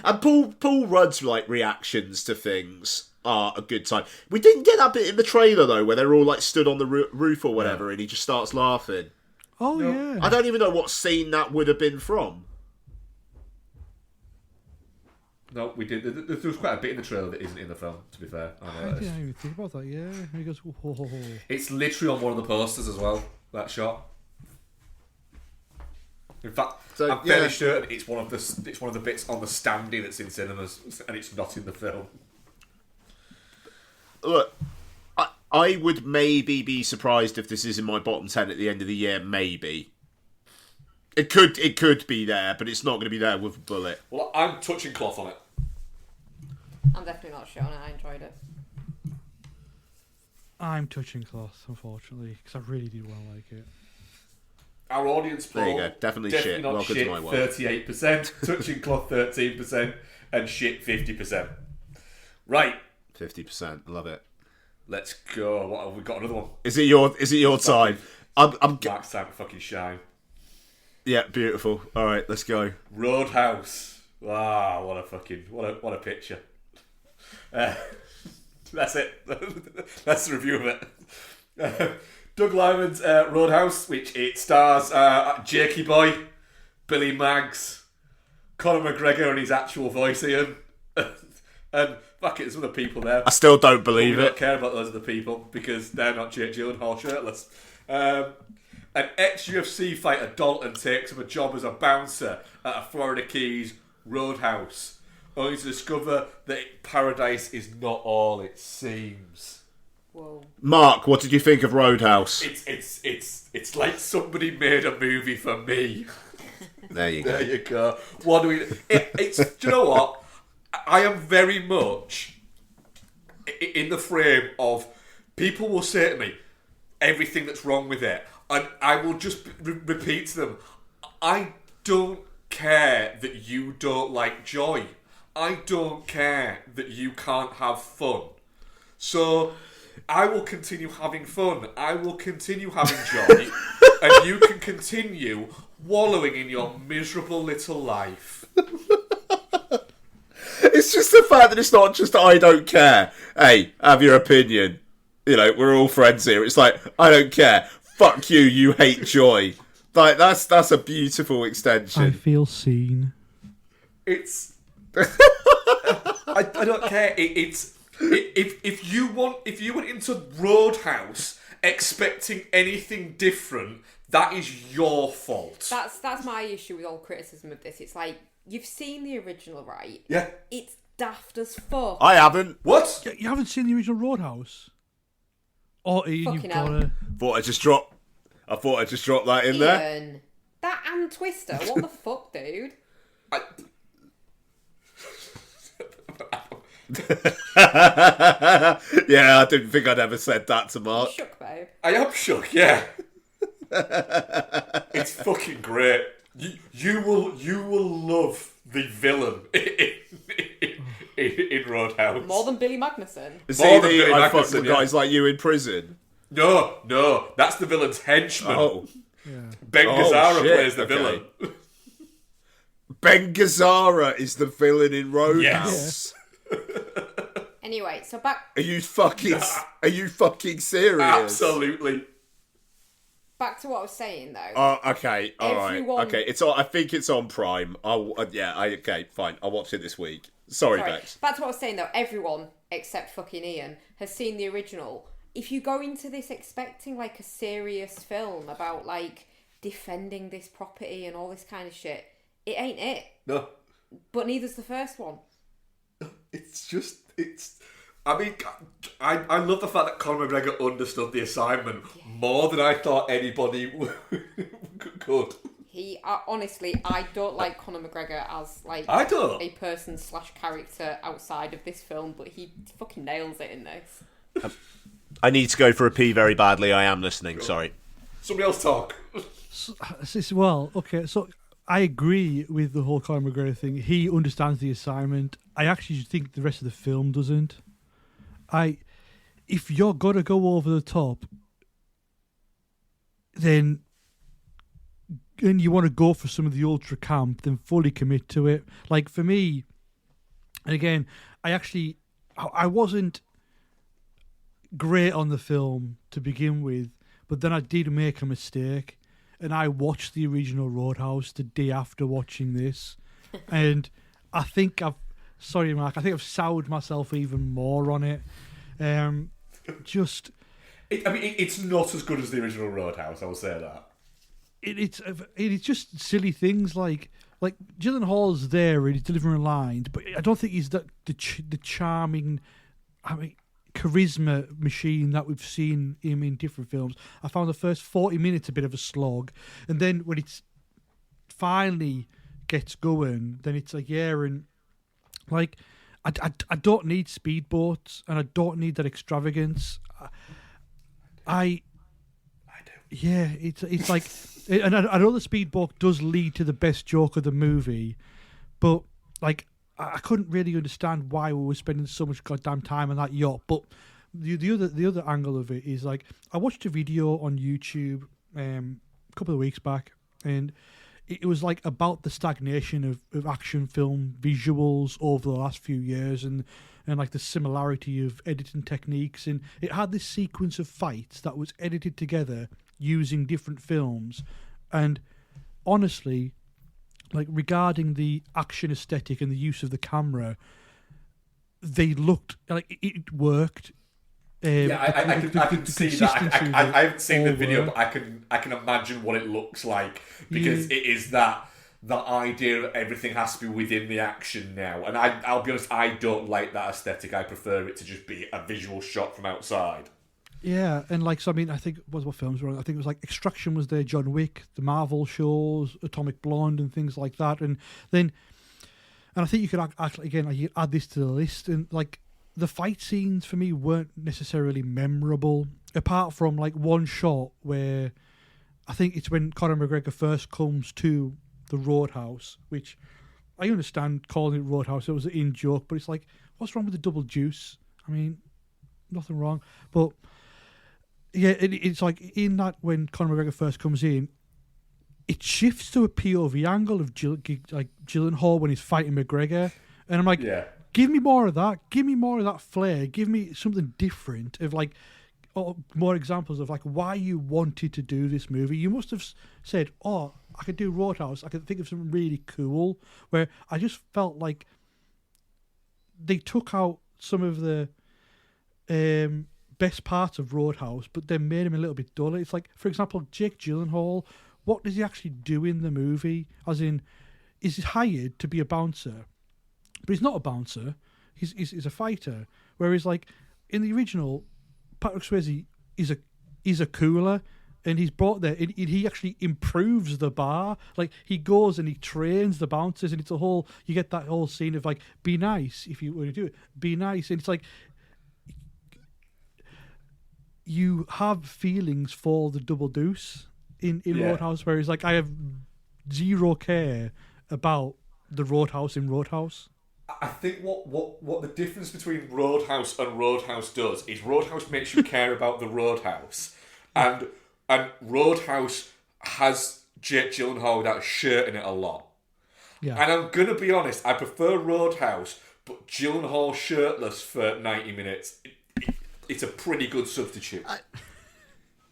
And Paul Rudd's like reactions to things are a good time. We didn't get that bit in the trailer though, where they're all like stood on the roof or whatever, and he just starts laughing. Oh yeah. I don't even know what scene that would have been from. No, we did. There was quite a bit in the trailer that isn't in the film, to be fair. I didn't even think about that. Yeah, and he goes, "Whoa." It's literally on one of the posters as well. That shot. In fact, I'm fairly certain it's one of the bits on the standee that's in cinemas, and it's not in the film. Look, I would maybe be surprised if this is in my bottom 10 at the end of the year. Maybe it could be there, but it's not going to be there with a bullet. Well, I'm touching cloth on it. I'm definitely not shit on it. I enjoyed it. I'm touching cloth, unfortunately, because I really did want to like it. Our audience poll, there you go. Definitely shit. Not Welcome shit, to my world. 38%, touching cloth 13%, and shit 50%. Right. 50%. Love it. Let's go. What have we got? Another one. Is it your time? I'm Mark's time to fucking shine. Yeah, beautiful. All right, let's go. Roadhouse. Wow, what a picture. That's it. That's the review of it. Doug Liman's Roadhouse, which it stars Jakey Boy, Billy Maggs, Conor McGregor and his actual voice, Ian, and fuck it, there's other people there. I still don't believe it. We don't care about those other people because they're not Jake Gyllenhaal shirtless. An ex-UFC fighter, Dalton, takes up a job as a bouncer at a Florida Keys roadhouse, only to discover that paradise is not all it seems. Whoa. Mark, what did you think of Roadhouse? It's like somebody made a movie for me. There you go. There you go. What do we? Do you know what? I am very much in the frame of people will say to me everything that's wrong with it, and I will just repeat to them, I don't care that you don't like joy. I don't care that you can't have fun. So I will continue having fun. I will continue having joy. And you can continue wallowing in your miserable little life. It's just the fact that it's not just I don't care. Hey, have your opinion. You know, we're all friends here. It's like, I don't care. Fuck you, you hate joy. Like, that's a beautiful extension. I feel seen. It's... I don't care. If you went into Roadhouse expecting anything different, that is your fault. That's my issue with all criticism of this. It's like, you've seen the original, right? Yeah. It's daft as fuck. I haven't. What? You haven't seen the original Roadhouse? Oh, Ian, Fucking you've hell. got to... I thought I just dropped that in there. Ian, that and Twister, what the fuck, dude? Yeah, I didn't think I'd ever said that to Mark. You shook, babe. I am shook, yeah. It's fucking great. You will love the villain in Roadhouse. More than Billy Magnussen. Is More he than the Billy I fuck Magnussen, with guys like you in prison? No, that's the villain's henchman. Oh. Ben Gazzara shit, plays the villain. Ben Gazzara is the villain in Roadhouse. Yes. Anyway, so back Are you fucking serious? Absolutely. back to what I was saying though. Oh, okay, all right. Everyone- Okay, it's on. I think it's on Prime. Okay, fine. I'll watch it this week. Sorry, Bex. Back to what I was saying though. Everyone except fucking Ian has seen the original. If you go into this expecting like a serious film about like defending this property and all this kind of shit, it ain't it. No. But neither's the first one. I mean, I love the fact that Conor McGregor understood the assignment more than I thought anybody could. Honestly, I don't like Conor McGregor as like I don't. a person / character outside of this film, but he fucking nails it in this. I need to go for a pee very badly. I am listening. Sorry. Somebody else talk. Well, okay, so I agree with the whole Conor McGregor thing. He understands the assignment. I actually think the rest of the film doesn't. If you're gonna go over the top, then and you want to go for some of the ultra camp, then fully commit to it. Like for me, and again, I wasn't great on the film to begin with, but then I did make a mistake, and I watched the original Roadhouse the day after watching this, and I think I've soured myself even more on it. It's not as good as the original Roadhouse. I will say that. It's just silly things like Gyllenhaal's there and he's delivering lines, but I don't think he's the charming, charisma machine that we've seen him in different films. I found the first 40 minutes a bit of a slog, and then when it's finally gets going, then it's like and like I don't need speedboats and I don't need that extravagance. I do. Yeah, it's like, and I know the speedboat does lead to the best joke of the movie, but like I couldn't really understand why we were spending so much goddamn time on that yacht. But the other angle of it is like I watched a video on YouTube a couple of weeks back, and it was like about the stagnation of action film visuals over the last few years, and like the similarity of editing techniques, and it had this sequence of fights that was edited together using different films, and honestly, like regarding the action aesthetic and the use of the camera, they looked like it worked. I can see that. I haven't seen the video, but I can imagine what it looks like, because it is that idea of everything has to be within the action now. And I'll be honest, I don't like that aesthetic. I prefer it to just be a visual shot from outside. Yeah, and like, so I mean, I think what films were on? I think it was like Extraction was there, John Wick, the Marvel shows, Atomic Blonde, and things like that. And I think you could actually again like, you add this to the list, and like the fight scenes for me weren't necessarily memorable, apart from like one shot where I think it's when Conor McGregor first comes to the Roadhouse, which I understand calling it Roadhouse, it was an in-joke, but it's like, what's wrong with the double juice? I mean, nothing wrong. But yeah, it's like in that when Conor McGregor first comes in, it shifts to a POV angle of Gyllenhaal when he's fighting McGregor, and I'm like, give me more of that. Give me more of that flair. Give me something different of like, or more examples of like why you wanted to do this movie. You must have said, oh, I could do Roadhouse. I could think of something really cool. Where I just felt like they took out some of the best parts of Roadhouse, but then made him a little bit duller. It's like, for example, Jake Gyllenhaal. What does he actually do in the movie? As in, is he hired to be a bouncer? But he's not a bouncer. He's a fighter. Whereas, like in the original, Patrick Swayze is a cooler, and he's brought there. And he actually improves the bar. Like he goes and he trains the bouncers, and it's a whole. You get that whole scene of like, be nice if you want to do it. Be nice, and it's like you have feelings for the double deuce in Roadhouse, where he's like, I have zero care about the Roadhouse in Roadhouse. I think what the difference between Roadhouse and Roadhouse does is Roadhouse makes you care about the Roadhouse, and Roadhouse has Jake Gyllenhaal without a shirt in it a lot. Yeah. And I'm gonna be honest, I prefer Roadhouse, but Gyllenhaal shirtless for 90 minutes, it's a pretty good substitute.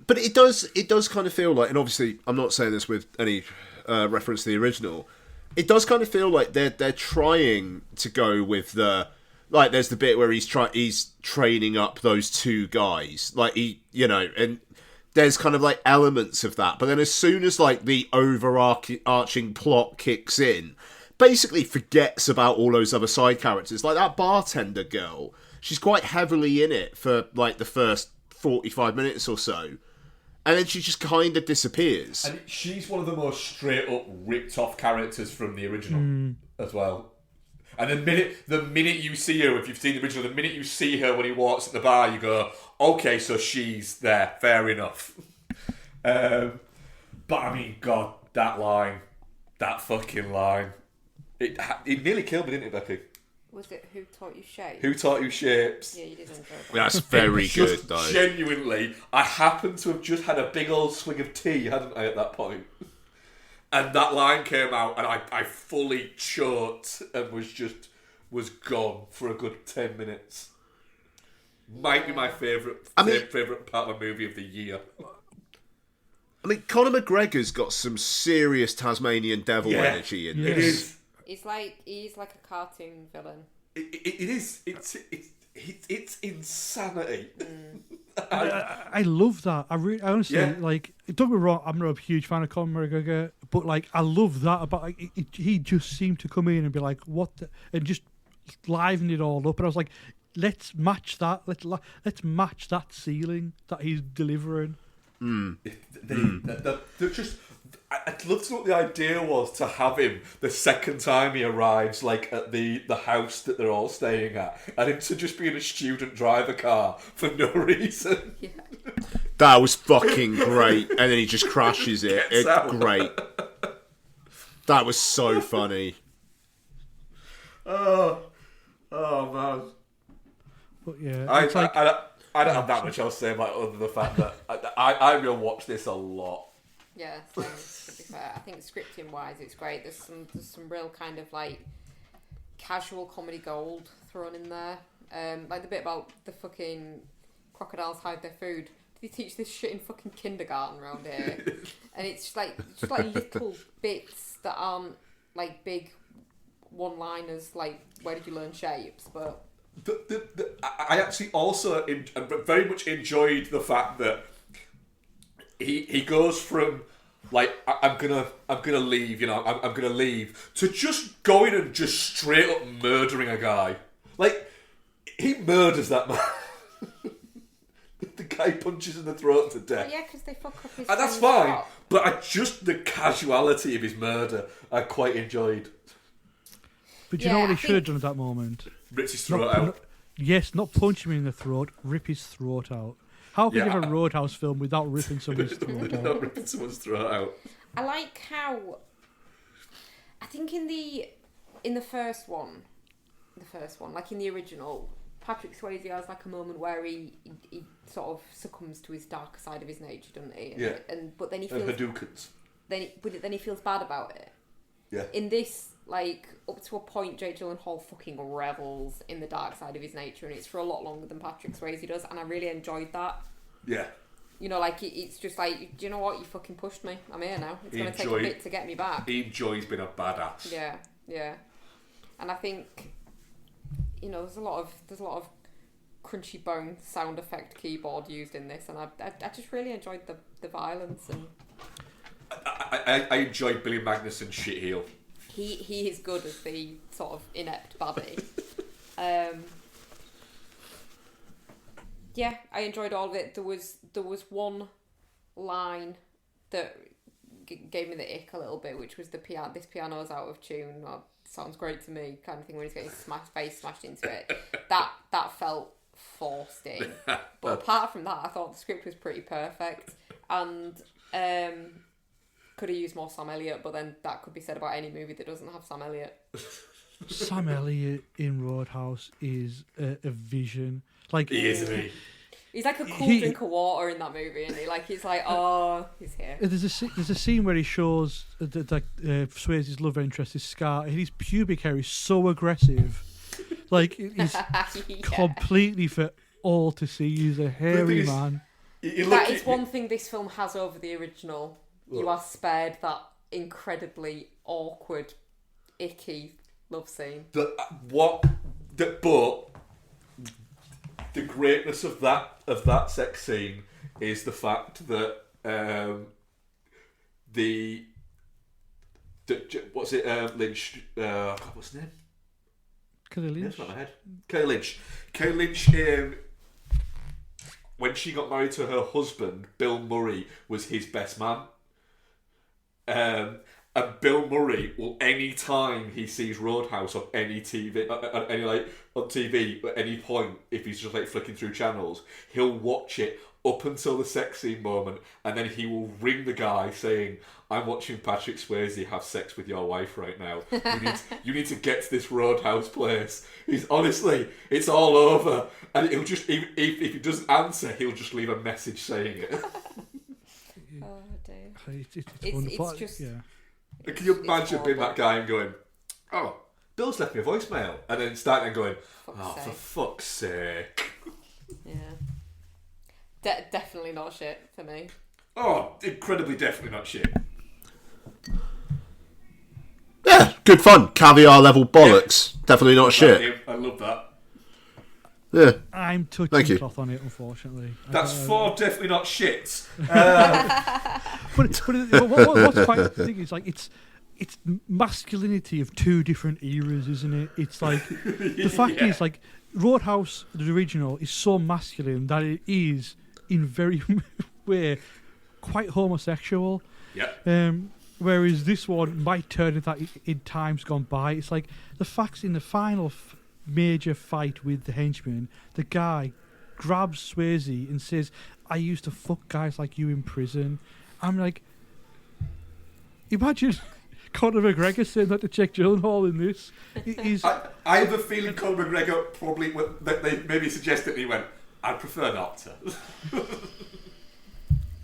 But it does kind of feel like, and obviously I'm not saying this with any reference to the original, it does kind of feel like they're trying to go with the, like, there's the bit where he's training up those two guys, like, and there's kind of like elements of that, but then as soon as like the overarching plot kicks in, basically forgets about all those other side characters. Like that bartender girl, she's quite heavily in it for like the first 45 minutes or so, and then she just kind of disappears. And she's one of the most straight up ripped off characters from the original as well. And the minute you see her, if you've seen the original, the minute you see her when he walks at the bar, you go, okay, so she's there, fair enough. But I mean, God, that fucking line, it nearly killed me, didn't it, Becky? Was it Who Taught You Shapes? Who Taught You Shapes? Yeah, you did enjoy that. That's very good, though. Genuinely, I happened to have just had a big old swig of tea, hadn't I, at that point? And that line came out, and I fully choked and was gone for a good 10 minutes. Might be my favourite part of a movie of the year. I mean, Conor McGregor's got some serious Tasmanian devil energy in this. It is. He's like a cartoon villain. It is. It's insanity. I love that. I honestly like. Don't get me wrong. I'm not a huge fan of Conor McGregor, but like I love that about. Like, he just seemed to come in and be like, "What?" and just liven it all up. And I was like, "Let's match that. Let's match that ceiling that he's delivering." They're just. I'd love to know what the idea was to have him the second time he arrives, like at the house that they're all staying at, and him to just be in a student driver car for no reason. Yeah. That was fucking great, and then he just crashes it. It's great. That was so funny. Oh man. But yeah, I don't have that much else to say about it other than the fact that I will watch this a lot. Yeah, so, to be fair, I think scripting wise it's great. There's some real kind of like casual comedy gold thrown in there. Like the bit about the fucking crocodiles hide their food. Did they teach this shit in fucking kindergarten around here? And it's just like little bits that aren't like big one-liners. Like, where did you learn shapes? But I actually also very much enjoyed the fact that he goes from like I'm gonna leave, I'm gonna leave, to just going and just straight up murdering a guy. Like, he murders that man. The guy punches in the throat to death. yeah, because they fuck up his. And that's friend's fine, shop. but the casuality of his murder I quite enjoyed. but you know what he should have done at that moment? Rips his throat out. Yes, not punch him in the throat, rip his throat out. How can you have a Roadhouse film without ripping somebody's throat out? Not ripping someone's throat out. I like how. I think in the first one, like in the original, Patrick Swayze has like a moment where he sort of succumbs to his darker side of his nature, doesn't he? But then he feels Hadoukens. Then he feels bad about it. Yeah. In this, like, up to a point, Jake Gyllenhaal fucking revels in the dark side of his nature, and it's for a lot longer than Patrick Swayze does, and I really enjoyed that. Yeah. You know, like, it's just like, do you know what? You fucking pushed me. I'm here now. It's going to take a bit to get me back. He enjoys being a badass. Yeah. And I think, there's a lot of crunchy bone sound effect keyboard used in this, and I just really enjoyed the violence. And I enjoy Billy Magnuson's shitheel. He is good as the sort of inept baddie. Yeah, I enjoyed all of it. There was one line that gave me the ick a little bit, which was this piano's out of tune, or sounds great to me, kind of thing, when he's getting face smashed into it. That felt forced in. But apart from that, I thought the script was pretty perfect. And Could have used more Sam Elliott, but then that could be said about any movie that doesn't have Sam Elliott. Sam Elliott in Roadhouse is a vision. Like He is, isn't he? He's like a cool drink of water in that movie, isn't he? Like, he's like, oh, he's here. There's a scene where he shows that Swayze's love interest is Scar, and his pubic hair is so aggressive. Like, it's completely for all to see. He's a hairy man. That is one thing this film has over the original. You are spared that incredibly awkward, icky love scene. But the greatness of that sex scene is the fact that Lynch, what's his name? Kelly Lynch. It's not my head. Kelly Lynch. Kelly Lynch. When she got married to her husband, Bill Murray was his best man. And Bill Murray will, any time he sees Roadhouse on any TV, on TV at any point, if he's just like flicking through channels, he'll watch it up until the sex scene moment, and then he will ring the guy saying, "I'm watching Patrick Swayze have sex with your wife right now. You need to get to this Roadhouse place. It's all over." And he'll just, if he doesn't answer, he'll just leave a message saying it. Oh dear. It's wonderful. It's just... Yeah. Can you imagine being that guy and going, "Oh, Bill's left me a voicemail," and then starting and going, for fuck's sake. Yeah. Definitely not shit for me. Oh, incredibly definitely not shit. Yeah, good fun. Caviar level bollocks. Yeah. Definitely not shit. I love that. Yeah. I'm touching cloth on it, unfortunately. That's four definitely not shits. But what's quite the thing is, like, it's masculinity of two different eras, isn't it? It's like the fact is, like, Roadhouse, the original, is so masculine that it is in very way quite homosexual. Yeah. Whereas this one might turn it that in times gone by. It's like the facts in the final major fight with the henchman, the guy grabs Swayze and says, "I used to fuck guys like you in prison." I'm like, imagine Conor McGregor saying that to Jake Gyllenhaal in this. I have a feeling Conor McGregor probably they maybe suggested he went, "I'd prefer not to."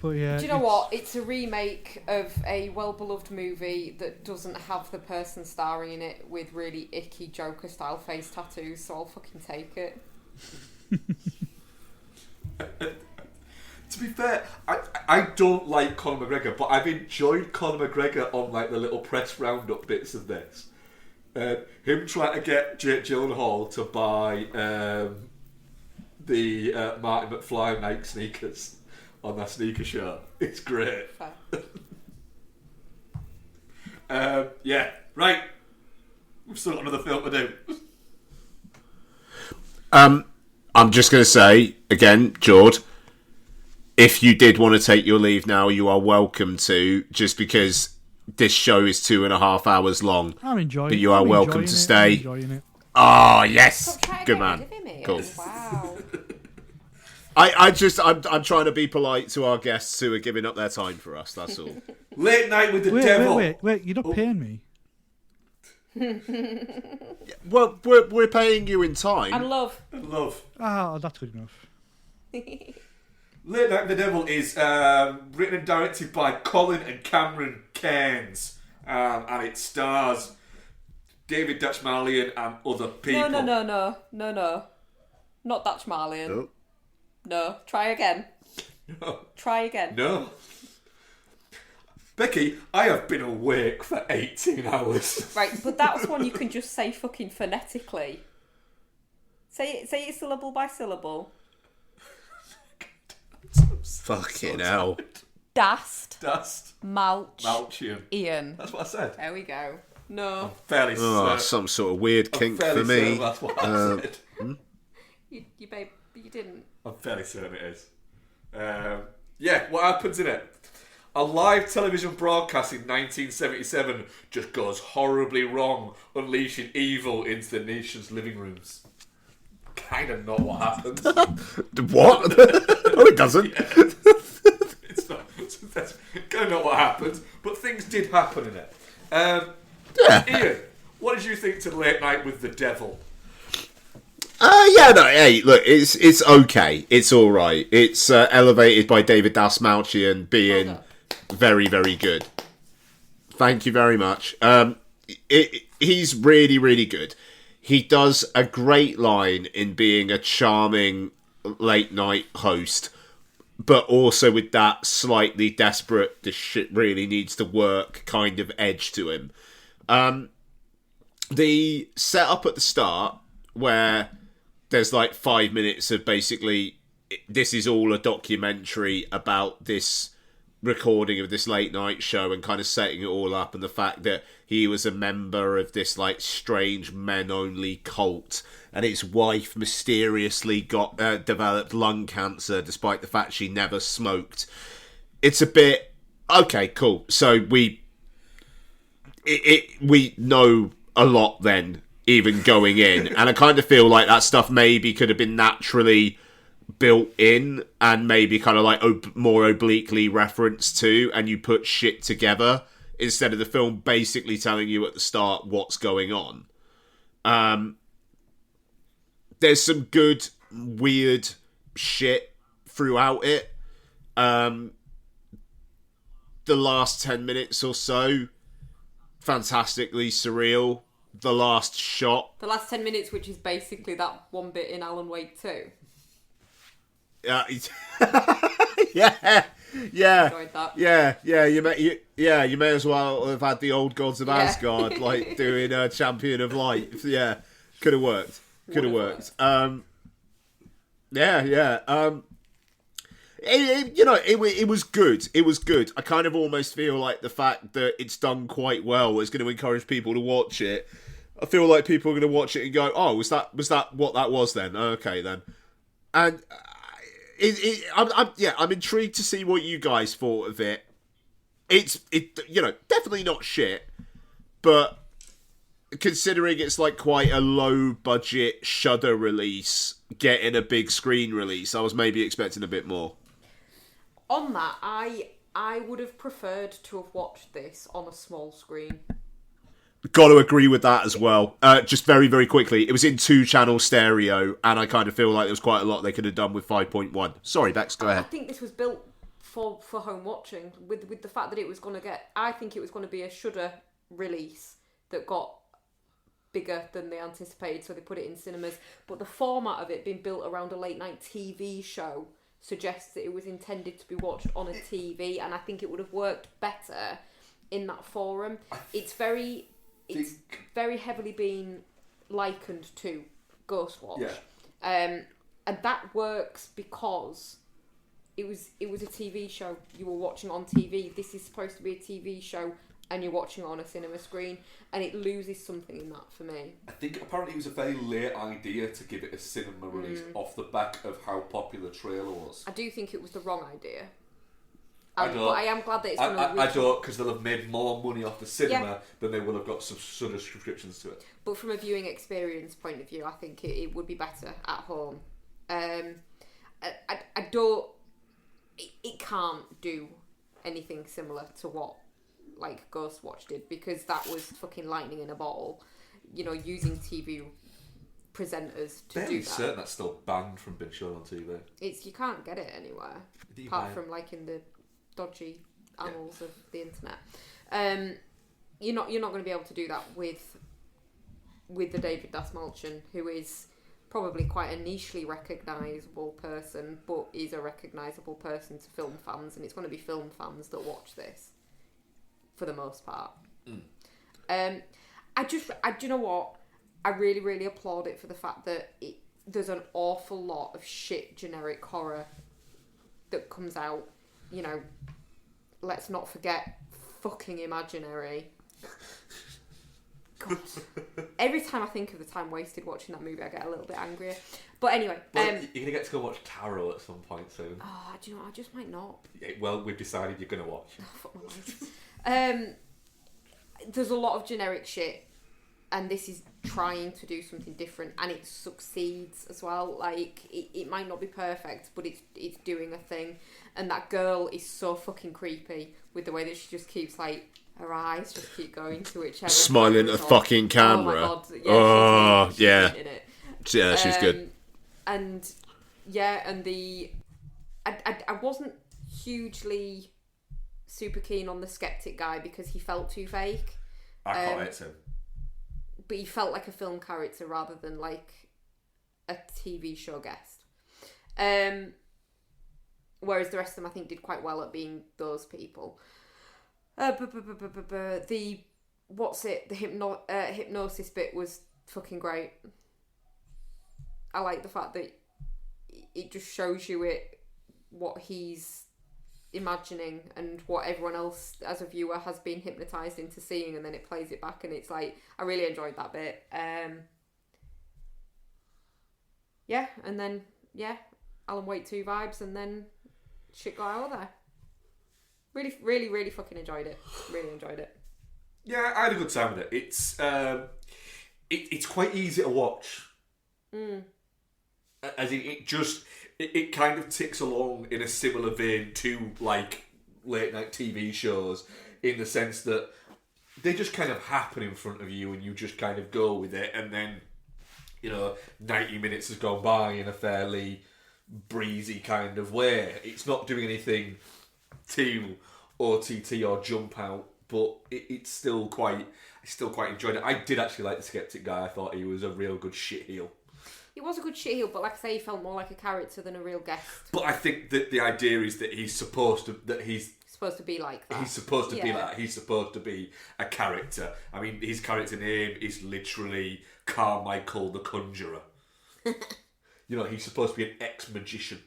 But yeah, do you know what? It's a remake of a well-beloved movie that doesn't have the person starring in it with really icky Joker-style face tattoos, so I'll fucking take it. To be fair, I don't like Conor McGregor, but I've enjoyed Conor McGregor on like the little press roundup bits of this. Him trying to get Jake Gyllenhaal to buy the Marty McFly Nike sneakers on that sneaker show. It's great. Yeah, right. We've still got another film to do. I'm just going to say, again, Jord, if you did want to take your leave now, you are welcome to, just because this show is 2.5 hours long. I'm enjoying it. But you are welcome to stay. I'm enjoying it. Oh, yes. Good man. Cool. Wow. I'm trying to be polite to our guests who are giving up their time for us, that's all. Late Night with the Devil. Wait, you're not paying me? Well, we're paying you in time. And love. Ah, that's good enough. Late Night with the Devil is written and directed by Colin and Cameron Cairns, and it stars David Dutchmarlian and other people. No. Not Dutchmarlian. Nope. No. Try again. No. Try again. No. Becky, I have been awake for 18 hours. Right, but that's one you can just say fucking phonetically. Say it syllable by syllable. Fucking hell. Dast. Malchian. Ian. That's what I said. There we go. No. I'm fairly certain. Some sort of weird kink I'm for me. That's what I said. You babe, you didn't. I'm fairly certain it is. Yeah, what happens in it? A live television broadcast in 1977 just goes horribly wrong, unleashing evil into the nation's living rooms. Kind of not what happens. What? No, it doesn't. Yeah. It's That's kind of not what happened, but things did happen in it. Ian, what did you think to Late Night with the Devil? Hey, look, it's okay. It's all right. It's elevated by David Dastmalchian being very, very good. Thank you very much. He's really, really good. He does a great line in being a charming late night host, but also with that slightly desperate, this shit really needs to work kind of edge to him. The setup at the start, where there's like 5 minutes of basically, this is all a documentary about this recording of this late night show and kind of setting it all up, and the fact that he was a member of this like strange men only cult, and his wife mysteriously got developed lung cancer despite the fact she never smoked. It's a bit okay, cool. So we know a lot then, even going in, and I kind of feel like that stuff maybe could have been naturally built in and maybe kind of like more obliquely referenced to, and you put shit together instead of the film basically telling you at the start what's going on. There's some good weird shit throughout it. The last 10 minutes or so, fantastically surreal. The last shot, the last 10 minutes, which is basically that one bit in Alan Wake 2. Yeah. Enjoyed that. Yeah. You may as well have had the old gods of Asgard, like doing a Champion of Light. Yeah, could have worked. It was good. It was good. I kind of almost feel like the fact that it's done quite well is going to encourage people to watch it. I feel like people are going to watch it and go, "Oh, was that what that was then?" Okay, then. And I'm intrigued to see what you guys thought of it. It's definitely not shit, but considering it's like quite a low budget Shudder release, getting a big screen release, I was maybe expecting a bit more. On that, I would have preferred to have watched this on a small screen. Got to agree with that as well. Just very, very quickly, it was in 2-channel stereo, and I kind of feel like there was quite a lot they could have done with 5.1. Sorry, Bex, go ahead. I think this was built for home watching, with the fact that it was going to get... I think it was going to be a Shudder release that got bigger than they anticipated, so they put it in cinemas. But the format of it being built around a late-night TV show suggests that it was intended to be watched on a TV, and I think it would have worked better in that forum. It's very heavily been likened to Ghostwatch. Yeah. And that works because it was a TV show you were watching on TV. This is supposed to be a TV show and you're watching it on a cinema screen, and it loses something in that for me. I think apparently it was a very late idea to give it a cinema release off the back of how popular the trailer was. I do think it was the wrong idea. But I am glad that it's going to... I don't, because they'll have made more money off the cinema than they will have got some sort of subscriptions to it. But from a viewing experience point of view, I think it would be better at home. I don't... It can't do anything similar to what like Ghostwatch did, because that was fucking lightning in a bottle. You know, using TV presenters to do that. Certain that's still banned from being shown on TV. You can't get it anywhere apart from like in the dodgy annals of the internet. You're not going to be able to do that with the David Dastmalchian, who is probably quite a nichely recognisable person, but is a recognisable person to film fans, and it's going to be film fans that watch this for the most part. Do you know what? I really, really applaud it for the fact that there's an awful lot of shit generic horror that comes out. You know, let's not forget fucking Imaginary. God. Every time I think of the time wasted watching that movie, I get a little bit angrier. But anyway, you're gonna get to go watch Carol at some point soon. Oh, do you know what? I just might not. Yeah, well, we've decided you're gonna watch. Oh, fuck my life. There's a lot of generic shit and this is trying to do something different, and it succeeds as well. Like, it might not be perfect, but it's doing a thing. And that girl is so fucking creepy with the way that she just keeps, like, her eyes just keep going to whichever. Smiling at the fucking camera. Oh my god. Yeah, she's yeah. in it. Yeah, she's good. And yeah, and I wasn't hugely super keen on the skeptic guy because he felt too fake. I can't hate him. But he felt like a film character rather than like a TV show guest. Whereas the rest of them, I think, did quite well at being those people. The hypnosis bit was fucking great. I like the fact that it just shows you what he's imagining and what everyone else as a viewer has been hypnotized into seeing, and then it plays it back, and it's like, I really enjoyed that bit. Yeah, and then Alan Wake 2 vibes, and then shit got out of there. Really, really, really fucking enjoyed it. Really enjoyed it. Yeah, I had a good time with it. It's quite easy to watch. As in, it kind of ticks along in a similar vein to like late night TV shows, in the sense that they just kind of happen in front of you and you just kind of go with it, and then 90 minutes has gone by in a fairly breezy kind of way. It's not doing anything to OTT or jump out, but it's still quite enjoyed it. I did actually like the skeptic guy. I thought he was a real good shitheel. He was a good shitheel, but like I say, he felt more like a character than a real guest. But I think that the idea is that he's supposed to be like that. He's supposed to be like that. He's supposed to be a character. I mean, his character name is literally Carmichael the Conjurer. He's supposed to be an ex-magician.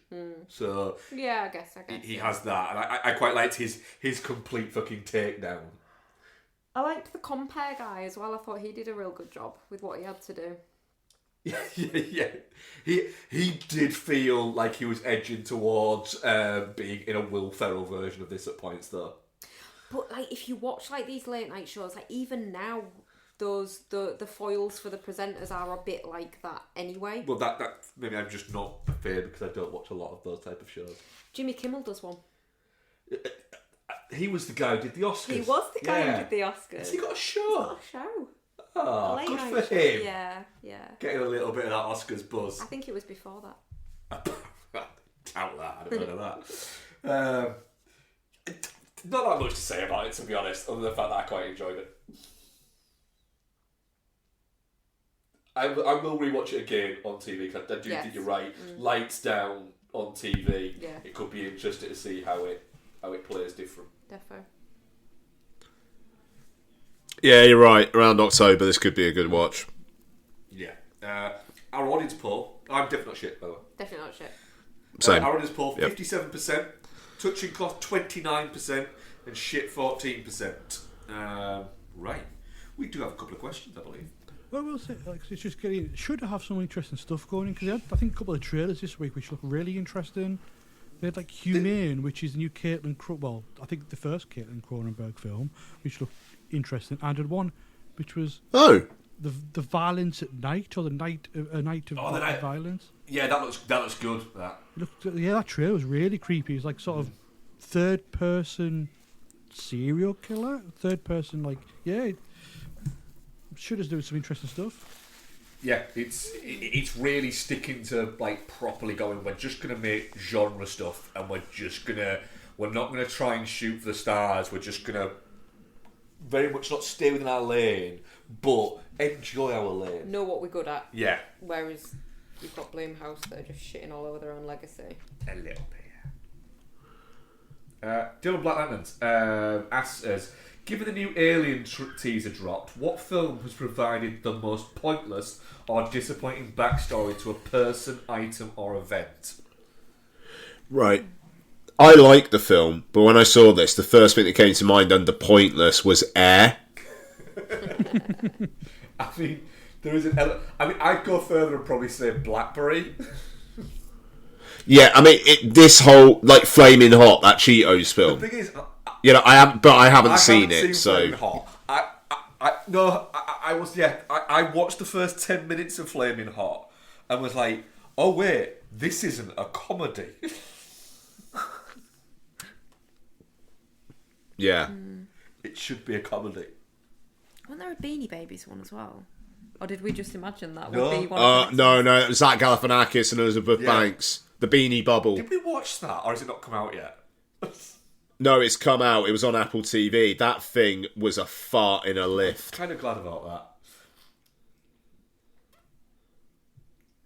So yeah, I guess he has that, and I quite liked his complete fucking takedown. I liked the compare guy as well. I thought he did a real good job with what he had to do. Yeah. He did feel like he was edging towards being in a Will Ferrell version of this at points, though. But like, if you watch like these late night shows, like even now, the foils for the presenters are a bit like that anyway. Well, that maybe I'm just not a fan because I don't watch a lot of those type of shows. Jimmy Kimmel does one. He was the guy who did the Oscars. He was the guy who did the Oscars. Has he got a show? He's got a show. Oh, good for him. Yeah. Getting a little bit of that Oscars buzz. I think it was before that. Doubt that. I don't know that. Not that much to say about it, to be honest, other than the fact that I quite enjoyed it. I will rewatch it again on TV, because I do think you're right. Lights down on TV. Yeah. It could be interesting to see how it plays different. Defo. Yeah, you're right. Around October, this could be a good watch. Yeah. Our audience poll. I'm definitely not shit, by the way. Definitely not shit. Same. Our audience poll, 57%. Touching cloth, 29%. And shit, 14%. Right. We do have a couple of questions, I believe. Well, we'll say, like, it's just getting... Should have some interesting stuff going in, because I think a couple of trailers this week which look really interesting. They had, like, Humane, which is the new I think the first Caitlin Cronenberg film, which looked interesting, and had one which was the violence at night, or a night of violence. Yeah, that looks good. That trailer was really creepy. It's like sort of third person serial killer, should us do some interesting stuff. Yeah, it's really sticking to like properly going, we're just gonna make genre stuff, and we're not gonna try and shoot for the stars. We're just gonna very much not stay within our lane, but enjoy our lane. Know what we're good at. Yeah. Whereas you've got Blumhouse that are just shitting all over their own legacy. A little bit. Dylan Black Lanterns asks us, given the new Alien teaser dropped, what film has provided the most pointless or disappointing backstory to a person, item, or event? Right. I like the film, but when I saw this, the first thing that came to mind under pointless was air. I mean, there is I'd go further and probably say Blackberry. Yeah, I mean, this whole, like, Flaming Hot, that Cheetos film. The thing is... I haven't seen it, so... Hot. No, I was, yeah. I watched the first 10 minutes of Flaming Hot and was like, oh, wait, this isn't a comedy. Yeah. It should be a comedy. Wasn't there a Beanie Babies one as well? Or did we just imagine that No. would be one of the No, it was Zach Galifianakis and Elizabeth Banks. The Beanie Bubble. Did we watch that, or has it not come out yet? No, it's come out. It was on Apple TV. That thing was a fart in a lift. Kind of glad about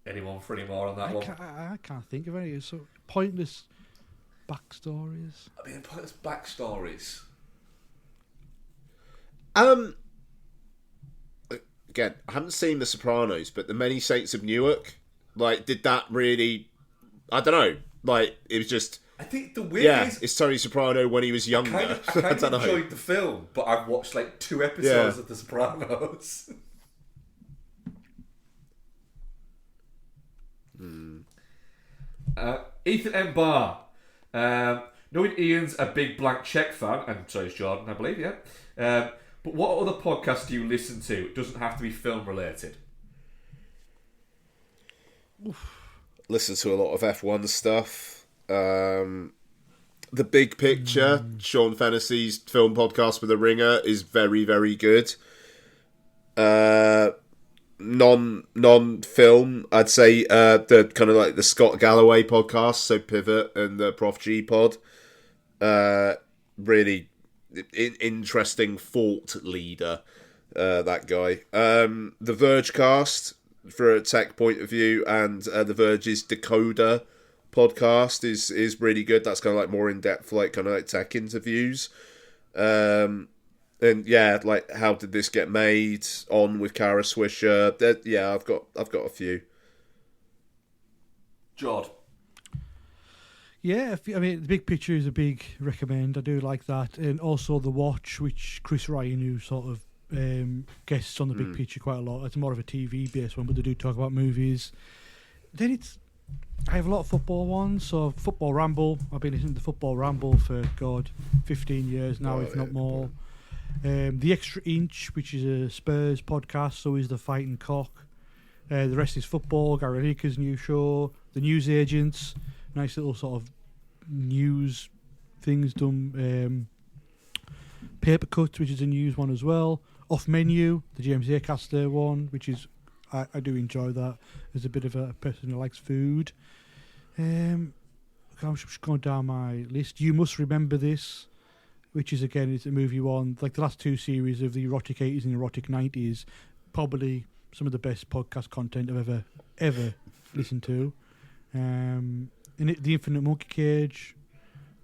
that. Anyone for any more on that one? I can't think of any. It's so pointless backstories. I mean, pointless backstories. Again, I haven't seen The Sopranos, but The Many Saints of Newark, like, did that really? I don't know. Like, it was just. I think the weird is, it's Tony Soprano when he was younger. I kind of enjoyed the film, but I've watched like 2 episodes of The Sopranos. Ethan M. Barr. Knowing Ian's a big Blank Check fan, and so is Jordan, I believe, yeah. But what other podcasts do you listen to? It doesn't have to be film related. Listen to a lot of F1 stuff. The Big Picture, Sean Fennessy's film podcast with The Ringer, is very, very good. Non-film, I'd say the kind of like the Scott Galloway podcast, so Pivot and the Prof G pod. Really interesting thought leader, that guy. The Vergecast for a tech point of view, and The Verge's Decoder podcast is really good. That's kind of like more in depth, like kind of like tech interviews. And yeah, like How Did This Get Made? On with Kara Swisher. Yeah, I've got a few. Jord. Yeah, I mean, The Big Picture is a big recommend. I do like that. And also The Watch, which Chris Ryan, who sort of guests on The Big Picture quite a lot. It's more of a TV-based one, but they do talk about movies. Then I have a lot of football ones. So Football Ramble. I've been listening to Football Ramble for, 15 years now, if not more. The Extra Inch, which is a Spurs podcast, so is The Fighting Cock. The Rest is Football, Gary Lineker's new show. The News Agents, nice little sort of news things done. Paper Cut, which is a news one as well. Off Menu, the James Acaster one, which is I do enjoy that as a bit of a person who likes food. I'm just going down my list. You Must Remember This, which is, again, it's a movie one. Like the last 2 series of the erotic 80s and erotic 90s, probably some of the best podcast content I've ever listened to. The Infinite Monkey Cage,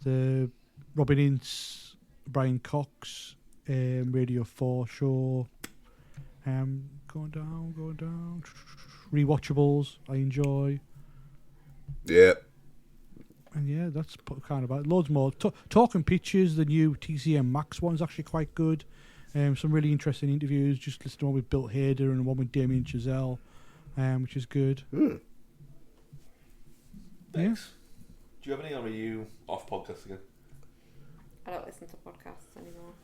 the Robin Ince, Brian Cox, Radio 4 show. Going down. Rewatchables, I enjoy. Yeah. And yeah, that's kind of about loads more. Talking Pictures, the new TCM Max one is actually quite good. Some really interesting interviews. Just listened to one with Bill Hader and one with Damien Chazelle, which is good. Thanks. Do you have any, or are you off podcast again? I don't listen to podcasts anymore.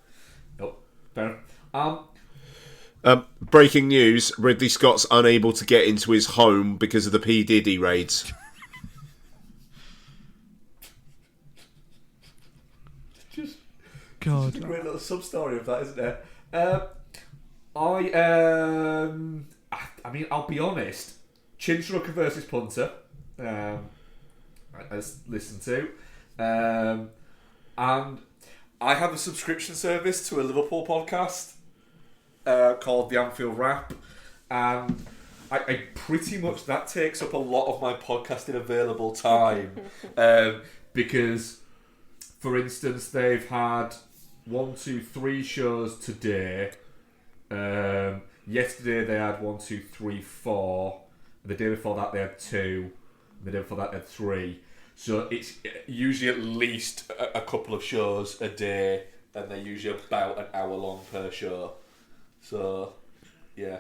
Nope. Fair enough. Breaking news: Ridley Scott's unable to get into his home because of the P. Diddy raids. God, It's a great little sub story of that, isn't there? I mean, I'll be honest. Chinchrucker versus Punter. I listened to, and I have a subscription service to a Liverpool podcast called the Anfield Wrap, and I pretty much that takes up a lot of my podcasting available time because, for instance, they've had 1, 2, 3 shows today. Yesterday they had 1, 2, 3, 4. The day before that they had 2. The day before that they had 3. So it's usually at least a couple of shows a day, and they're usually about an hour long per show. So, yeah,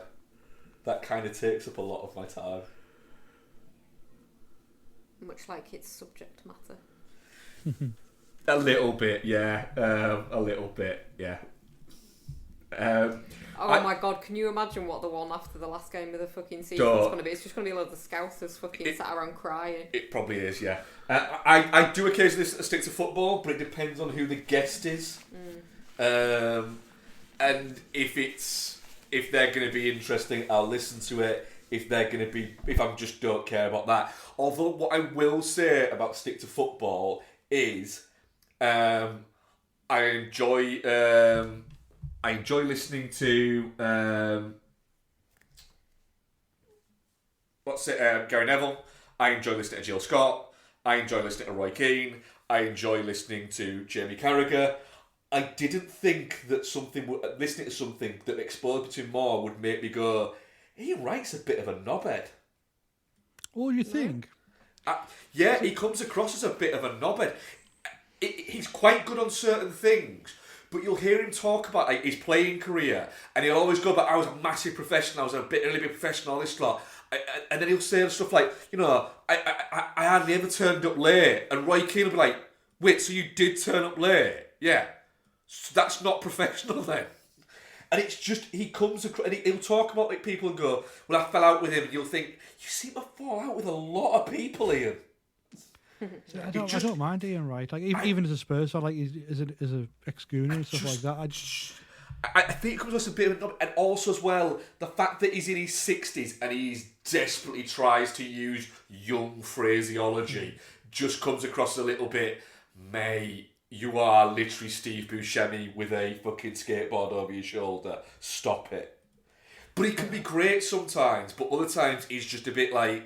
that kind of takes up a lot of my time. Much like its subject matter. A little bit, yeah. A little bit, yeah. My god, can you imagine what the one after the last game of the fucking season is going to be? It's just going to be loads of Scousers fucking sat around crying. It probably is, yeah. I do occasionally stick to football, but it depends on who the guest is. And if they're going to be interesting, I'll listen to it. If I just don't care about that. Although what I will say about stick to football is, I enjoy listening to Gary Neville. I enjoy listening to Jill Scott. I enjoy listening to Roy Keane. I enjoy listening to Jamie Carragher. I didn't think that listening to something that exposed me to more would make me go, Ian Wright's a bit of a knobhead. What do you think? Yeah, he comes across as a bit of a knobhead. He's quite good on certain things, but you'll hear him talk about his playing career, and he'll always go about, I was a massive professional, I was a really big professional, all this lot. And then he'll say stuff like, I hardly ever turned up late. And Roy Keane will be like, wait, so you did turn up late? Yeah. So that's not professional then. And it's just, he comes across, and he'll talk about like people and go, well, I fell out with him, and you'll think, you seem to fall out with a lot of people, Ian. So I don't mind Ian Wright. Like even as a Spurs fan, like as a ex-Gooner and stuff like that. I think it comes across a bit of a, and also as well, the fact that he's in his 60s and he desperately tries to use young phraseology just comes across a little bit, mate, you are literally Steve Buscemi with a fucking skateboard over your shoulder. Stop it. But he can be great sometimes, but other times he's just a bit like...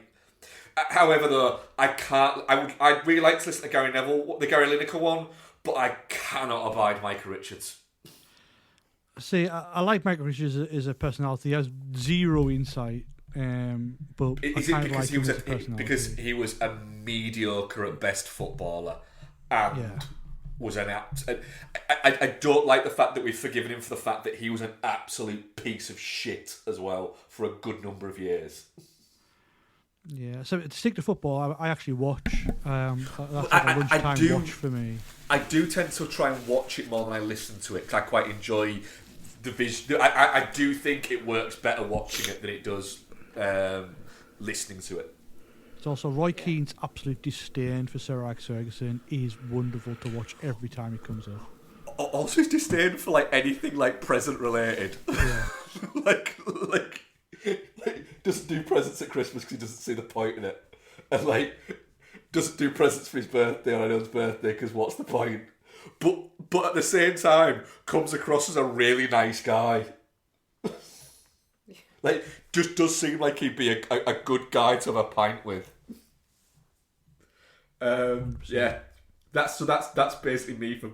However, though, I'd really like to listen to Gary Neville, the Gary Lineker one, but I cannot abide Micah Richards. See, I like Micah Richards as a personality. He has zero insight, but Is it because he was a mediocre at best footballer and was an I don't like the fact that we've forgiven him for the fact that he was an absolute piece of shit as well for a good number of years. Yeah, so to stick to football, I actually watch. That's like a lunchtime watch for me. I do tend to try and watch it more than I listen to it because I quite enjoy the vision. I do think it works better watching it than it does listening to it. It's also Roy Keane's absolute disdain for Sir Alex Ferguson is wonderful to watch every time it comes up. Also, his disdain for like anything like present related. Yeah. like doesn't do presents at Christmas because he doesn't see the point in it, and like doesn't do presents for his birthday or anyone's birthday because what's the point? But at the same time comes across as a really nice guy. Like just does seem like he'd be a good guy to have a pint with. Yeah, that's basically me for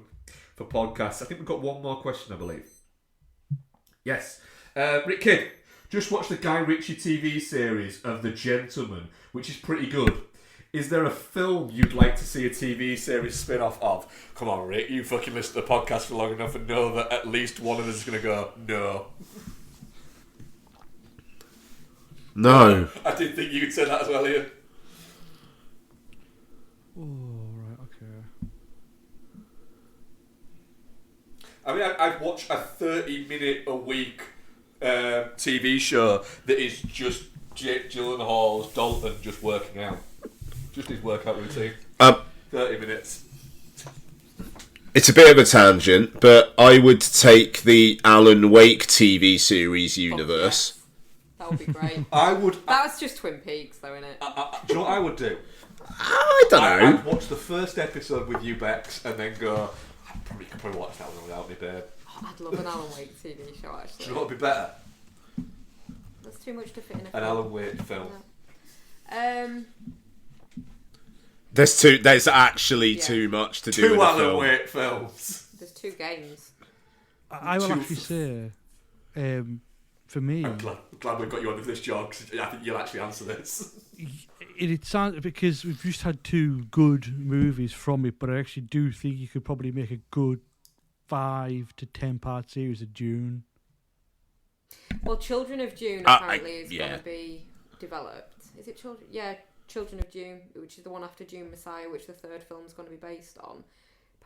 podcasts. I think we've got one more question, I believe. Yes, Rick Kidd. Just watched the Guy Ritchie TV series of The Gentleman, which is pretty good. Is there a film you'd like to see a TV series spin-off of? Come on, Rick, you fucking listen to the podcast for long enough and know that at least one of us is going to go, no. No. I did think you'd say that as well, Ian. Oh, right, okay. I mean, I'd watch a 30-minute a week TV show that is just Jake Gyllenhaal's Dalton just working out. Just his workout routine. 30 minutes. It's a bit of a tangent, but I would take the Alan Wake TV series universe. Yes. That would be great. I would. That's just Twin Peaks, though, innit? Do you know what I would do? I don't know. I'd watch the first episode with you, Bex, and then go, I could probably watch that one without me, babe. I'd love an Alan Wake TV show, actually. Do you know what would be better? There's too much to fit in a film. An Alan Wake film. There's actually too much to do with Two the Alan film. Wake films. There's 2 games. I will actually say, for me... I'm glad we've got you on this, John, because I think you'll actually answer this. It sounds... Because we've just had 2 good movies from it, but I actually do think you could probably make a good 5 to 10 part series of Dune. Well, Children of Dune apparently is going to be developed. Is it Children? Yeah, Children of Dune, which is the one after Dune Messiah, which the 3rd film is going to be based on.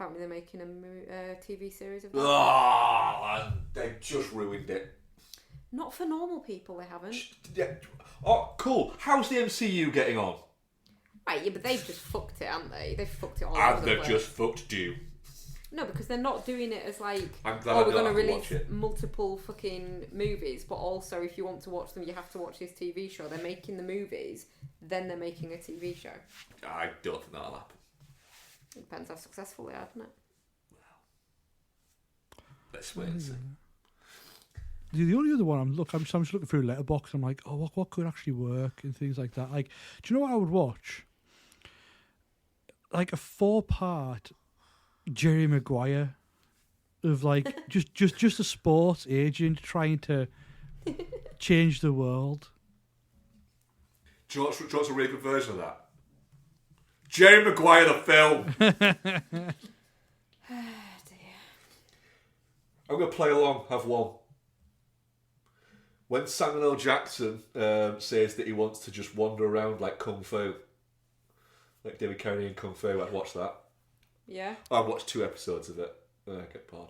Apparently they're making a TV series of that. Oh, they've just ruined it. Not for normal people, they haven't. Yeah. Oh, cool. How's the MCU getting on? Right, yeah, but they've just fucked it, haven't they? They've fucked it all And over the they've place. just fucked you. No, because they're not doing it as like, I'm glad we're I don't going to have to watch release it. multiple fucking movies, but also if you want to watch them, you have to watch this TV show. They're making the movies, then they're making a TV show. I don't think that'll happen. It depends how successful they are, doesn't it? Let's wait and see. The only other one I'm just looking through Letterboxd. I'm like, oh, what could actually work and things like that. Like, do you know what I would watch? Like a 4-part Jerry Maguire of like just a sports agent trying to change the world. Do you know what's a really good version of that? Jerry Maguire the film. I'm going to play along, have one. When Samuel L. Jackson says that he wants to just wander around like Kung Fu, like David Carradine in Kung Fu, I'd watch that. Yeah. I watched 2 episodes of it. I get bored.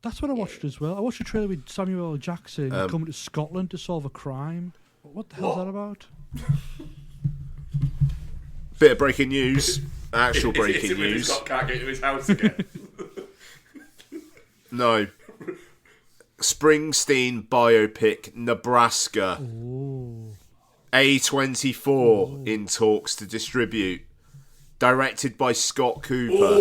That's what I watched as well. I watched a trailer with Samuel L. Jackson coming to Scotland to solve a crime. What the hell's that about? Bit of breaking news. Actual breaking news. Scott can't get to his house again. No. Springsteen biopic Nebraska. Oh. A24 in talks to distribute. Directed by Scott Cooper.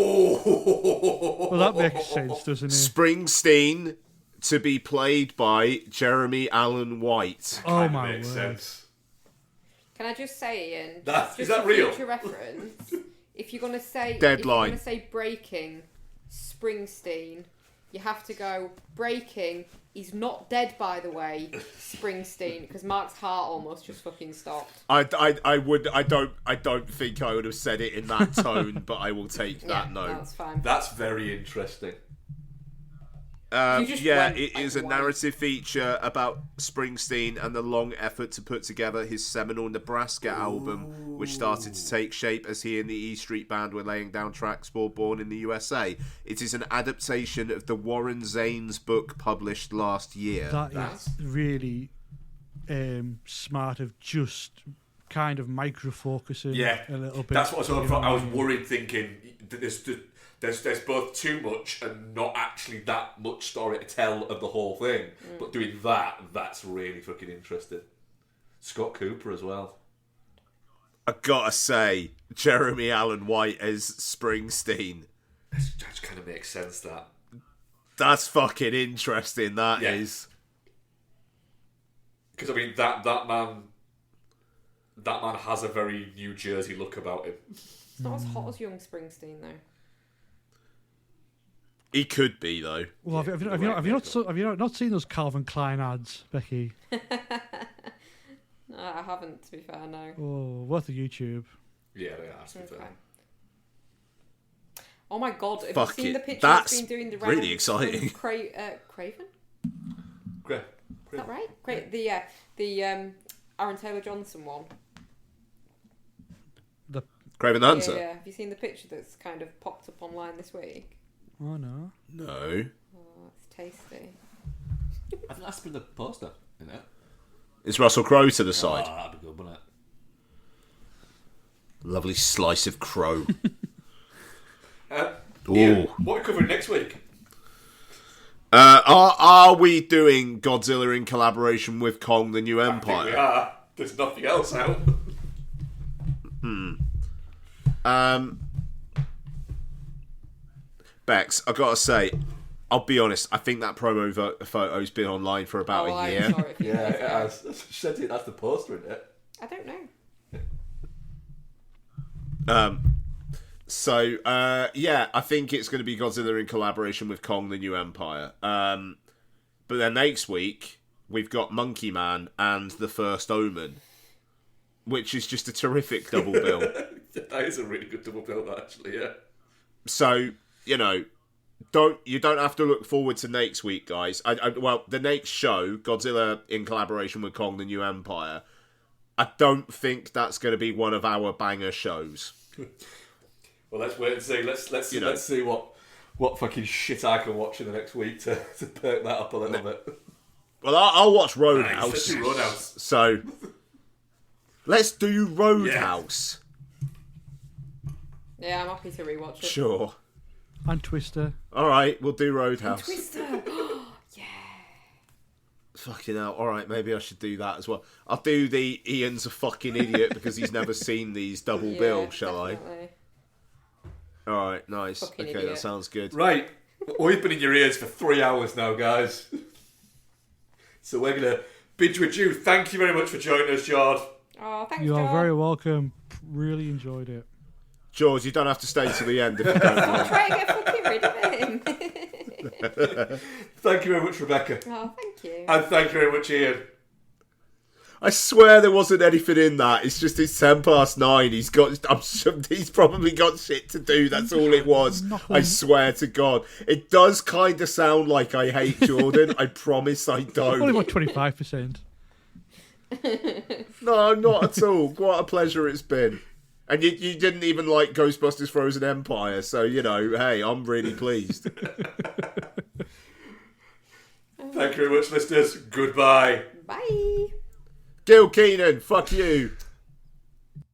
Well, that makes sense, doesn't it? Springsteen to be played by Jeremy Allen White. Oh Kinda my makes word. sense. Can I just say, Ian? Is just that for real? future reference, if you're gonna say Deadline. breaking Springsteen, you have to go breaking. He's not dead, by the way, Springsteen, because Mark's heart almost just fucking stopped. I don't think I would have said it in that tone, but I will take that note. That's fine. That's very interesting. You just Yeah, went, it like, is a white. narrative feature about Springsteen and the long effort to put together his seminal Nebraska album, which started to take shape as he and the E Street Band were laying down tracks for Born in the USA. It is an adaptation of the Warren Zanes book published last year. That is really smart of just kind of micro-focusing a little bit. That's what I was worried, thinking that there's both too much and not actually that much story to tell of the whole thing. But doing that's really fucking interesting. Scott Cooper as well. I gotta say, Jeremy Allen White as Springsteen. That kind of makes sense, that. That's fucking interesting, that is. Because, I mean, that man has a very New Jersey look about him. It's not as hot as young Springsteen, though. He could be, though. Well, have you not seen those Calvin Klein ads, Becky? No, I haven't, to be fair, no. Oh, worth a YouTube. Yeah, they are, to be fair. Okay. Oh my god, have Fuck you seen it. the picture That's that's been doing the rounds? really exciting. From Craven? Great. Is that right? Great. The Aaron Taylor Johnson one. Craven the Hunter? Yeah. Have you seen the picture that's kind of popped up online this week? Oh no. No. Oh, it's tasty. I think that's been the poster, isn't it? It's Russell Crowe to the side. Oh, that'd be good, wouldn't it? Lovely slice of crow. Ian, what are we covering next week? Are we doing Godzilla in collaboration with Kong the New I think we Empire? are. There's nothing else out. Bex, I gotta say, I'll be honest, I think that promo photo's been online for about Oh, a I'm year. sorry if you Yeah, missed it that. has. That's the poster, isn't it? I don't know. So, I think it's going to be Godzilla in collaboration with Kong the New Empire. But then next week, we've got Monkey Man and The First Omen, which is just a terrific double bill. That is a really good double bill, actually, yeah. So, you don't have to look forward to next week, guys. Well, the next show, Godzilla in collaboration with Kong the New Empire, I don't think that's going to be one of our banger shows. Well, let's wait and see. Let's see what what fucking shit I can watch in the next week to perk that up a little bit. Well, I'll watch Roadhouse. Nice, let's do Roadhouse. So, let's do Roadhouse. Yeah, I'm happy to rewatch it. Sure. And Twister. All right, we'll do Roadhouse. Twister. Yeah. Fucking hell. All right, maybe I should do that as well. I'll do the Ian's a fucking idiot because he's never seen these double bill, shall definitely. I? All right, nice. Fucking okay, idiot. that sounds good. Right, we've been in your ears for 3 hours now, guys. So we're going to bid you adieu. Thank you very much for joining us, Jord. Oh, thanks, You are John. very welcome. Really enjoyed it. George, you don't have to stay to the end if you don't want. Try to get fucking rid of him. Thank you very much, Rebecca. Oh, thank you. And thank you very much, Ian. I swear there wasn't anything in that. It's just it's 9:10. He's probably got shit to do. That's all it was. I swear to God. It does kind of sound like I hate Jordan. I promise I don't. Only about 25%. No, not at all. What a pleasure it's been. And you didn't even like Ghostbusters Frozen Empire, so, you know, hey, I'm really pleased. Thank you very much, listeners. Goodbye. Bye. Gil Keenan, fuck you.